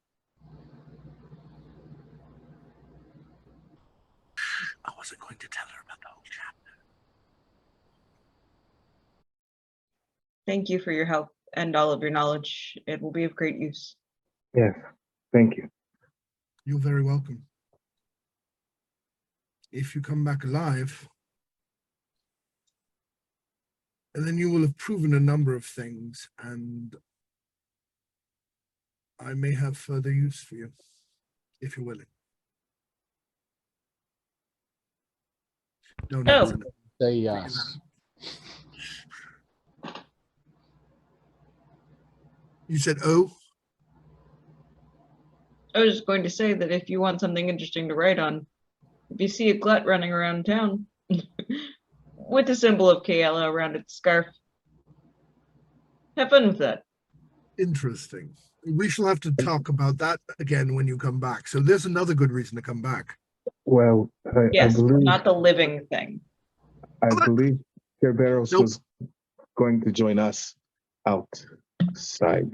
I wasn't going to tell her about the whole chapter. Thank you for your help and all of your knowledge. It will be of great use. Yes, thank you. You're very welcome. If you come back alive, and then you will have proven a number of things, and I may have further use for you, if you're willing. Don't Oh. answer no. Say yes. You said, oh? I was just going to say that if you want something interesting to write on, if you see a glut running around town with the symbol of Kaela around its scarf, have fun with that. Interesting. We shall have to talk about that again when you come back. So there's another good reason to come back. Well, I Yes, believe not the living thing. Kerberos Nope. was going to join us outside.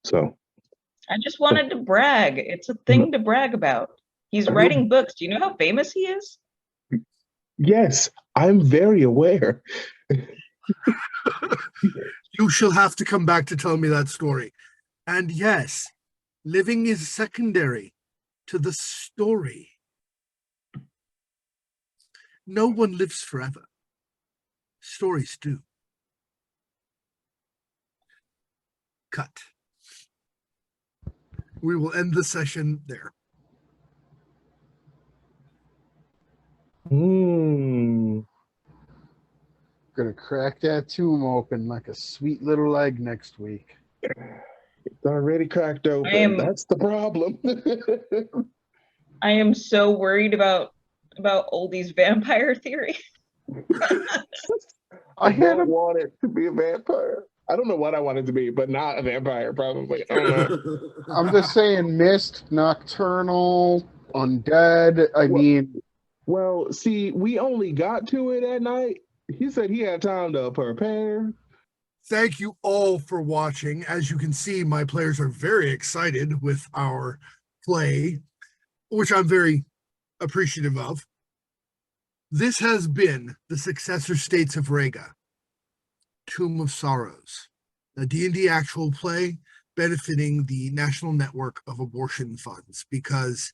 So I just wanted to brag. It's a thing to brag about. He's writing books. Do you know how famous he is? yes, I'm very aware. You shall have to come back to tell me that story. And yes, living is secondary to the story. No one lives forever. Stories do. Cut. We will end the session there. Gonna crack that tomb open like a sweet little egg next week. It's already cracked open. That's the problem. I am so worried about Oldie's vampire theory. I don't want it to be a vampire. I don't know what I want it to be, but not a vampire, probably. I don't know. I'm just saying mist, nocturnal, undead. Well, see, we only got to it at night. He said he had time to prepare. Thank you all for watching. As you can see, my players are very excited with our play. which I'm very appreciative of. This has been the Successor States of Rega, Tomb of Sorrows, a D&D actual play benefiting the National Network of Abortion Funds, because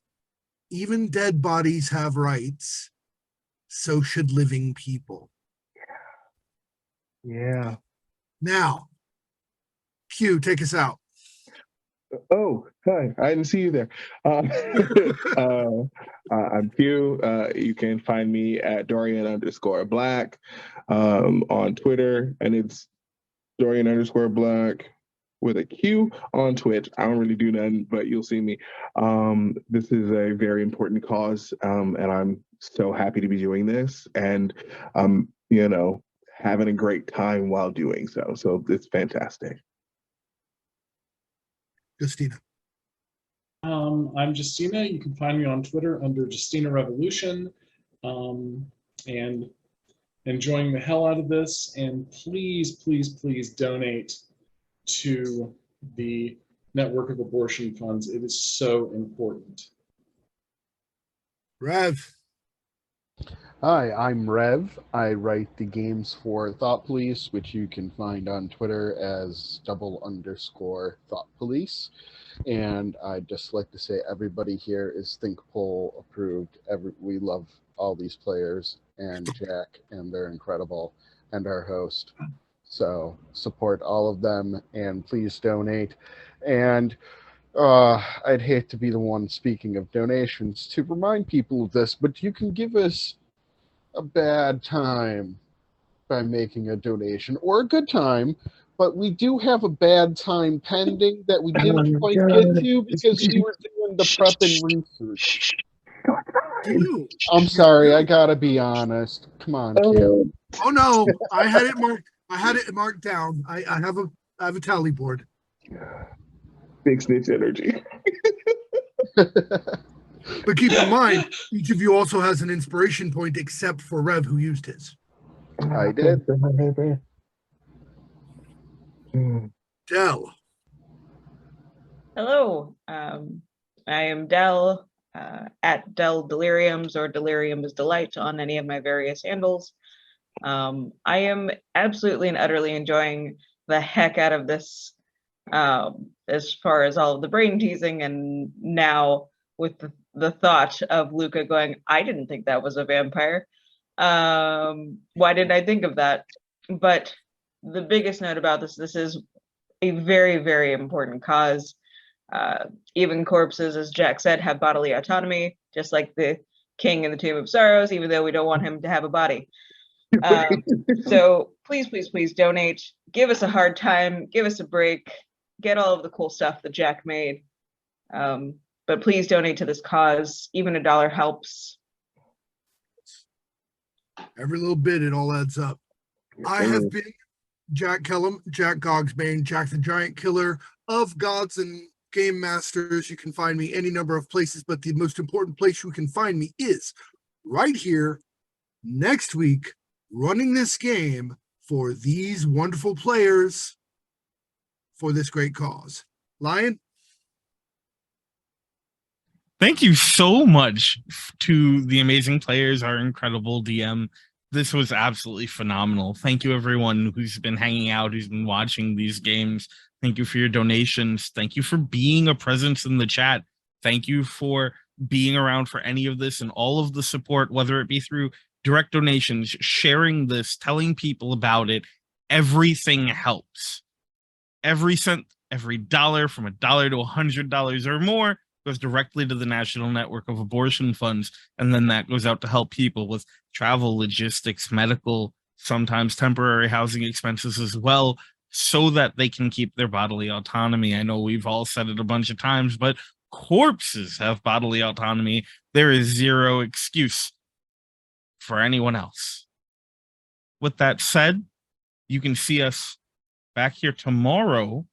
even dead bodies have rights, so should living people. Yeah. Now, Q, take us out. Oh, hi. I didn't see you there. I'm Q. You can find me at Dorian_Black on Twitter, and it's Dorian_Black with a Q on Twitch. I don't really do nothing, but you'll see me. This is a very important cause, and I'm so happy to be doing this, and having a great time while doing so. So it's fantastic. Justina. I'm Justina. You can find me on Twitter under Justina Revolution, and enjoying the hell out of this. And please, please, please donate to the Network of Abortion Funds. It is so important. Rev. Hi, I'm Rev. I write the games for Thought Police, which you can find on Twitter as _Thought Police. And I'd just like to say everybody here is ThinkPol approved. We love all these players and Jack, and they're incredible, and our host. So support all of them, and please donate. And I'd hate to be the one speaking of donations to remind people of this, but you can give us a bad time by making a donation, or a good time, but we do have a bad time pending that we didn't quite get to because we were doing the prep and research. I'm sorry, I gotta be honest. Come on, Q. Oh no, I had it marked down. I have a tally board. Big snitch energy. But keep in mind, each of you also has an inspiration point, except for Rev, who used his. I did. Del. Hello, I am Del, at Del Deliriums, or Delirium is Delight on any of my various handles. I am absolutely and utterly enjoying the heck out of this, as far as all of the brain teasing, and now with the thought of Luca going, I didn't think that was a vampire. Why didn't I think of that? But the biggest note about this is a very, very important cause. Even corpses, as Jack said, have bodily autonomy, just like the king in the Tomb of Sorrows, even though we don't want him to have a body. So please, please, please donate. Give us a hard time. Give us a break. Get all of the cool stuff that Jack made. But please donate to this cause. Even $1 helps. Every little bit, it all adds up. I have been Jack Kellum, Jack Gogsbane, Jack the Giant Killer of Gods and Game Masters. You can find me any number of places, but the most important place you can find me is right here next week, running this game for these wonderful players for this great cause. Lion? Thank you so much to the amazing players, our incredible DM. This was absolutely phenomenal. Thank you, everyone who's been hanging out, who's been watching these games. Thank you for your donations. Thank you for being a presence in the chat. Thank you for being around for any of this and all of the support, whether it be through direct donations, sharing this, telling people about it. Everything helps. Every cent, every dollar, from $1 to $100 or more, goes directly to the National Network of Abortion Funds, and then that goes out to help people with travel, logistics, medical, sometimes temporary housing expenses as well, so that they can keep their bodily autonomy. I know we've all said it a bunch of times, but corpses have bodily autonomy. There is zero excuse for anyone else. With that said, you can see us back here tomorrow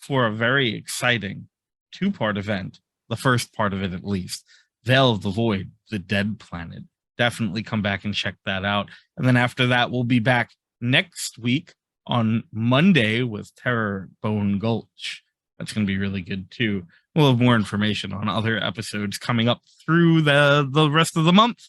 for a very exciting two-part event. The first part of it, at least. Veil of the Void, the Dead Planet. Definitely come back and check that out. And then after that, we'll be back next week on Monday with Terror Bone Gulch. That's going to be really good, too. We'll have more information on other episodes coming up through the rest of the month.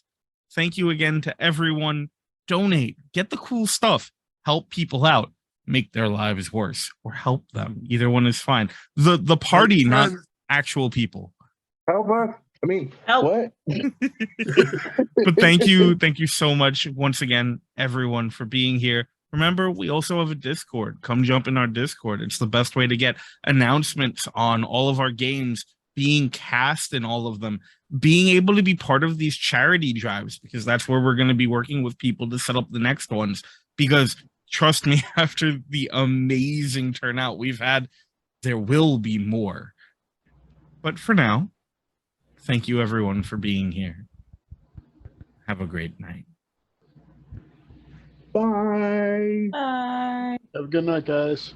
Thank you again to everyone. Donate, get the cool stuff, help people out, make their lives worse, or help them. Either one is fine. The party, not actual people. Help us. I mean, Help. what? But thank you so much once again, everyone, for being here. Remember, we also have a Discord. Come jump in our Discord. It's the best way to get announcements on all of our games, being cast in all of them, being able to be part of these charity drives, because that's where we're going to be working with people to set up the next ones. Because trust me, after the amazing turnout we've had, there will be more. But for now, thank you everyone for being here. Have a great night. Bye. Bye. Have a good night, guys.